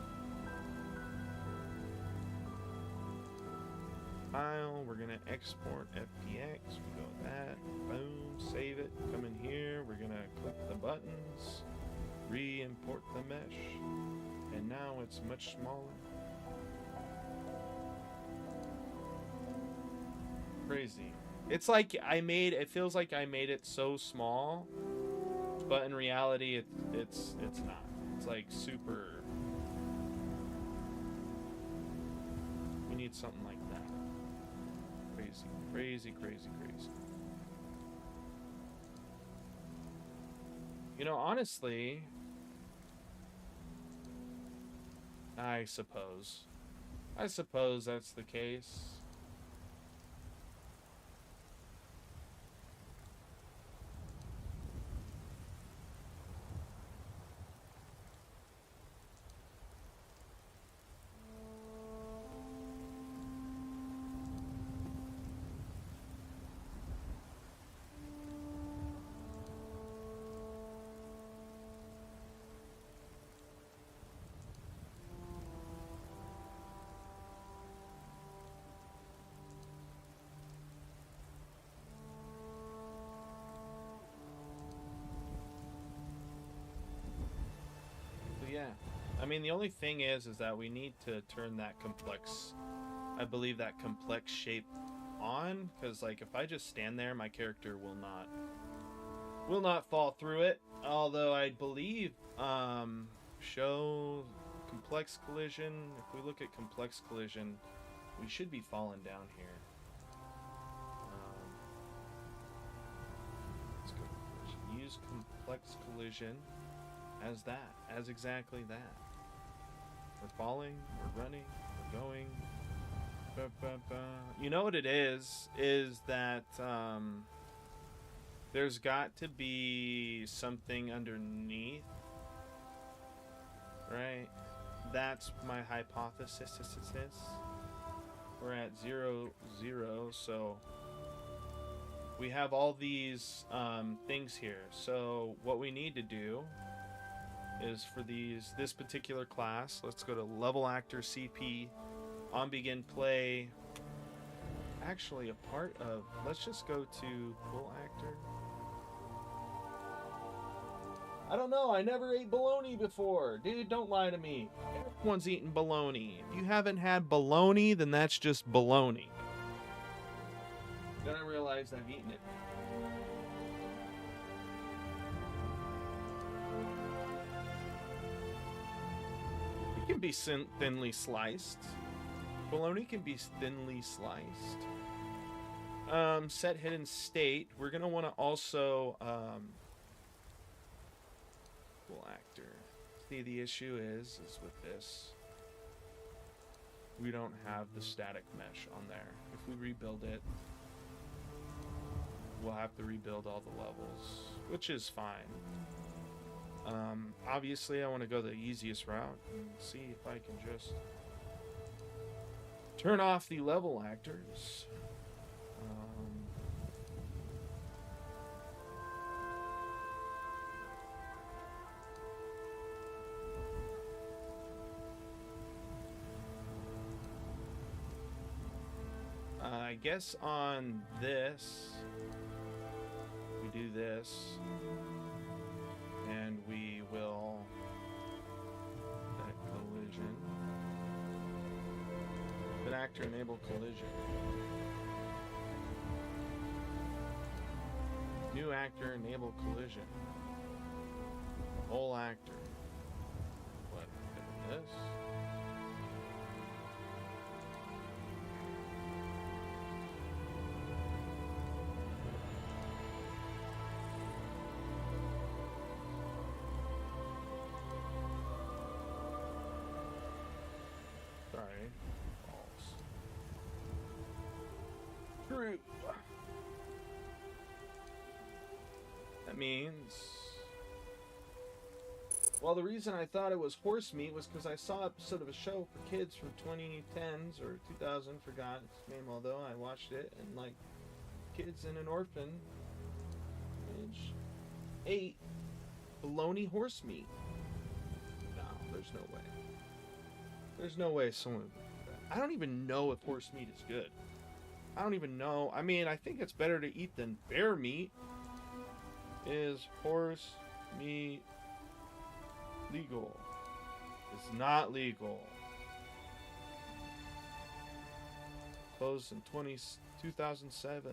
File, we're gonna export FPX, we go with that, boom, save it, come in here, we're gonna click the buttons, re-import the mesh, and now it's much smaller. Crazy. It's like it feels like I made it so small, but in reality it's not. It's like super, we need something like that. Crazy, crazy, crazy, crazy. You know, honestly, I suppose that's the case. Yeah, I mean, the only thing is that we need to turn that complex, I believe that complex shape on, because like if I just stand there, my character will not fall through it. Although I believe show complex collision, if we look at complex collision, we should be falling down here. Let's go use complex collision as exactly that. We're falling, we're running, we're going. You know what it is that there's got to be something underneath, right? That's my hypothesis. we're at 0, 0, so we have all these things here. So what we need to do is for this particular class, let's go to level actor CP on begin play. Actually, a part of, let's just go to full actor. I don't know, I never ate bologna before. Dude, don't lie to me. Everyone's eating bologna. If you haven't had bologna, then that's just bologna. Then I realized I've eaten it. It can be thinly sliced. Bologna can be thinly sliced. Set hidden state. We're gonna want to also full actor. See, the issue is with this, we don't have the static mesh on there. If we rebuild it, we'll have to rebuild all the levels, which is fine. Obviously, I want to go the easiest route and see if I can just turn off the level actors. I guess on this, we do this, and we will that collision. An actor enable collision. New actor enable collision. Whole actor. What this? Sorry. Balls. True. That means... Well, the reason I thought it was horse meat was because I saw an episode of a show for kids from 2010s or 2000, forgot its name, although I watched it, and like kids in an orphanage ate bologna horse meat. No, there's no way. There's no way someone... I don't even know if horse meat is good. I don't even know. I mean, I think it's better to eat than bear meat. Is horse meat legal? It's not legal. Closed in 2007.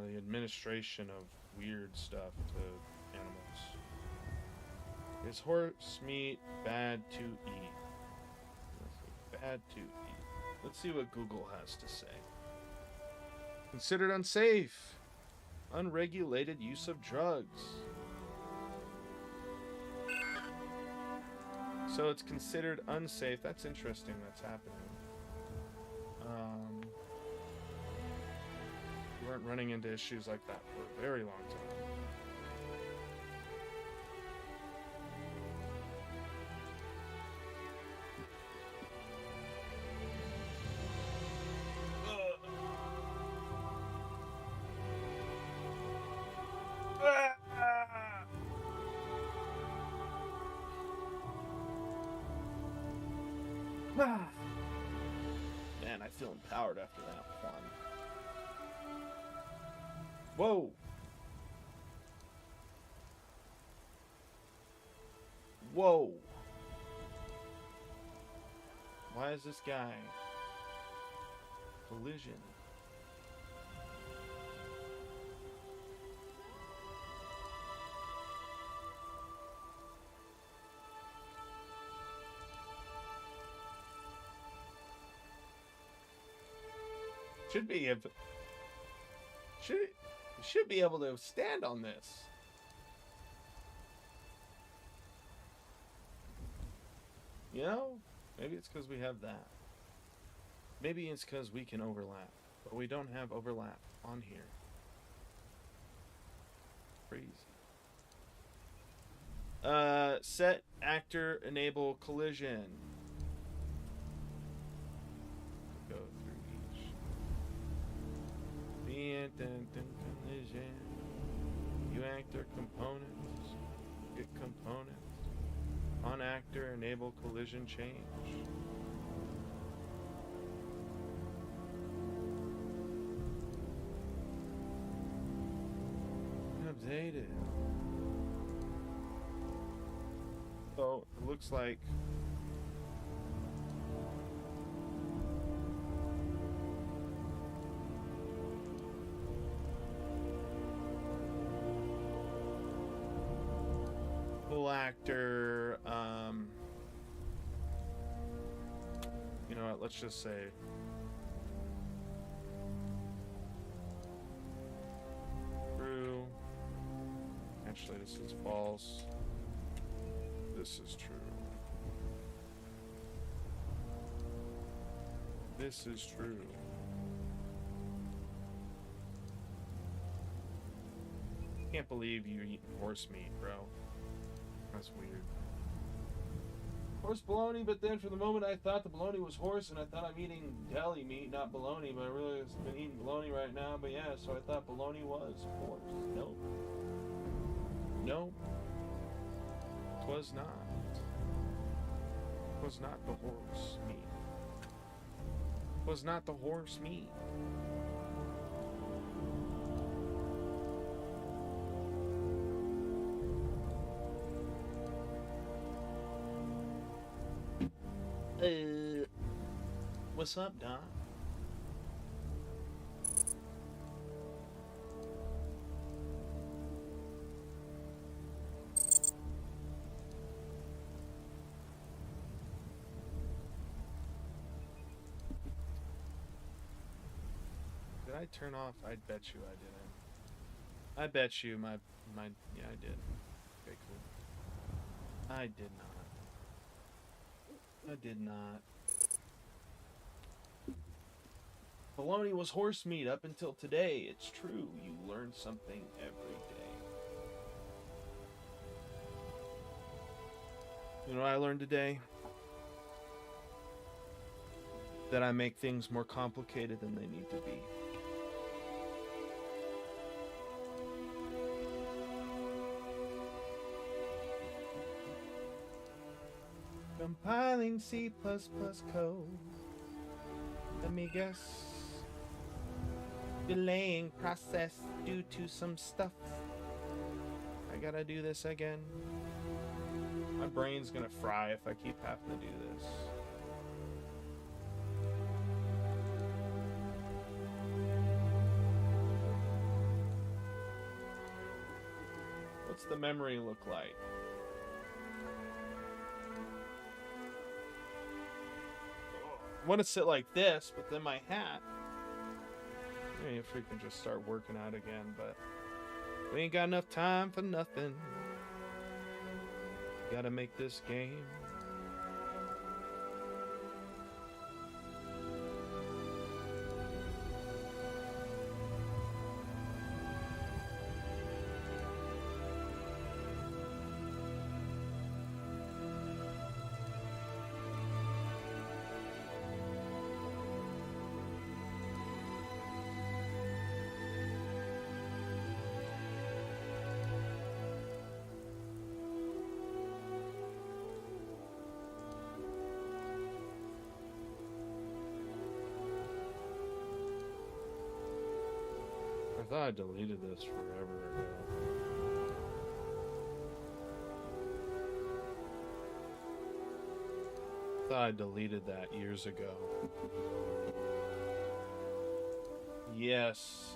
The administration of weird stuff to animals. Is horse meat bad to eat? Bad to eat. Let's see what Google has to say. Considered unsafe. Unregulated use of drugs. So it's considered unsafe. That's interesting that's happening. We weren't running into issues like that for a very long time. Man, I feel empowered after that one. Whoa! Whoa! Why is this guy? Collision. Should be able to stand on this. You know, maybe it's because we have that. Maybe it's because we can overlap, but we don't have overlap on here. crazy. Set actor enable collision. Go through each. Collision. View actor components. Get components. On actor enable collision change. Updated. So it looks like full actor, you know what, let's just say true. Actually, this is false. This is true. This is true. Can't believe you're eating horse meat, bro. That's weird. Horse bologna, but then for the moment I thought the bologna was horse, and I thought I'm eating deli meat, not bologna, but I really have been eating bologna right now, but yeah, so I thought bologna was horse. Nope. Nope. Twas not. Was not the horse meat. Was not the horse meat. What's up, Don? Did I turn off? I bet you I didn't. I bet you my yeah, I did. Okay, cool. I did not. I did not. Bologna was horse meat up until today. It's true. You learn something every day. You know what I learned today? That I make things more complicated than they need to be. Compiling C++ code. Let me guess. Delaying process due to some stuff. I gotta do this again. My brain's gonna fry if I keep having to do this. What's the memory look like? I want to sit like this, but then my hat. I mean, if we can just start working out again, but we ain't got enough time for nothing. Gotta make this game. I thought I deleted this forever ago. I thought I deleted that years ago. Yes.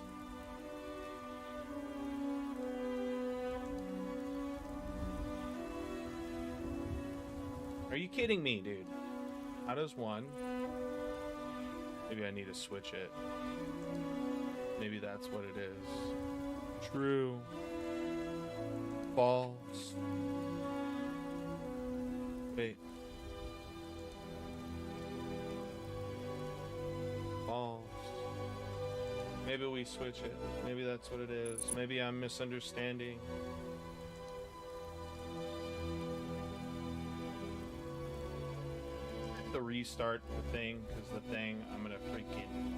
Are you kidding me, dude? How does one? Maybe I need to switch it. Maybe that's what it is. True. False. Wait. False. maybe we switch it. Maybe that's what it is. Maybe I'm misunderstanding. To restart the thing, because the thing, I'm gonna freaking...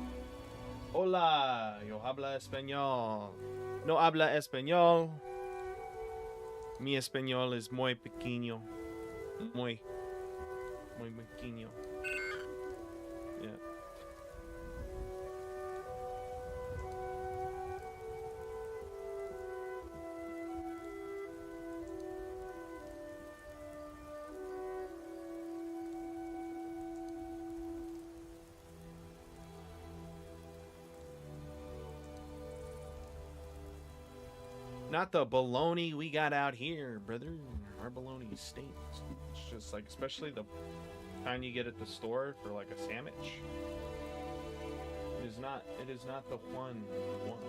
Hola, yo habla español. No habla español. Mi español es muy pequeño. Muy pequeño. Yeah. Not the baloney we got out here, brother. Our baloney stinks. It's just like, especially the kind you get at the store for like a sandwich. It is not the one you want.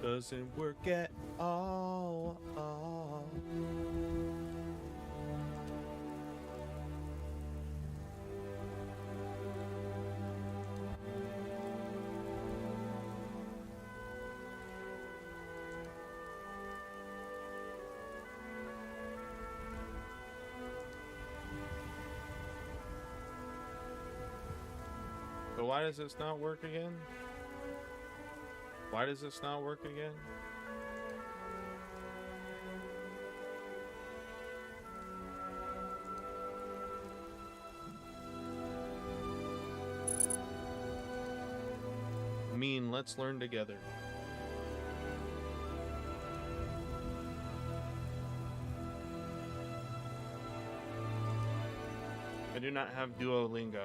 Doesn't work at all. So why does this not work again? Why does this not work again? I mean, let's learn together. I do not have Duolingo.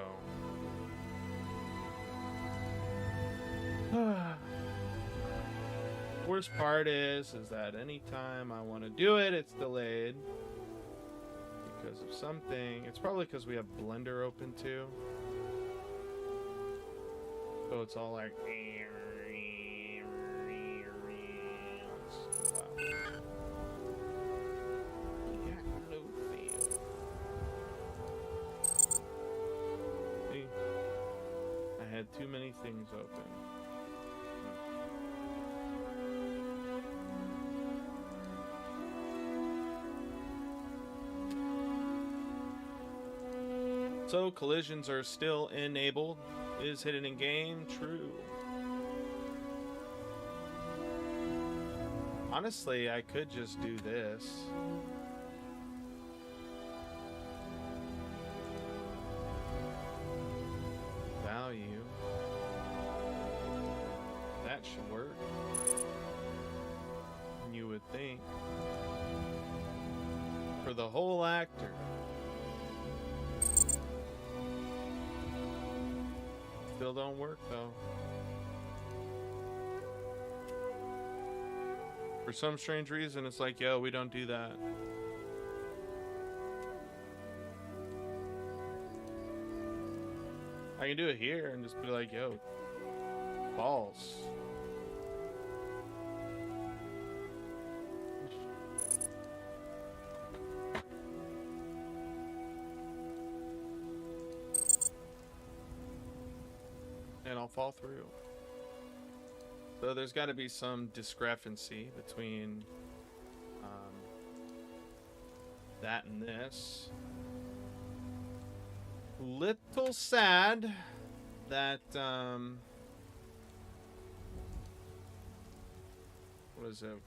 Worst part is that anytime I want to do it, it's delayed because of something. It's probably because we have Blender open too, so it's all like. See, I had too many things open. So collisions are still enabled. Is hidden in game? True. Honestly, I could just do this. Value. That should work. You would think. For the whole actor. Still don't work though. For some strange reason, it's like, yo, we don't do that. I can do it here and just be like, yo, balls. And I'll fall through. So there's got to be some discrepancy between that and this. Little sad that what is it?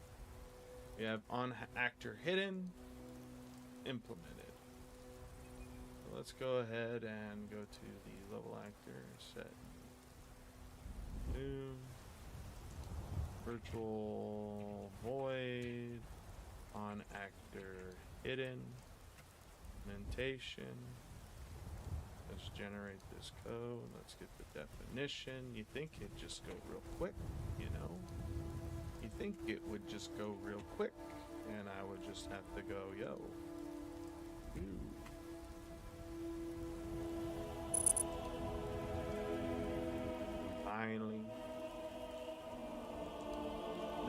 We have on actor hidden, implemented. So let's go ahead and go to the level actor set. New virtual void on actor hidden implementation. Let's generate this code. Let's get the definition. You think it'd just go real quick, you know? You think it would just go real quick, and I would just have to go, yo. Ooh. Finally.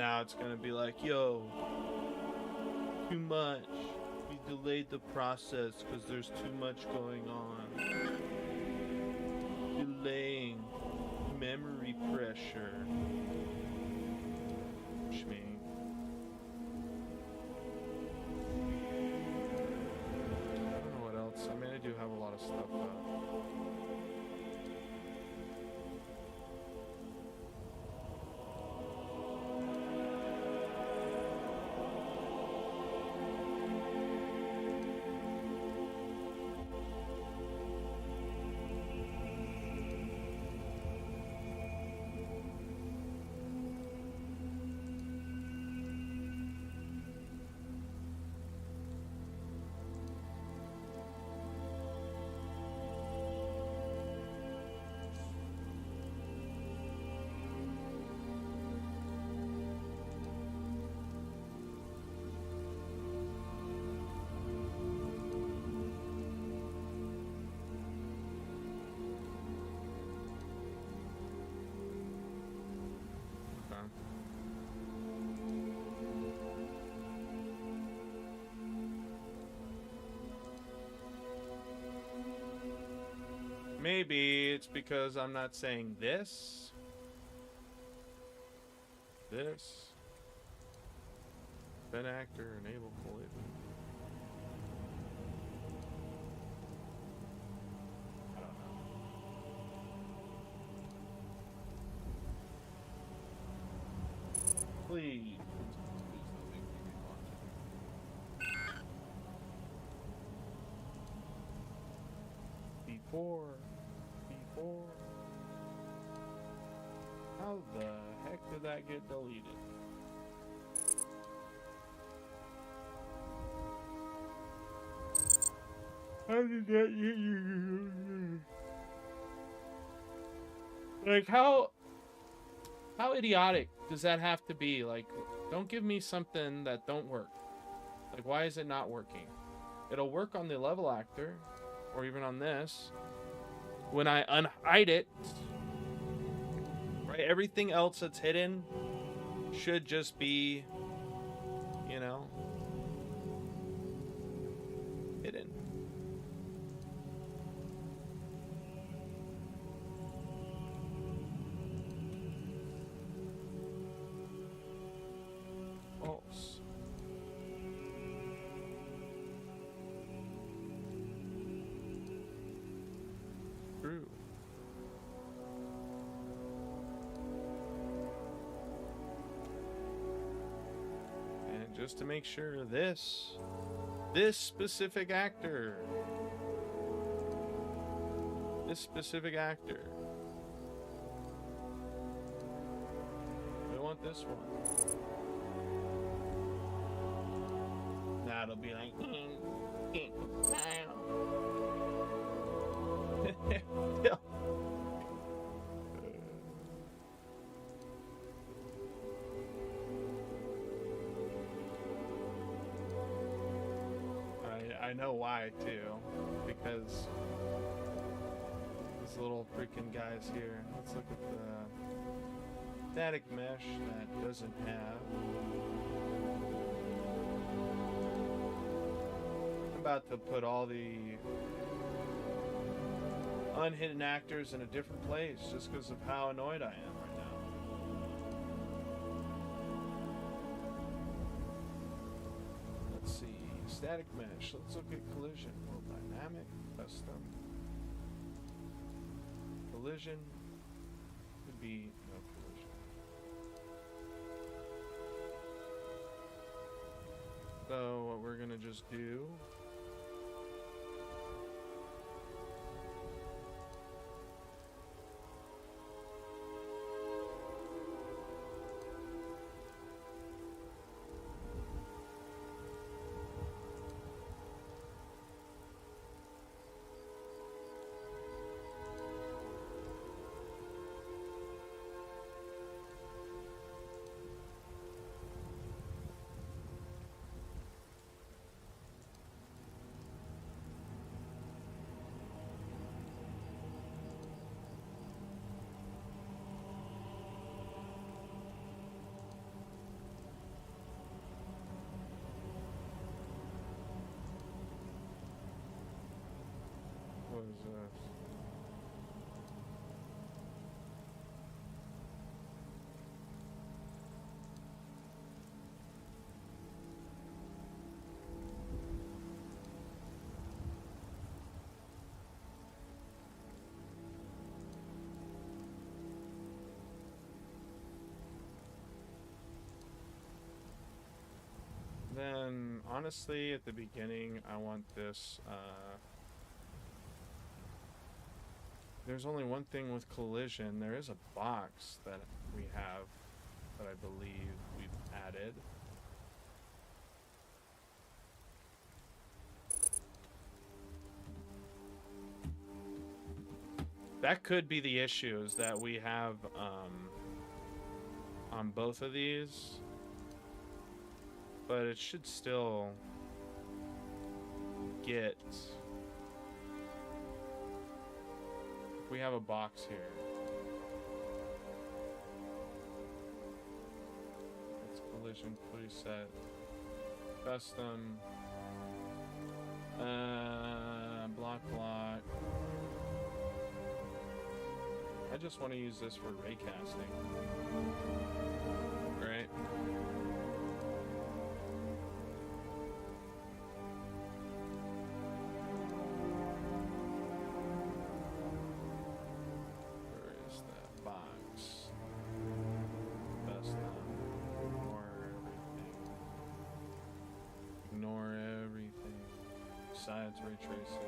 now it's gonna be like, yo, too much. We delayed the process because there's too much going on. Delaying memory pressure. Shmee. I don't know what else. I mean, I do have a lot of stuff up. Maybe it's because I'm not saying this. Ben actor, enable fully. I don't know. Please. Before. How the heck did that get deleted? How did that like how idiotic does that have to be? Like, don't give me something that don't work. Like, why is it not working? It'll work on the level actor or even on this. When I unhide it, right? Everything else that's hidden should just be, you know, hidden. False. True. And just to make sure, this specific actor, we want this one. Now it'll be like, I know why too, because these little freaking guys here. Let's look at the static mesh that doesn't have. I'm about to put all the unhidden actors in a different place just because of how annoyed I am right now. Let's see. Static mesh. Let's look at collision. World dynamic, custom. Collision could be no collision. So what we're gonna just do . Then, honestly, at the beginning, I want this, there's only one thing with collision. There is a box that we have that I believe we've added. That could be the issues that we have, on both of these. But it should still get... We have a box here. It's collision preset. Custom. Block. I just want to use this for raycasting. Right? Besides ray traces.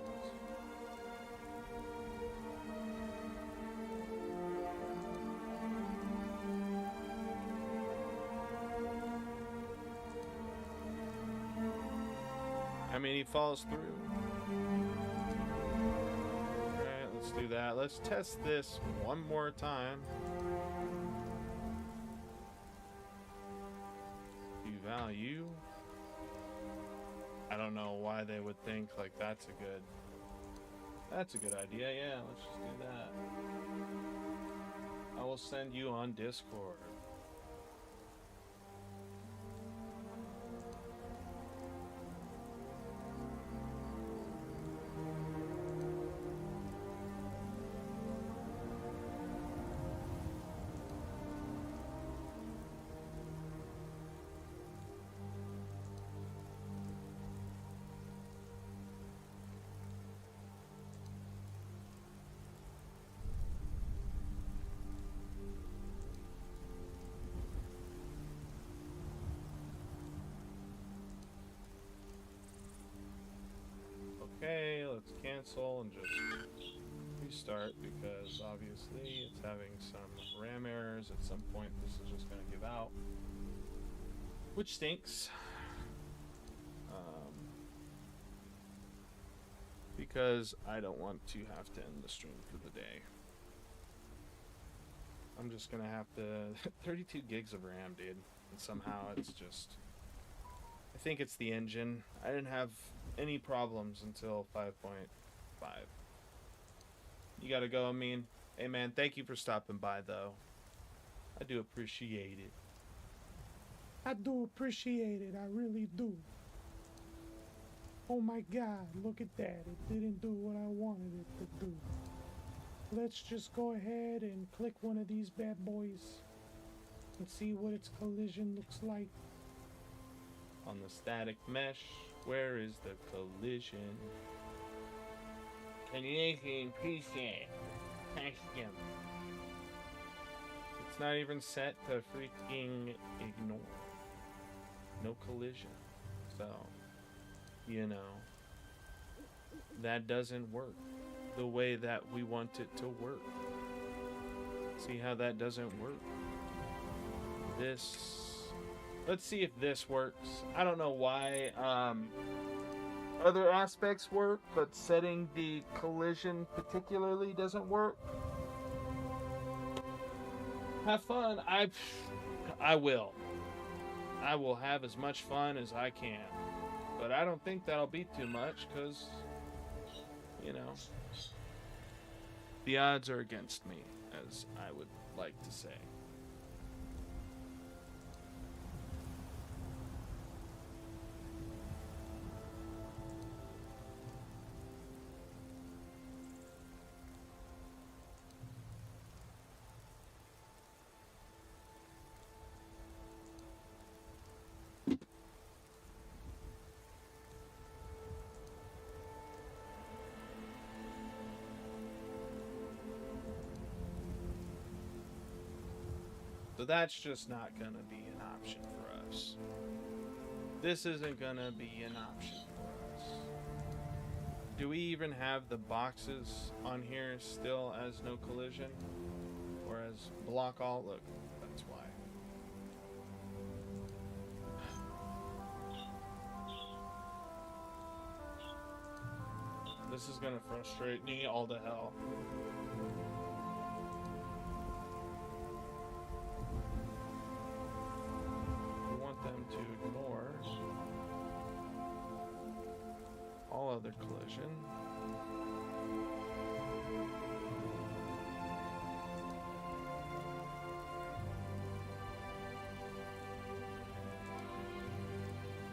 I mean, he falls through. Alright, let's do that. Let's test this one more time. View value. I don't know why they would think like that's a good idea. Yeah, let's just do that. I will send you on Discord. Okay, let's cancel and just restart because obviously it's having some RAM errors. At some point this is just going to give out, which stinks. Because I don't want to have to end the stream for the day. I'm just going to have to 32 gigs of RAM, dude. And somehow it's just... I think it's the engine. I didn't have any problems until 5.5. You gotta go, I mean. Hey man, thank you for stopping by though. I do appreciate it. I do appreciate it, I really do. Oh my god, look at that. It didn't do what I wanted it to do. Let's just go ahead and click one of these bad boys and see what its collision looks like. On the static mesh, where is the collision? Collision preset. Custom. It's not even set to freaking ignore. No collision. So, you know, that doesn't work the way that we want it to work. See how that doesn't work? This... Let's see if this works. I don't know why other aspects work, but setting the collision particularly doesn't work. Have fun. I will. I will have as much fun as I can. But I don't think that'll be too much, because, you know, the odds are against me, as I would like to say. So that's just not gonna be an option for us. This isn't gonna be an option for us. Do we even have the boxes on here still as no collision? Or as block all? Look, that's why. This is gonna frustrate me all to hell. We want them to ignore all other collision.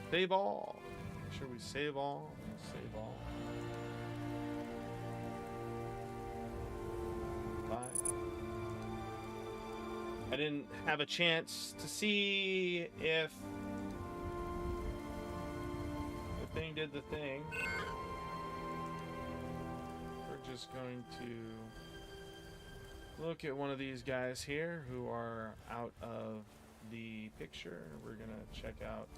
Save all. Make sure we save all. Save all. Bye. I didn't have a chance to see if the thing did the thing. We're just going to look at one of these guys here who are out of the picture. We're gonna check out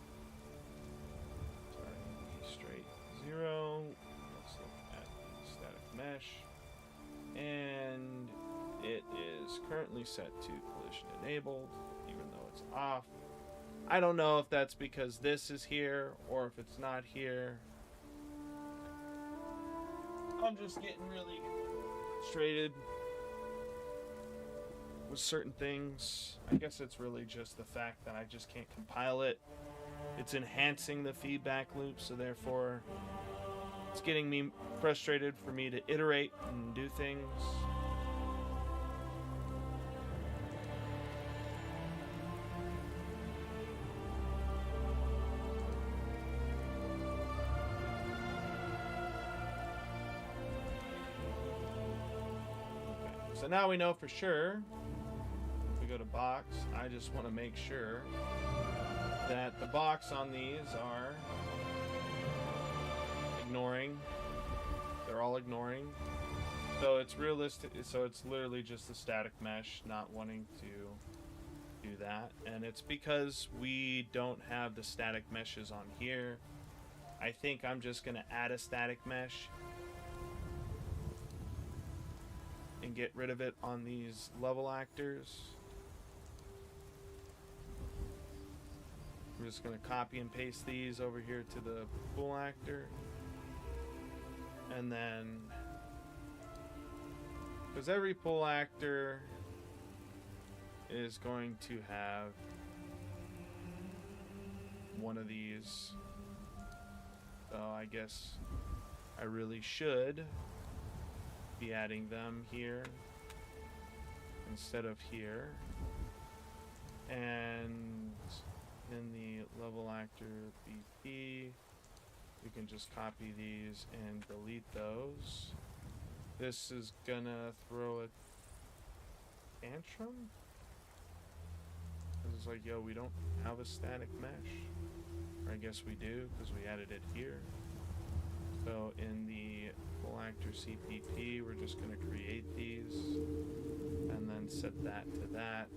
straight 0. Let's look at static mesh, and it is currently set to collision enabled, even though it's off. I don't know if that's because this is here or if it's not here. I'm just getting really frustrated with certain things. I guess it's really just the fact that I just can't compile it. It's enhancing the feedback loop, so therefore it's getting me frustrated for me to iterate and do things. Okay, so now we know for sure. If we go to box, I just want to make sure that the box on these are ignoring. They're all ignoring. So it's realistic. So it's literally just the static mesh not wanting to do that. And it's because we don't have the static meshes on here. I think I'm just going to add a static mesh and get rid of it on these level actors. I'm just going to copy and paste these over here to the pool actor. And then, because every pool actor is going to have one of these. So I guess I really should be adding them here instead of here. And in the level actor BP, we can just copy these and delete those. This is gonna throw a tantrum. It's like, yo, we don't have a static mesh. Or I guess we do, because we added it here. So in the full actor CPP, we're just gonna create these and then set that to that.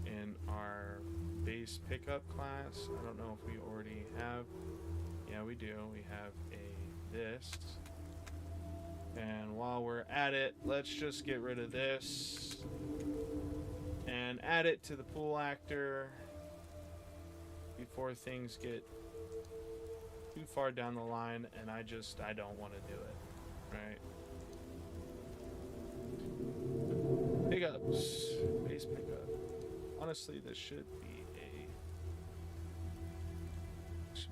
In our base pickup class, I don't know if we already have. Yeah, we do. We have this. And while we're at it, let's just get rid of this and add it to the pool actor before things get too far down the line, and I don't want to do it. Right? Pickups. Base pickup. Honestly, this should be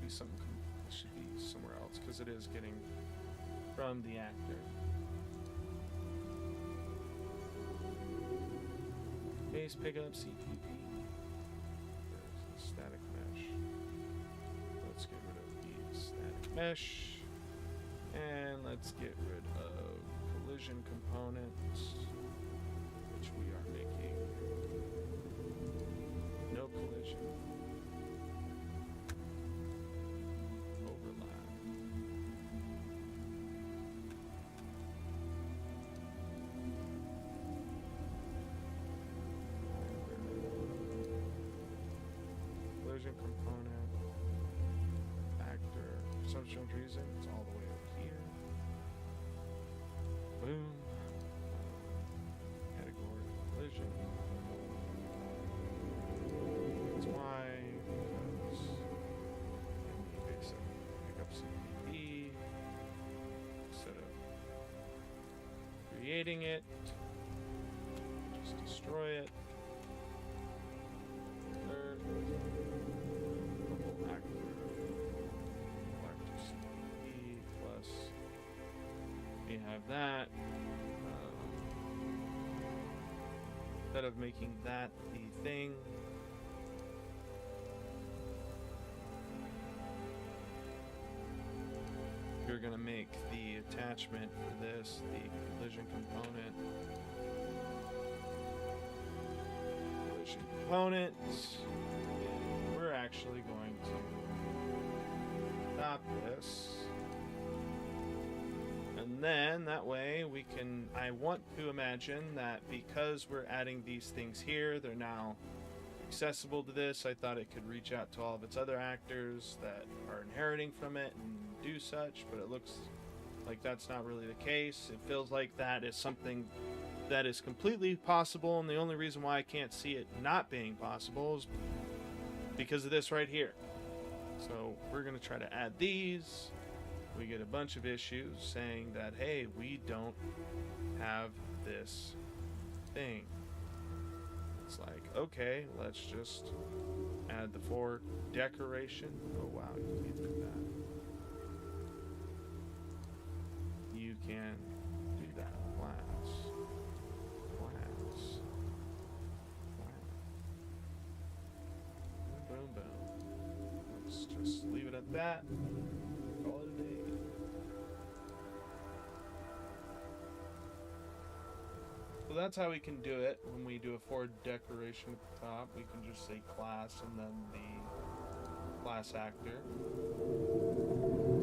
something. It should be somewhere else because it is getting from the actor. Base pickup CPP. There's the static mesh. Let's get rid of the static mesh, and let's get rid of collision components, which we are making. No collision. Overlap. for some reason. It's all the way over here. Boom. Category collision. That's why. Because we basically pick up CPP instead of creating it. Just destroy it. Third. Double actor. Actor CPP plus. We have that. Instead of making that the thing, you're going to make the attachment for this the collision component. Collision component. We're actually going to stop this. And then that way we can, I want to imagine that because we're adding these things here, they're now accessible to this. I thought it could reach out to all of its other actors that are inheriting from it and do such, but it looks like that's not really the case. It feels like that is something that is completely possible, and the only reason why I can't see it not being possible is because of this right here. So we're going to try to add these. We get a bunch of issues saying that, hey, we don't have this thing. It's like, okay, let's just add the for decoration. Oh, wow, you can't do that. You can do that. Class. Boom, boom. Let's just leave it at that. Call it a day. So that's how we can do it. When we do a for decoration at the top, we can just say class and then the class actor.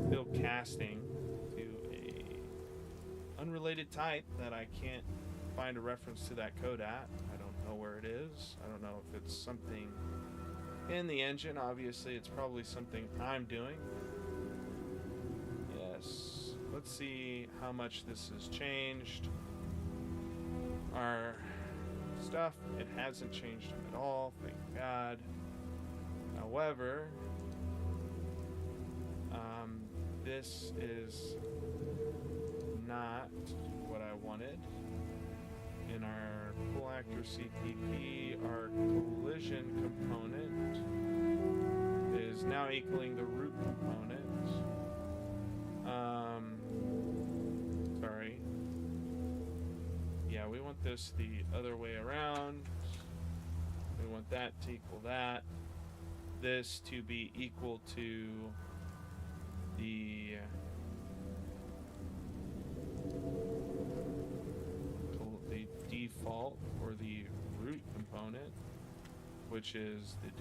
Still casting to a unrelated type that I can't find a reference to that code at. I don't know where it is. I don't know if it's something in the engine. Obviously, it's probably something I'm doing. Yes. Let's see how much this has changed. Our stuff, it hasn't changed at all, thank God. However, this is not what I wanted. In our pull actor CPP, our collision component is now equaling the root component. Sorry. Yeah, we want this the other way around. We want that to equal that. This to be equal to the default or the root component, which is the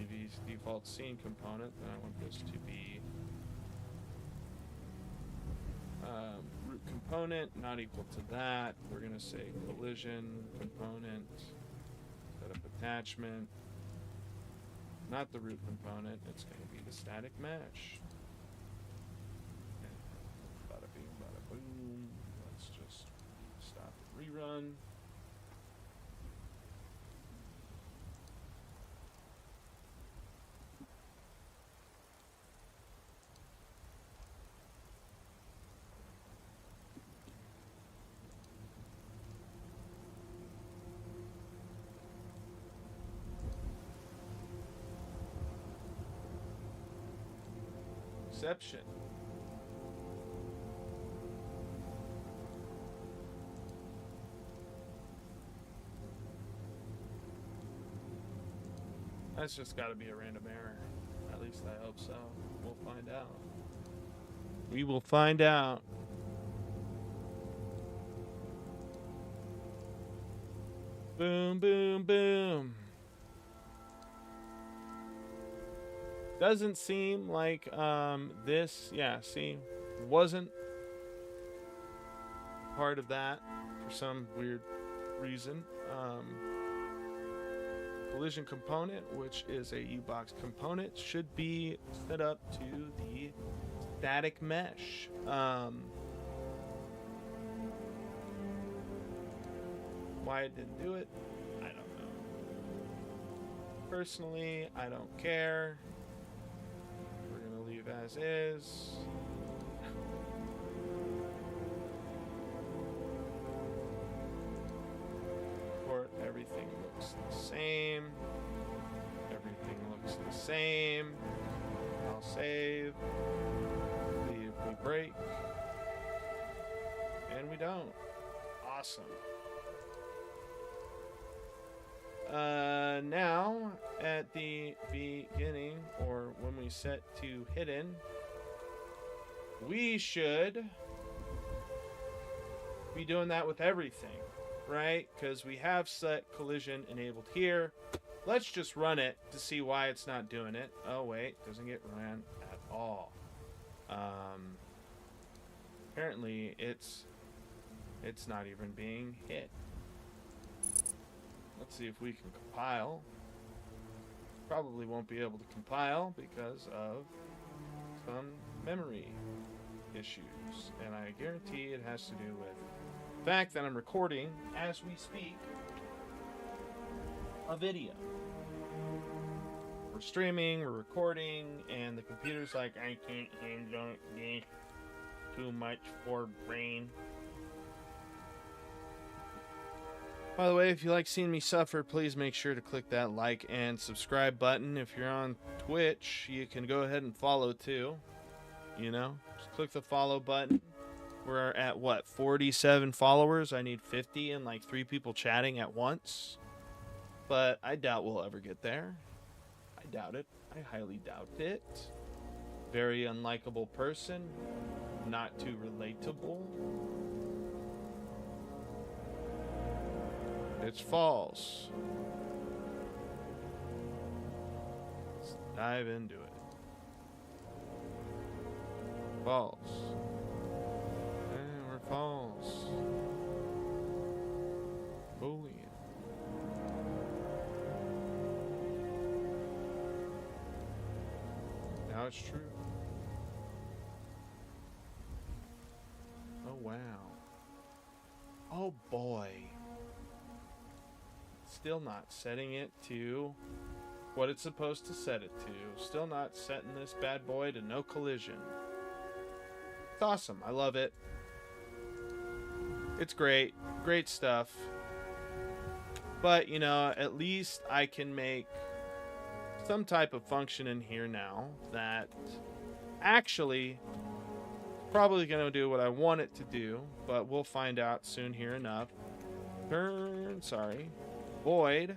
default scene component. Then I want this to be root component, not equal to that. We're going to say collision component, set up attachment, not the root component. It's going to be the static mesh. Bada bing, bada boom. Let's just stop the rerun. Exception. That's just got to be a random error. At least I hope so. We'll find out. We will find out. Boom, boom, boom. Doesn't seem like this, yeah, see, wasn't part of that for some weird reason. Collision component, which is a U-box component, should be set up to the static mesh. Why it didn't do it, I don't know. Personally, I don't care. We're gonna leave as is. Everything looks the same. Everything looks the same. I'll save. See if we break. And we don't. Awesome. Now, at the beginning, or when we set to hidden, we should be doing that with everything. Right? Because we have set collision enabled here. Let's just run it to see why it's not doing it. Oh, wait. Doesn't get ran at all. Apparently, it's not even being hit. Let's see if we can compile. Probably won't be able to compile because of some memory issues. And I guarantee it has to do with fact that I'm recording as we speak a video. We're streaming, we're recording, and the computer's like, I can't handle this. Too much for brain. By the way, if you like seeing me suffer, please make sure to click that like and subscribe button. If you're on Twitch, you can go ahead and follow too. You know, just click the follow button. We're at what, 47 followers? I need 50 and like 3 people chatting at once. But I doubt we'll ever get there. I doubt it. I highly doubt it. Very unlikable person. Not too relatable. It's false. Let's dive into it. False. False. Boolean. Now it's true. Oh wow. Oh boy. Still not setting it to what it's supposed to set it to. Still not setting this bad boy to no collision. It's awesome. I love it. It's great. Great stuff. But, you know, at least I can make some type of function in here now that actually probably going to do what I want it to do, but we'll find out soon here enough. Void.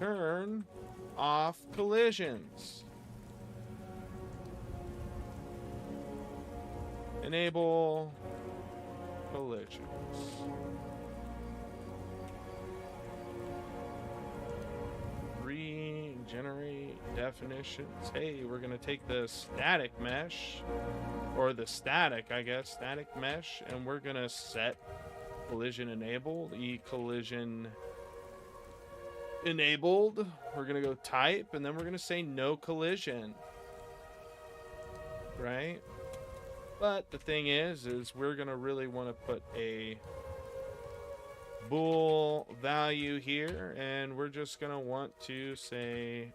Turn off collisions. Enable collisions. Regenerate definitions. Hey, we're going to take the static mesh, or the static, I guess, static mesh, and we're going to set collision enabled, collision enabled. We're going to go type, and then we're going to say no collision. Right? But the thing is we're going to really want to put a bool value here, and we're just going to want to say,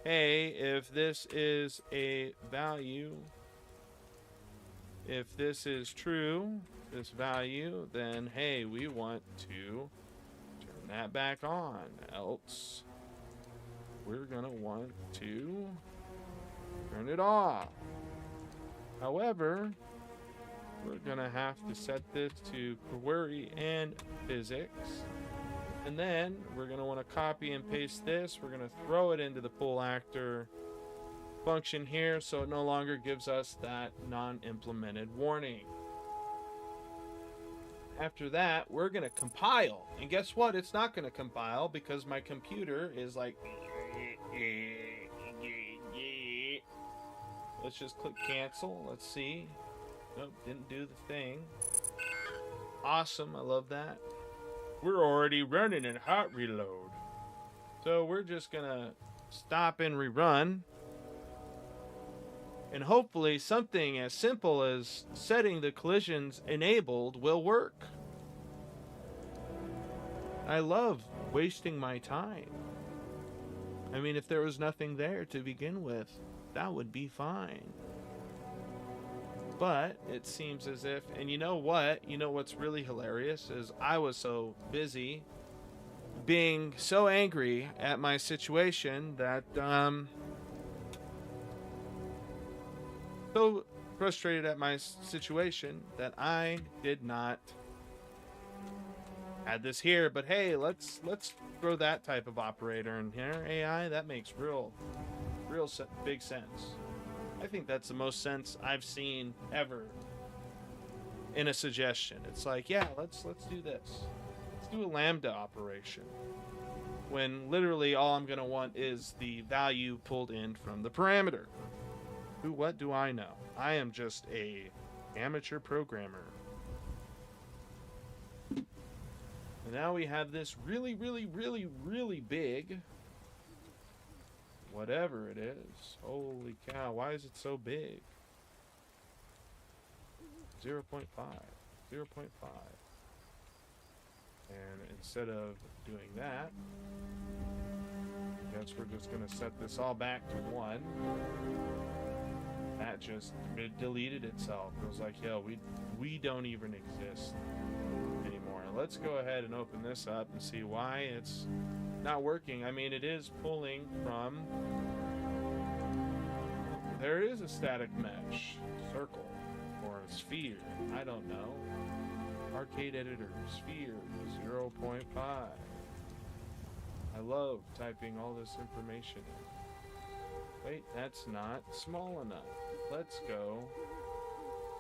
hey, if this is a value, if this is true, this value, then hey, we want to turn that back on, else we're going to want to turn it off. However, we're going to have to set this to query and physics. And then we're going to want to copy and paste this. We're going to throw it into the pull actor function here so it no longer gives us that non-implemented warning. After that, we're going to compile. And guess what? It's not going to compile because my computer is like... Let's just click cancel. Let's see. Nope, didn't do the thing. Awesome, I love that. We're already running in hot reload. So we're just gonna stop and rerun. And hopefully something as simple as setting the collisions enabled will work. I love wasting my time. I mean, if there was nothing there to begin with, that would be fine. But it seems as if, and you know what? You know what's really hilarious is I was so busy being so angry at my situation that, so frustrated at my situation that I did not add this here. But hey, let's throw that type of operator in here. AI, that makes real big sense. I think that's the most sense I've seen ever in a suggestion. It's like, yeah, let's do this. Let's do a lambda operation. When literally all I'm gonna want is the value pulled in from the parameter. What do I know? I am just a amateur programmer. And now we have this really big, whatever it is. Holy cow, why is it so big? 0.5. 0.5. And instead of doing that, I guess we're just going to set this all back to 1. That just deleted itself. It was like, yo, we don't even exist anymore. Let's go ahead and open this up and see why it's not working. I mean, it is pulling from... There is a static mesh, circle, or a sphere. I don't know. Arcade editor, sphere, 0.5. I love typing all this information in. Wait, that's not small enough. Let's go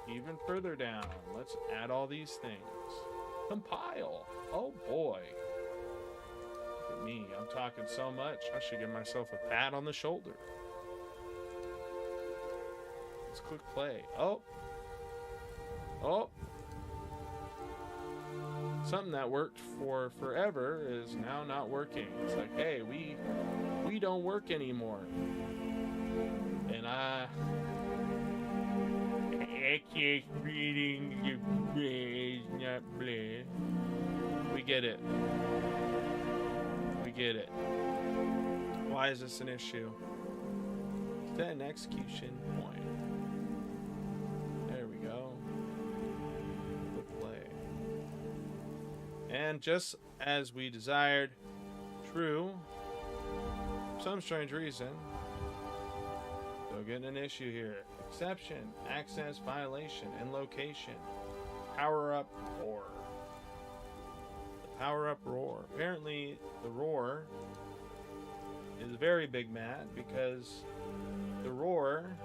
even further down. Let's add all these things. Compile. Oh boy. Look at me. I'm talking so much. I should give myself a pat on the shoulder. Let's click play. Oh. Oh. Something that worked for forever is now not working. It's like, hey, we don't work anymore. And I just reading not play. We get it. We get it. Why is this an issue? Set an execution point. There we go. Click play. And just as we desired, true. For some strange reason, still getting an issue here. Exception, access violation, and location. Power up roar. The power up roar. Apparently, the roar is very big mad because the roar,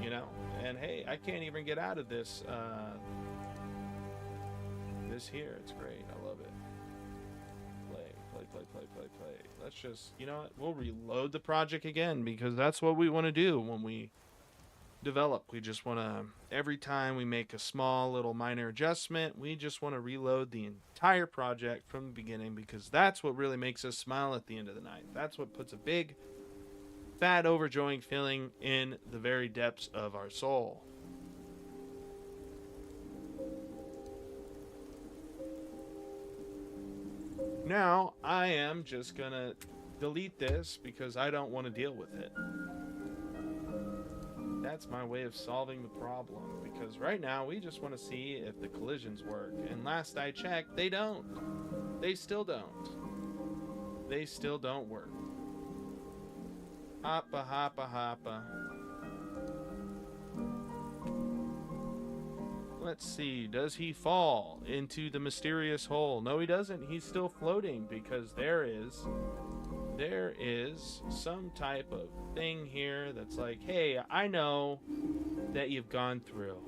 you know, and hey, I can't even get out of this. This here, it's great. I love it. Play. Let's just, you know what? We'll reload the project again because that's what we want to do when we develop. We just want to, every time we make a small little minor adjustment, we just want to reload the entire project from the beginning because that's what really makes us smile at the end of the night. That's what puts a big, fat, overjoying feeling in the very depths of our soul. Now, I am just gonna delete this because I don't want to deal with it. That's my way of solving the problem, because right now we just want to see if the collisions work. And last I checked, they don't. They still don't. They still don't work. Hoppa, hoppa, hoppa. Let's see, does he fall into the mysterious hole? No, he doesn't. He's still floating because there is some type of thing here that's like, hey, I know that you've gone through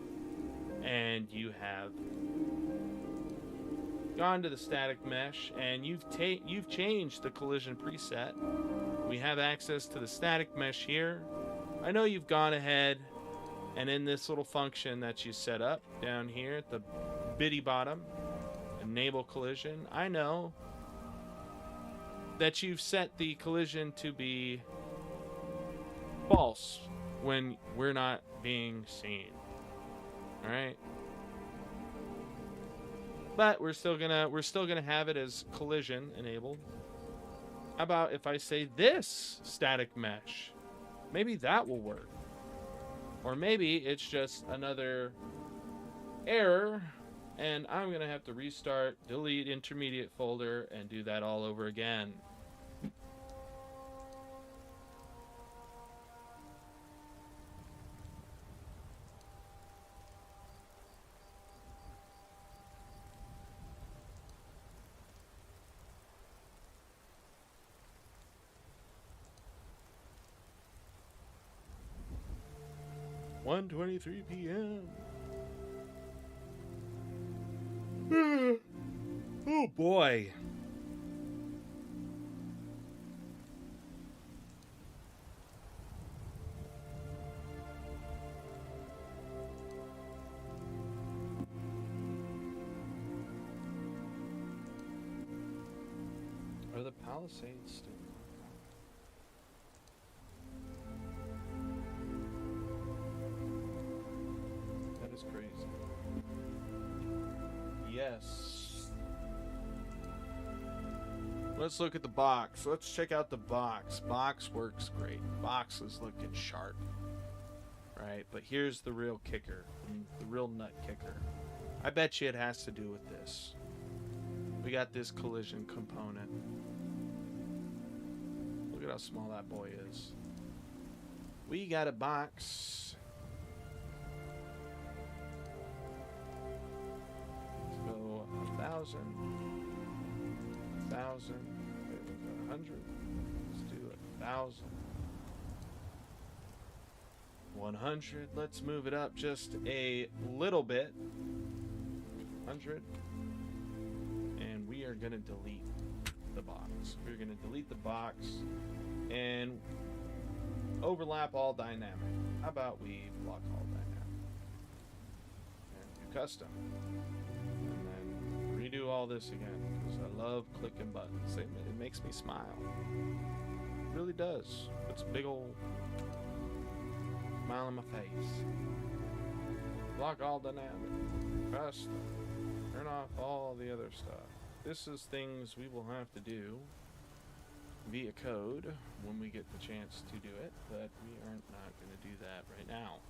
and you have gone to the static mesh and you've changed the collision preset. We have access to the static mesh here. I know you've gone ahead and in this little function that you set up down here at the bitty bottom, enable collision, I know that you've set the collision to be false when we're not being seen. All right. But we're still gonna have it as collision enabled. How about if I say this static mesh? Maybe that will work. Or maybe it's just another error and I'm gonna have to restart, delete intermediate folder, and do that all over again. (1:23 p.m.) Oh boy. Are the Palisades still? That is crazy. Yes. Let's look at the box. Let's check out the box. Box works great. Box is looking sharp. Right? But here's the real kicker. The real nut kicker. I bet you it has to do with this. We got this collision component. Look at how small that boy is. We got a box. So 1,000, 1,000, 100. Let's do 1,000. 100. Let's move it up just a little bit. 100. And we are going to delete the box. We're going to delete the box and overlap all dynamic. How about we block all dynamic? And do custom. And then redo all this again because I love clicking buttons. It makes me smile. It really does. It's a big old smile on my face. Block all dynamic. Custom. Turn off all the other stuff. This is things we will have to do via code when we get the chance to do it, but we are not going to do that right now.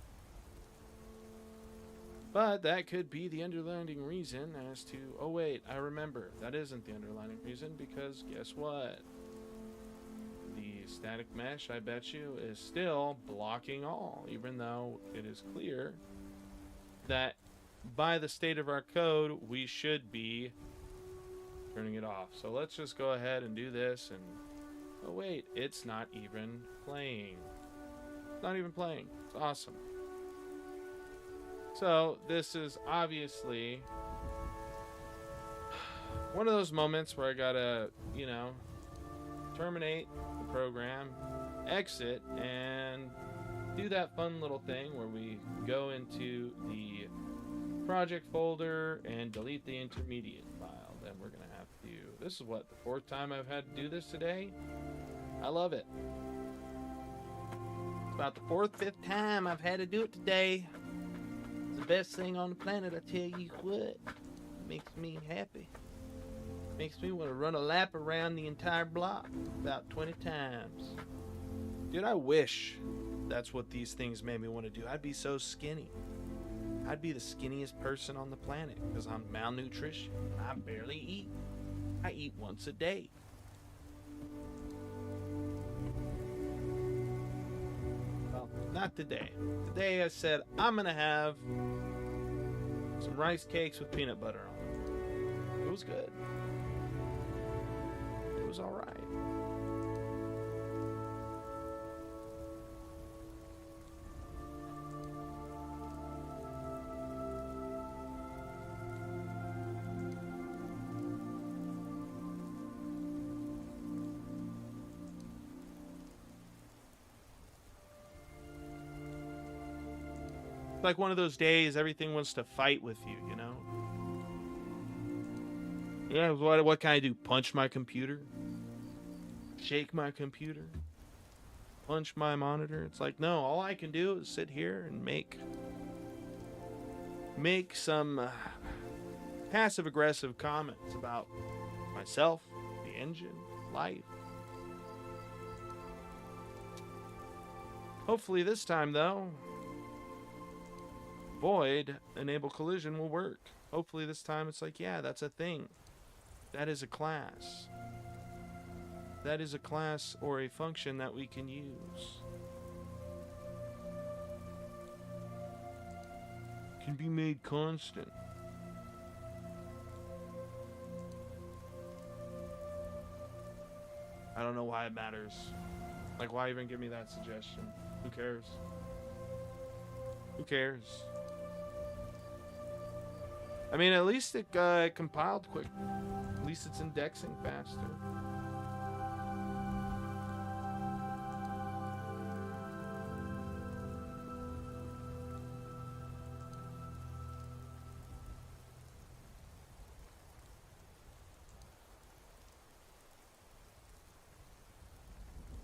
But that could be the underlying reason as to, oh wait, I remember, that isn't the underlying reason because guess what? The static mesh, I bet you, is still blocking all, even though it is clear that by the state of our code, we should be turning it off. So let's just go ahead and do this and oh wait, it's not even playing. It's not even playing. It's awesome. So this is obviously one of those moments where I gotta, you know, terminate the program, exit, and do that fun little thing where we go into the project folder and delete the intermediate file. Then we're gonna have to, this is what, the 4th time I've had to do this today? I love it. It's about the 4th, 5th time I've had to do it today. It's the best thing on the planet, I tell you what. It makes me happy. Makes me want to run a lap around the entire block about 20 times. Dude, I wish that's what these things made me want to do. I'd be so skinny. I'd be the skinniest person on the planet because I'm malnutrition. I barely eat. I eat once a day. Well, not today. Today I said I'm going to have some rice cakes with peanut butter on them. It was good. It was all right. It's like one of those days everything wants to fight with you, you know? Yeah, what can I do? Punch my computer? Shake my computer? punch my monitor. It's like, no, all I can do is sit here and make some passive-aggressive comments about myself, the engine, life. Hopefully this time, though, void enable collision will work. Hopefully this time it's like, yeah, that's a thing. That is a class. That is a class or a function that we can use. Can be made constant. I don't know why it matters. Like, why even give me that suggestion? Who cares? Who cares? I mean, at least it compiled quick. At least it's indexing faster.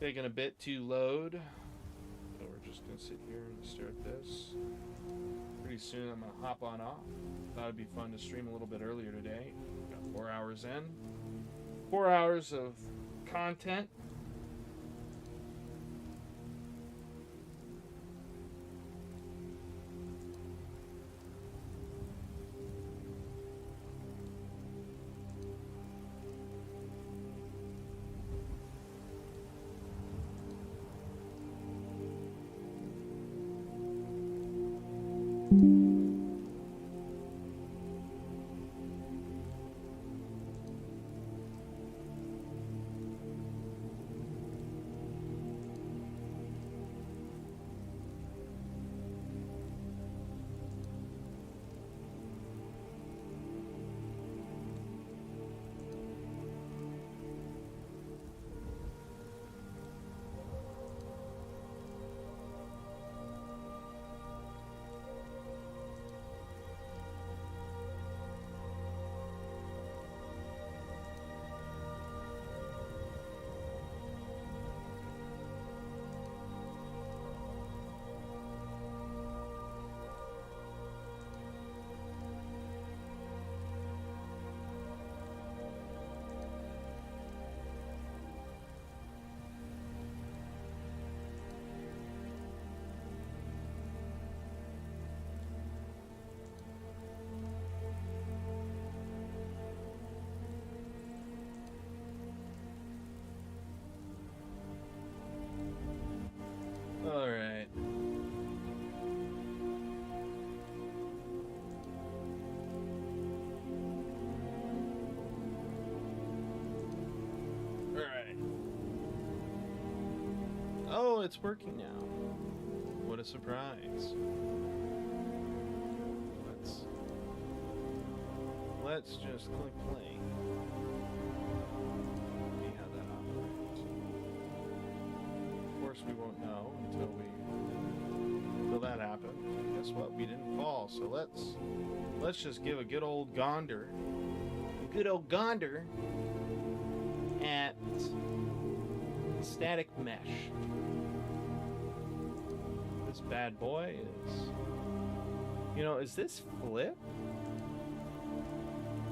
Taking a bit to load. So we're just gonna sit here and stare at this. Pretty soon I'm gonna hop on off. Thought it'd be fun to stream a little bit earlier today. Got 4 hours in. 4 hours of content. All right. All right. Oh, it's working now. What a surprise. Let's just click play. See how that operates. Of course, we won't know until that happened. Guess what? We didn't fall. So let's just give a good old gander at static mesh. This bad boy is, is this flip?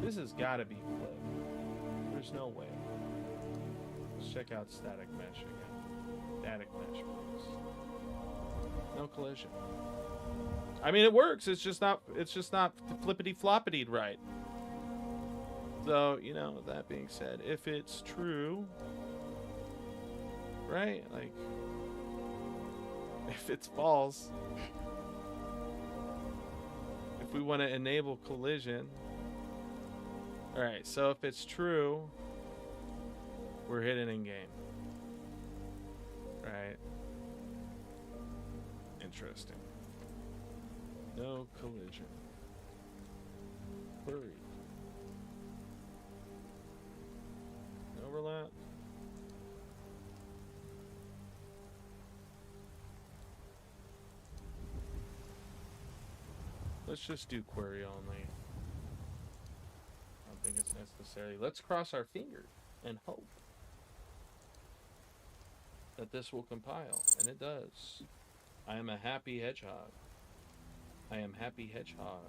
This has got to be flip. There's no way. Let's check out static mesh again. Static mesh, please. No collision. I mean, it works. It's just not flippity floppity right. So, with that being said, if it's true, right? Like, if it's false, if we want to enable collision, all right. So if it's true, we're hidden in game, right? Interesting. No collision. Query. Overlap. Let's just do query only. I don't think it's necessary. Let's cross our fingers and hope. that this will compile, and it does. I am a happy hedgehog. I am happy hedgehog.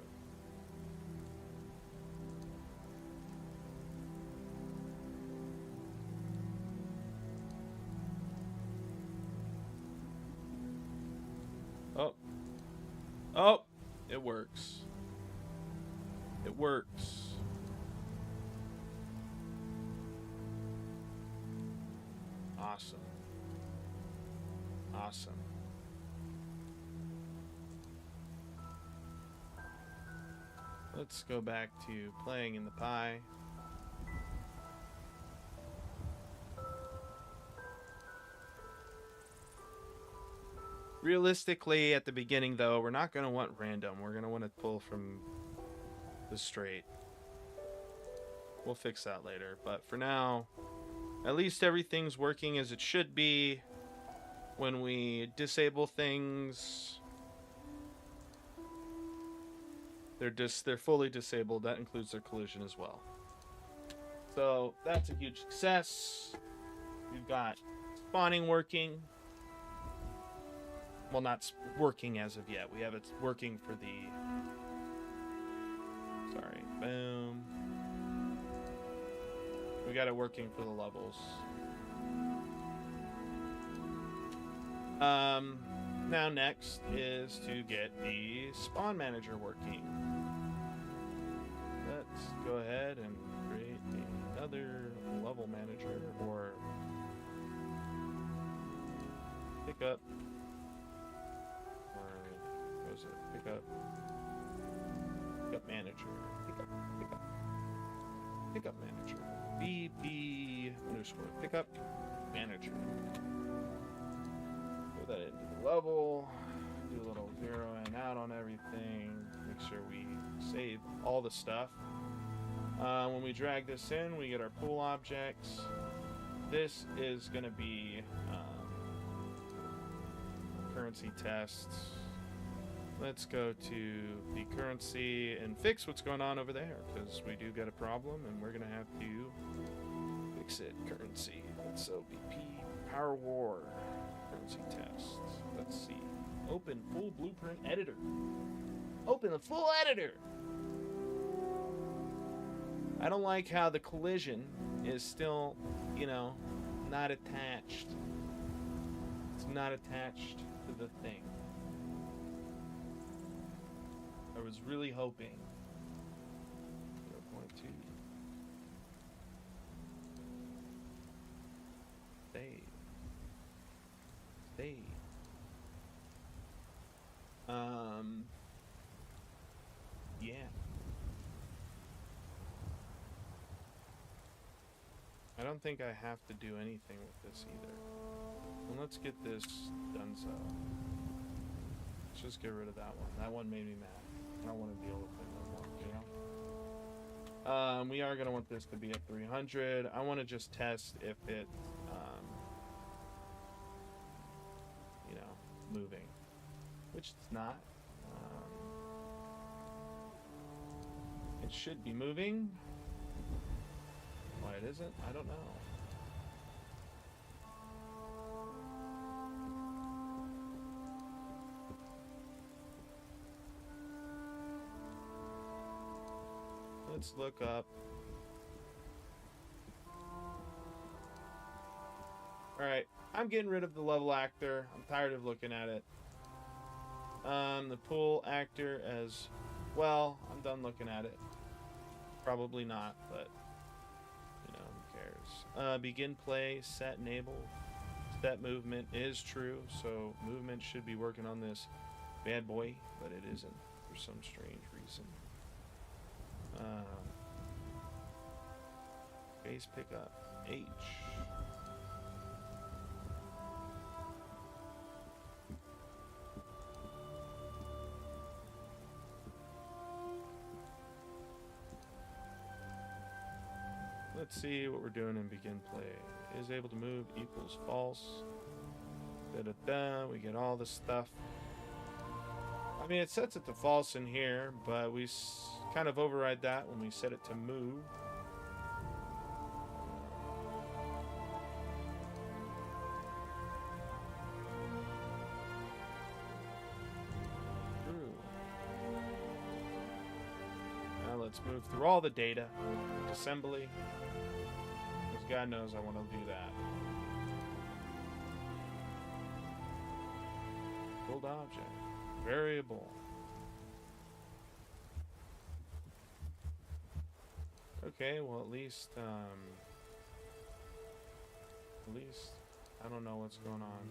Oh. Oh! It works. It works. Awesome. Awesome. Let's go back to playing in the pie. Realistically, at the beginning, though, we're not going to want random. We're going to want to pull from the straight. We'll fix that later. But for now, at least everything's working as it should be. When we disable things, they're fully disabled. That includes their collision as well. So that's a huge success. We've got spawning working. Well, not working as of yet. We have it working for the... Sorry. Boom. We got it working for the levels. Now next is to get the spawn manager working. Let's go ahead and create another level manager, or pick up, or what was it? Pick up manager, pick up manager, bb_pickup manager. That into the level, do a little zero in out on everything, make sure we save all the stuff. When we drag this in, we get our pool objects. This is going to be currency tests. Let's go to the currency and fix what's going on over there, because we do get a problem and we're going to have to fix it. Currency, let's OBP, Power War. Tests. Let's see. Open full blueprint editor. Open the full editor. I don't like how the collision is still, not attached. It's not attached to the thing. I was really hoping. 0.2. Save. Yeah. I don't think I have to do anything with this either. Well, let's get this done so. Let's just get rid of that one. That one made me mad. I don't want to deal with it no more, we are going to want this to be at 300. I want to just test if it, moving, which it's not. It should be moving. Why it isn't, I don't know. Let's look up. Alright, I'm getting rid of the level actor. I'm tired of looking at it. The pool actor as well. I'm done looking at it. Probably not, but who cares? Begin play, set enable. Set movement is true, so movement should be working on this bad boy, but it isn't for some strange reason. Base pickup H. Let's see what we're doing in begin play. Is able to move equals false. Da-da-da. We get all this stuff. I mean, it sets it to false in here, but we kind of override that when we set it to move. let's move through all the data. Assembly. Because God knows I want to do that. Build object. Variable. Okay, well at least I don't know what's going on.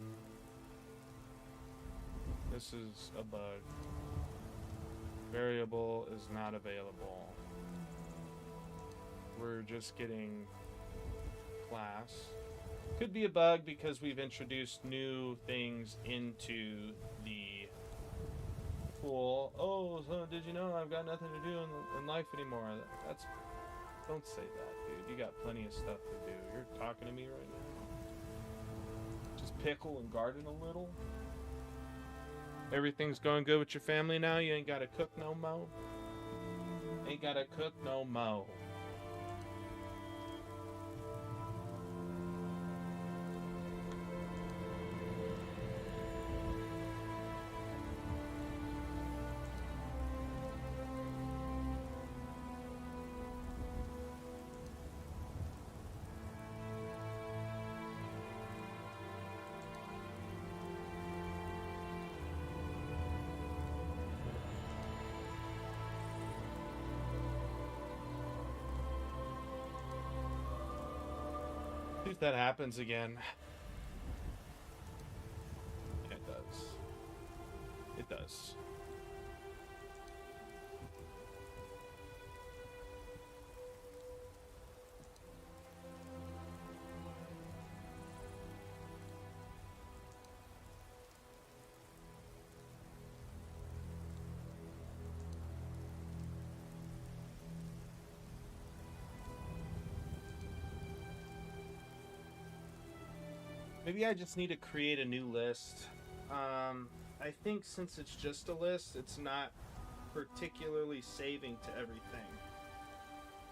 This is a bug. Variable is not available. We're just getting class. Could be a bug because we've introduced new things into the pool. Oh, so did you know I've got nothing to do in life anymore? That's don't say that, dude. You got plenty of stuff to do. You're talking to me right now. Just pickle and garden a little. Everything's going good with your family now? You ain't gotta cook no mo? Ain't gotta cook no mo. If that happens again. Yeah, it does. It does. Maybe I just need to create a new list. I think since it's just a list, it's not particularly saving to everything.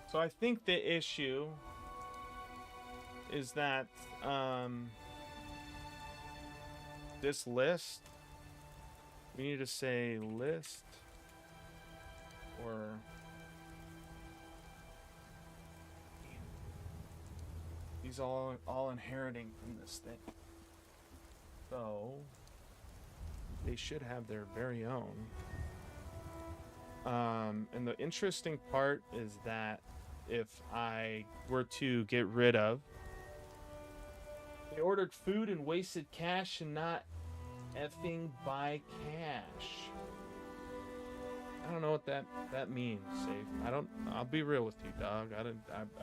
So I think the issue is that this list, we need to say list or these all inheriting from this thing. So they should have their very own. And the interesting part is that if I were to get rid of, they ordered food and wasted cash and not effing buy cash. I don't know what that means, Safe. I'll be real with you, dog. I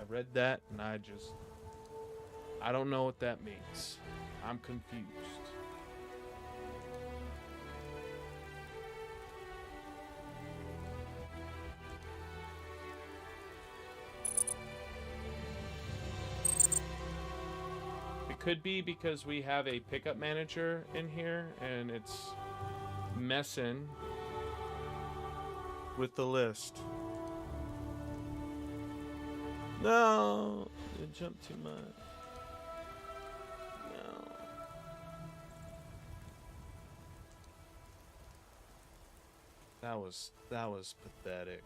read that and I don't know what that means. I'm confused. It could be because we have a pickup manager in here and it's messing with the list. No, it jumped too much. That was pathetic.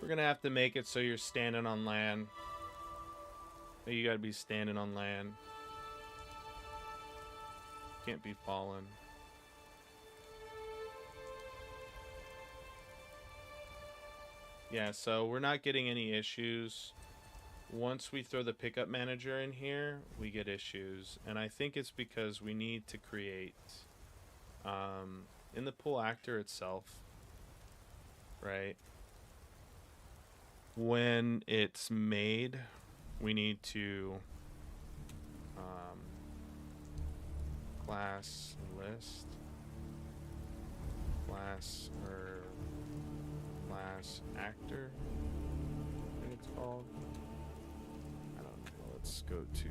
We're gonna have to make it so you're standing on land. You gotta be standing on land. Can't be falling. Yeah, so we're not getting any issues. Once we throw the pickup manager in here, we get issues. And I think it's because we need to create, in the pool actor itself, right? When it's made, we need to, class list, class actor, I think it's called. Let's go to...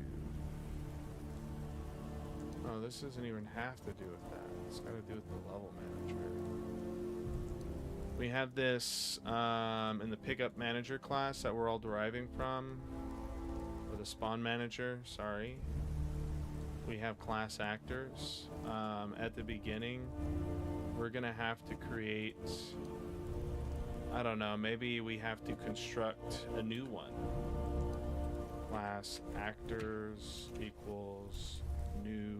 Oh, this doesn't even have to do with that. It's got to do with the level manager. We have this in the pickup manager class that we're all deriving from. Or the spawn manager, sorry. we have class actors. At the beginning, we're gonna have to create, I don't know, maybe we have to construct a new one. Class actors equals new.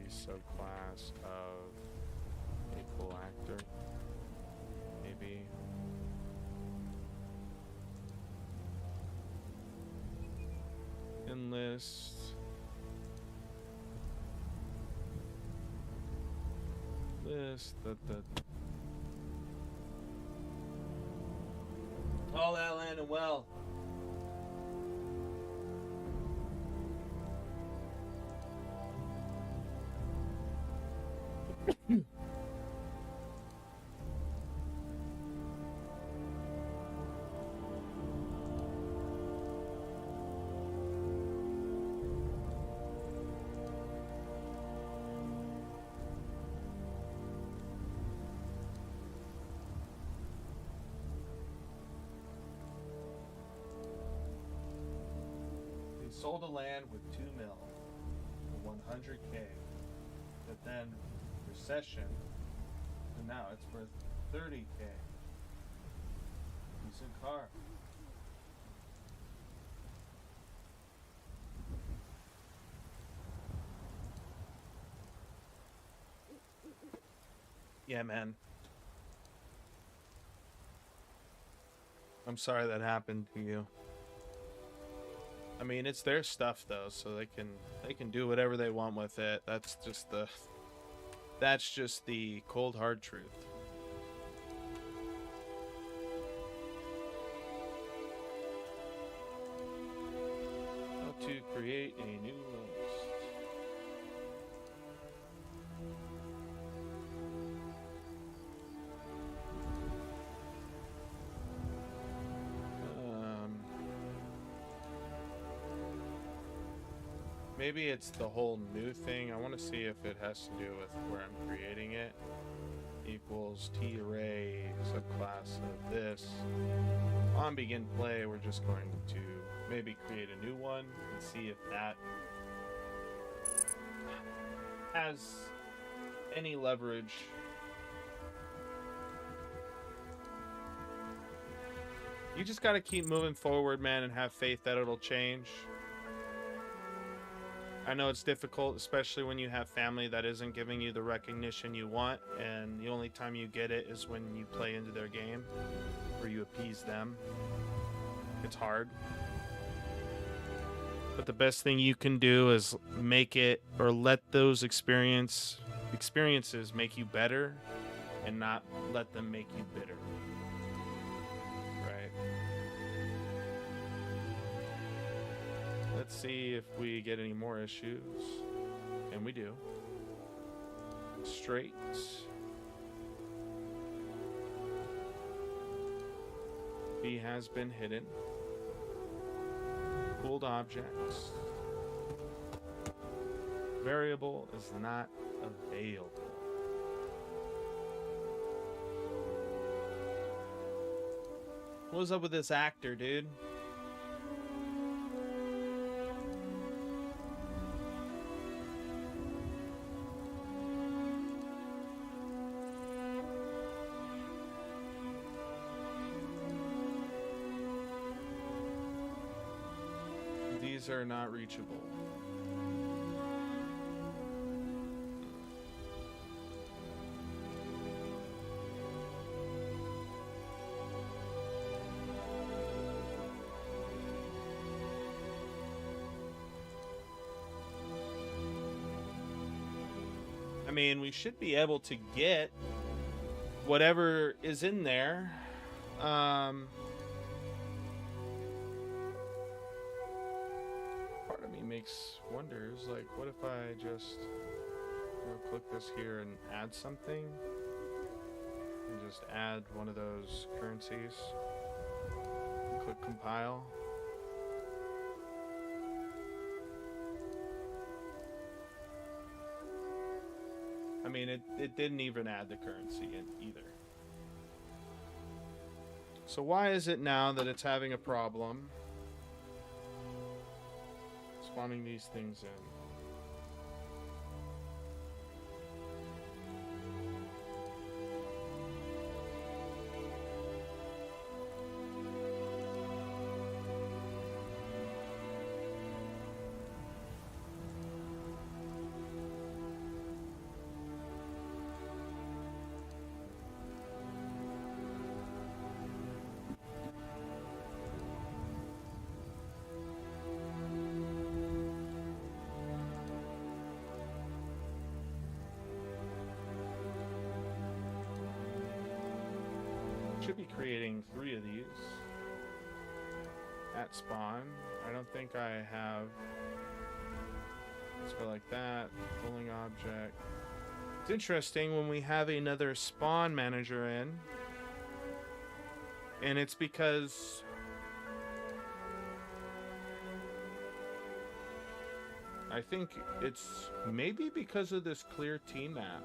Subclass of equal actor, maybe. Enlist. List the. All that landed well. Sold a land with 2 mil for 100K, but then recession, and now it's worth 30K. Decent car. Yeah, man. I'm sorry that happened to you. I mean, it's their stuff though, so they can do whatever they want with it. That's just the cold hard truth. How to create a new list. Maybe it's the whole new thing. I want to see if it has to do with where I'm creating it. Equals T array subclass of this. On begin play, we're just going to maybe create a new one and see if that has any leverage. You just got to keep moving forward, man, and have faith that it'll change. I know it's difficult, especially when you have family that isn't giving you the recognition you want, and the only time you get it is when you play into their game, or you appease them. It's hard. But the best thing you can do is make it, or let those experiences make you better, and not let them make you bitter. Let's see if we get any more issues. And we do. Straight. B has been hidden. Pooled objects. Variable is not available. What's up with this actor, dude? These are not reachable. I mean, we should be able to get whatever is in there. Part of me makes wonders, like, what if I just click this here and add something? And just add one of those currencies. And click compile. I mean, it didn't even add the currency in either. So why is it now that it's having a problem spawning these things in? Should be creating 3 of these at spawn. I don't think I have. Let's go like that. Pulling object. It's interesting when we have another spawn manager in, and it's because I think it's maybe because of this clear team map.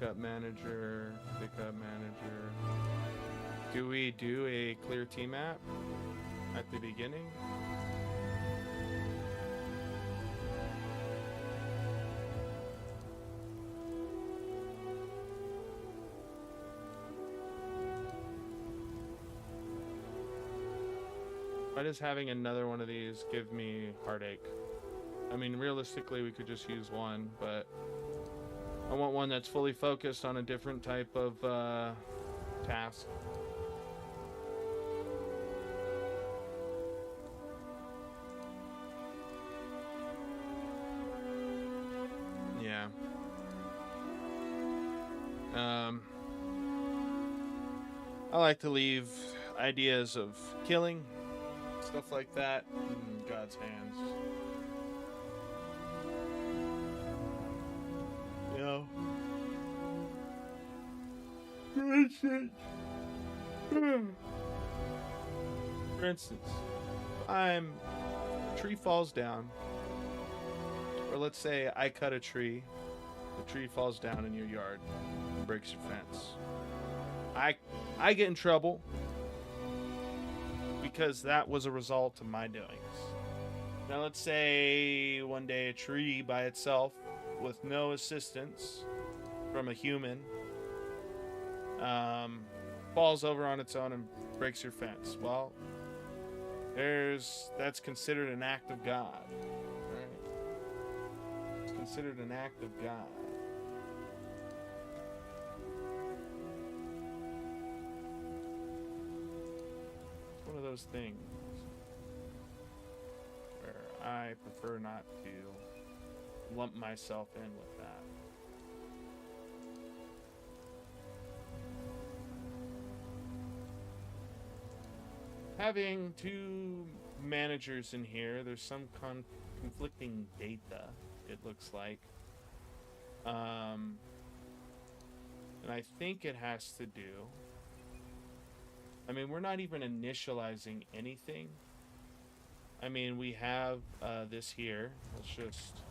Pickup manager, pickup manager. Do we do a clear team map at the beginning? Why does having another one of these give me heartache? I mean, realistically, we could just use one, but I want one that's fully focused on a different type of task. Yeah. I like to leave ideas of killing, stuff like that, in God's hands. You know? For instance, tree falls down, or let's say I cut a tree, the tree falls down in your yard and breaks your fence. I get in trouble because that was a result of my doings. Now let's say one day a tree by itself with no assistance from a human falls over on its own and breaks your fence. Well, that's considered an act of God, right? It's considered an act of God. It's one of those things where I prefer not to lump myself in with that. Having 2 managers in here, there's some conflicting data, it looks like. And I think it has to do... I mean, we're not even initializing anything. I mean, we have this here. Let's just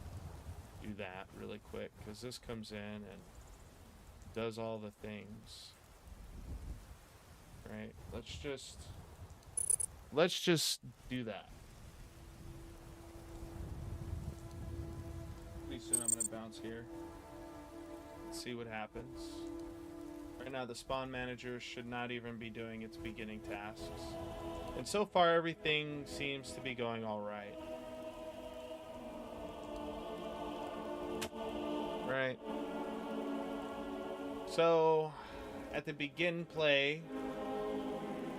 do that really quick, because this comes in and does all the things. Right? Let's just do that. Pretty soon I'm gonna bounce here. Let's see what happens. Right now the spawn manager should not even be doing its beginning tasks. And so far everything seems to be going alright. Right. So at the begin play,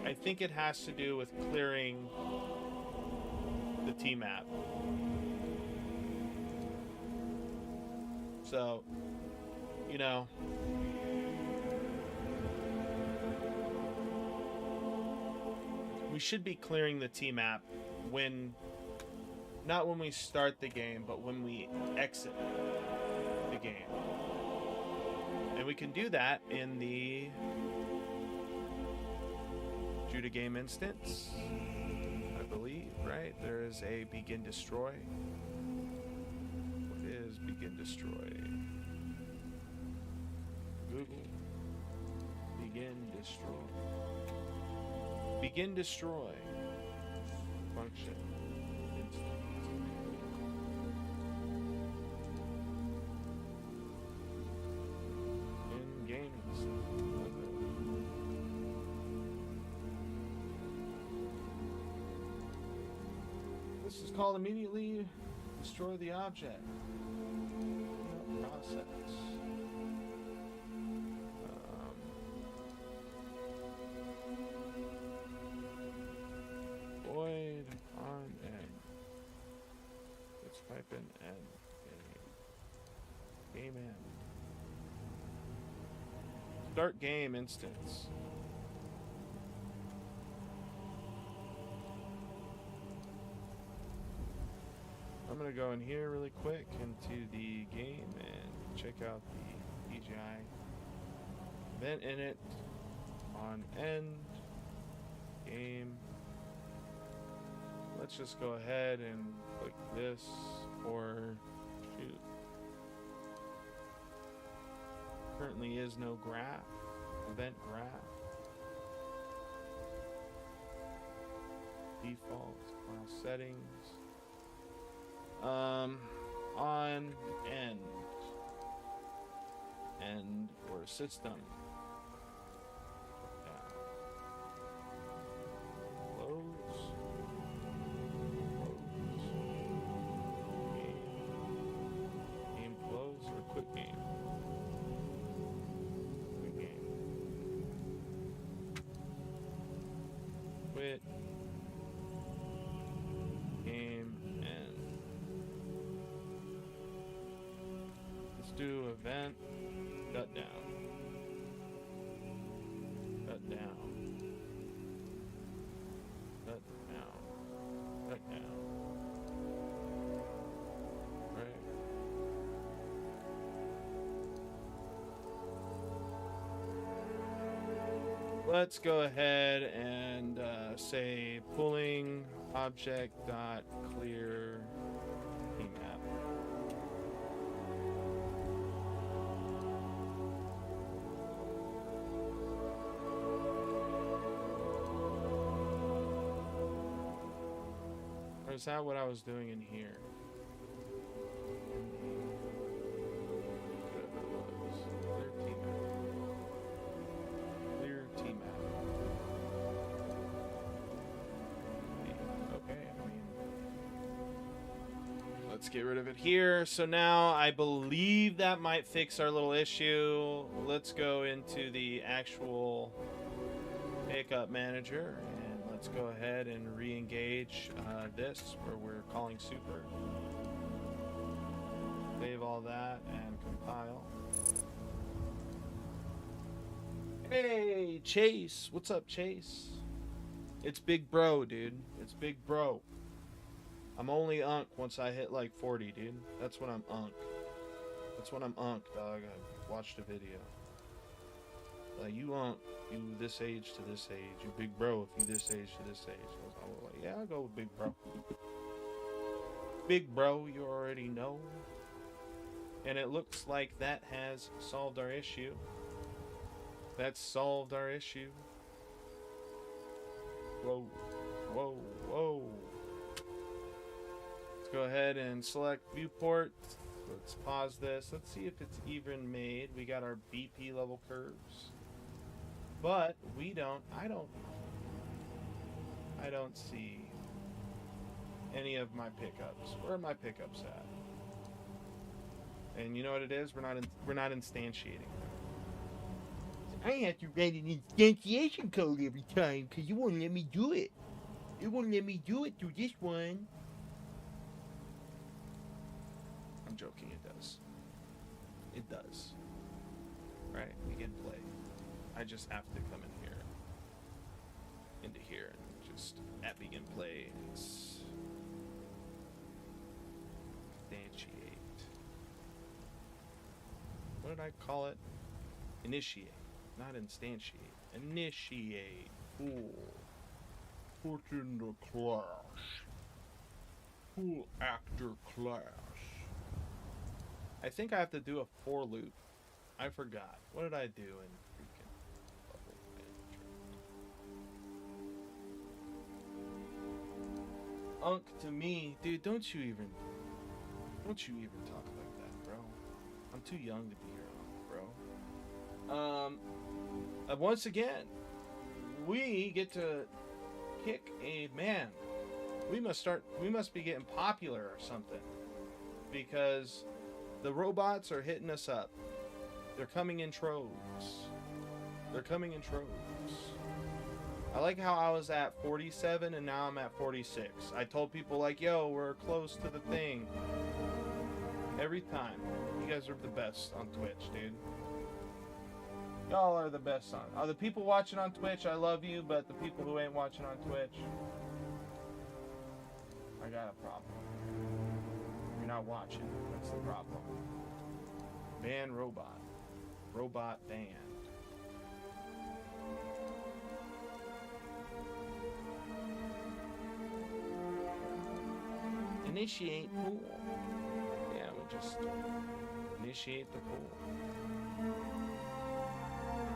I think it has to do with clearing the T-map. So, you know, we should be clearing the T-map not when we start the game, but when we exit the game. And we can do that in the shoot a game instance, I believe, right? There is a begin destroy. What is begin destroy? Google. Begin destroy. Begin destroy. Function. In game instance. This is called immediately destroy the object. Process. Void on end. Let's type in end. Game end. Start game instance. I'm gonna go in here really quick into the game and check out the PGI event in it on end game. Let's just go ahead and click this or shoot. Currently is no graph, event graph. Default class settings. On end or system. Close. Game close or quit game. Quit game. Quit. Game end. Let's do event. Shut down. Shut down. Shut down. Shut down. Right. Let's go ahead and say pulling object dot clear map. Or is that what I was doing in here? Whatever it was. Clear T map. Okay, I mean, let's get rid of it here. So now I believe that might fix our little issue. Let's go into the actual pickup manager and let's go ahead and re-engage this where we're calling super. Save all that and compile. Hey, Chase. What's up, Chase? It's Big Bro, dude. It's Big Bro. I'm only unk once I hit like 40, dude. That's when I'm unk. That's when I'm unk, dog. I watched a video. Like, you unk, you this age to this age. You Big Bro if you this age to this age. I was like, yeah, I'll go with Big Bro. Big Bro, you already know. And it looks like that has solved our issue. That's solved our issue. Whoa, whoa, whoa. Let's go ahead and select viewport. Let's pause this. Let's see if it's even made. We got our BP level curves. But we don't, I don't see any of my pickups. Where are my pickups at? And you know what it is? We're not instantiating. I have to write an instantiation code every time because you won't let me do it. It won't let me do it through this one. I'm joking, it does. It does. Right, begin play. I just have to come in here. Into here and just at begin play. Instantiate. What did I call it? Initiate. Not instantiate. Initiate. Cool. put in the class. Full actor class. I think I have to do a for loop. I forgot. What did I do in freaking Level Manager? Unk to me, dude. Don't you even talk like that, bro. I'm too young to be your Unk, bro. Once again, we get to kick a man. We must be getting popular or something, because the robots are hitting us up. They're coming in troves. They're coming in troves. I like how I was at 47 and now I'm at 46. I told people like, yo, we're close to the thing. Every time. You guys are the best on Twitch, dude. Y'all are the best on. The people watching on Twitch, I love you, but the people who ain't watching on Twitch, I got a problem. You're not watching. That's the problem. Ban robot. Robot banned. Initiate pool. Yeah, we'll just initiate the pool.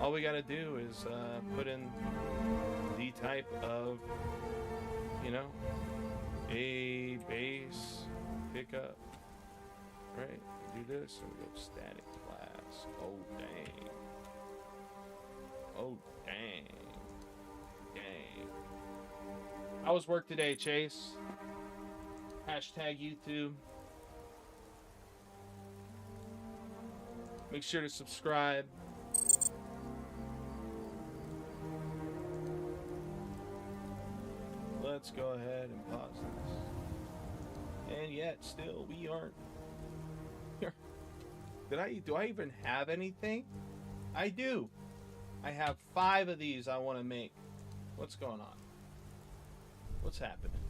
All we gotta do is put in the type of, you know, a base pickup. Right? We do this and we go static class. Oh dang. Oh dang. Dang. How was work today, Chase? Hashtag YouTube. Make sure to subscribe. Let's go ahead and pause this. And yet, still, we aren't. Do I even have anything? I do. I have 5 of these I want to make. What's going on? What's happening?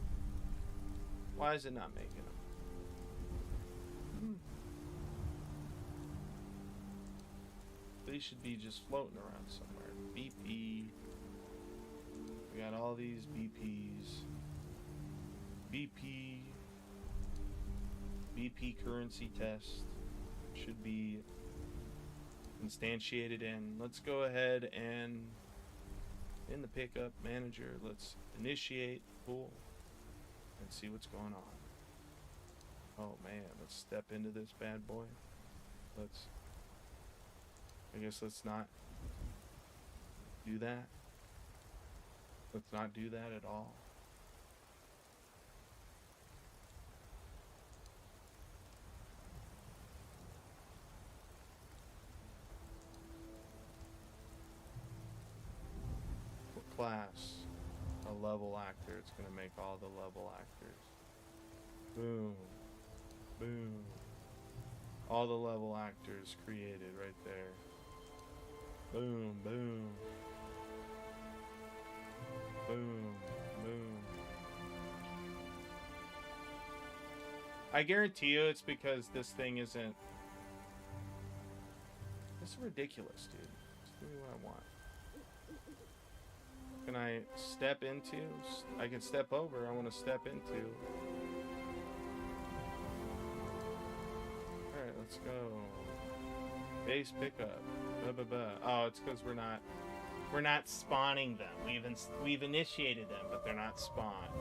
Why is it not making them? They should be just floating around somewhere. BP. We got all these BPs. BP currency test should be instantiated in. Let's go ahead and in the pickup manager, let's initiate pool and see what's going on. Oh man, let's step into this bad boy. I guess let's not do that. Let's not do that at all. What class? A level actor. It's gonna make all the level actors. Boom. Boom. All the level actors created right there. Boom, boom. Boom, boom. I guarantee you it's because this thing isn't... This is ridiculous, dude. Just give me what I want. Can I step into? I can step over. I want to step into. Alright, let's go. Base pickup. Blah, blah, blah. Oh, it's because we're not spawning them. We've initiated them, but they're not spawned.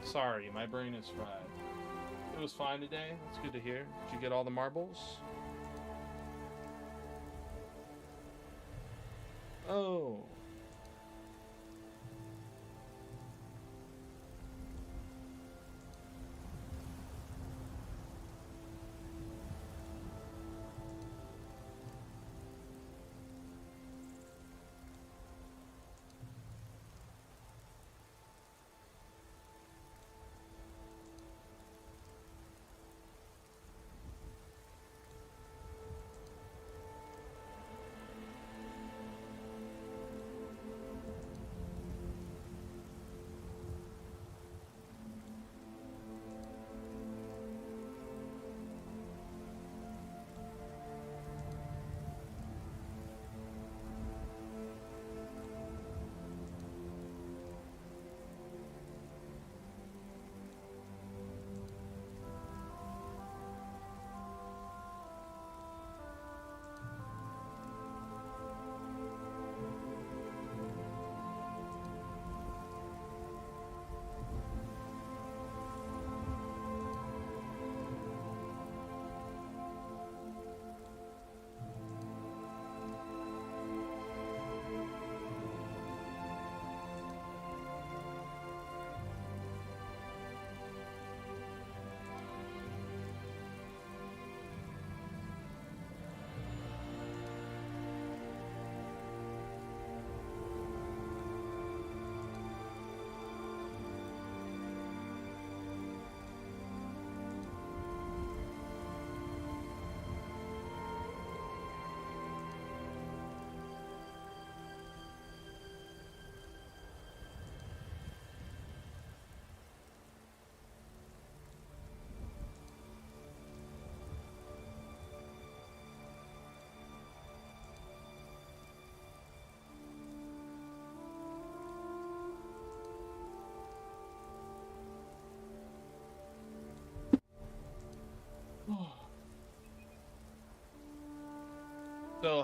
Sorry, my brain is fried. It was fine today. That's good to hear. Did you get all the marbles? Oh.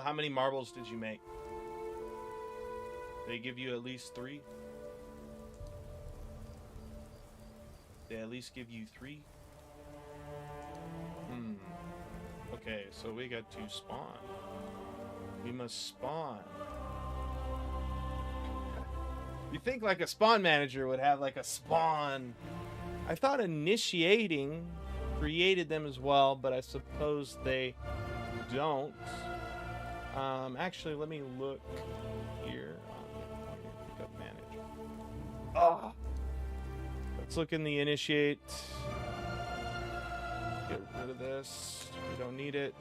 how many marbles did you make? They give you at least 3? They at least give you 3? Okay, so we got to spawn. We must spawn. You think like a spawn manager would have like a spawn. I thought initiating created them as well, but I suppose they don't. Actually, let me look here. Pick up manage. Oh. Let's look in the initiate. Get rid of this. We don't need it.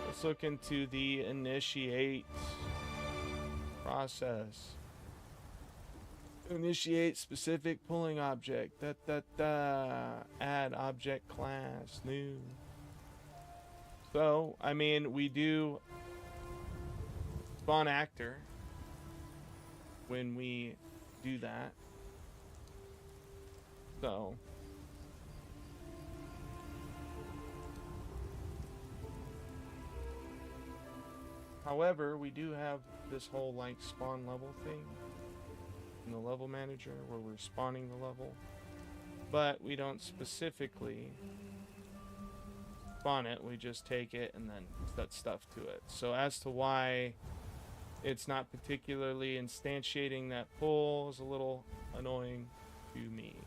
Let's look into the initiate process. Initiate specific pulling object. Add object class. New. So, I mean, we do spawn actor when we do that. So. However, we do have this whole like spawn level thing in the level manager where we're spawning the level, but we don't specifically spawn it. We just take it and then set stuff to it. So as to why it's not particularly instantiating that pull is a little annoying to me.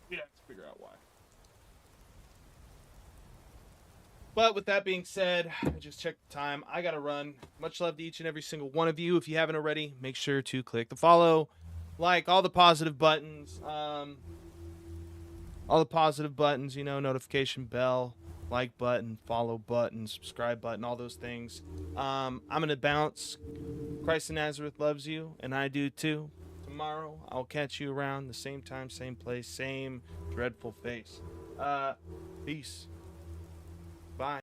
We have to figure out why. But with that being said, I just checked the time. I gotta run. Much love to each and every single one of you. If you haven't already, make sure to click the follow, like, all the positive buttons. All the positive buttons, you know, notification bell, like button, follow button, subscribe button, all those things. I'm gonna bounce. Christ of Nazareth loves you, and I do too. Tomorrow, I'll catch you around the same time, same place, same dreadful face. Peace.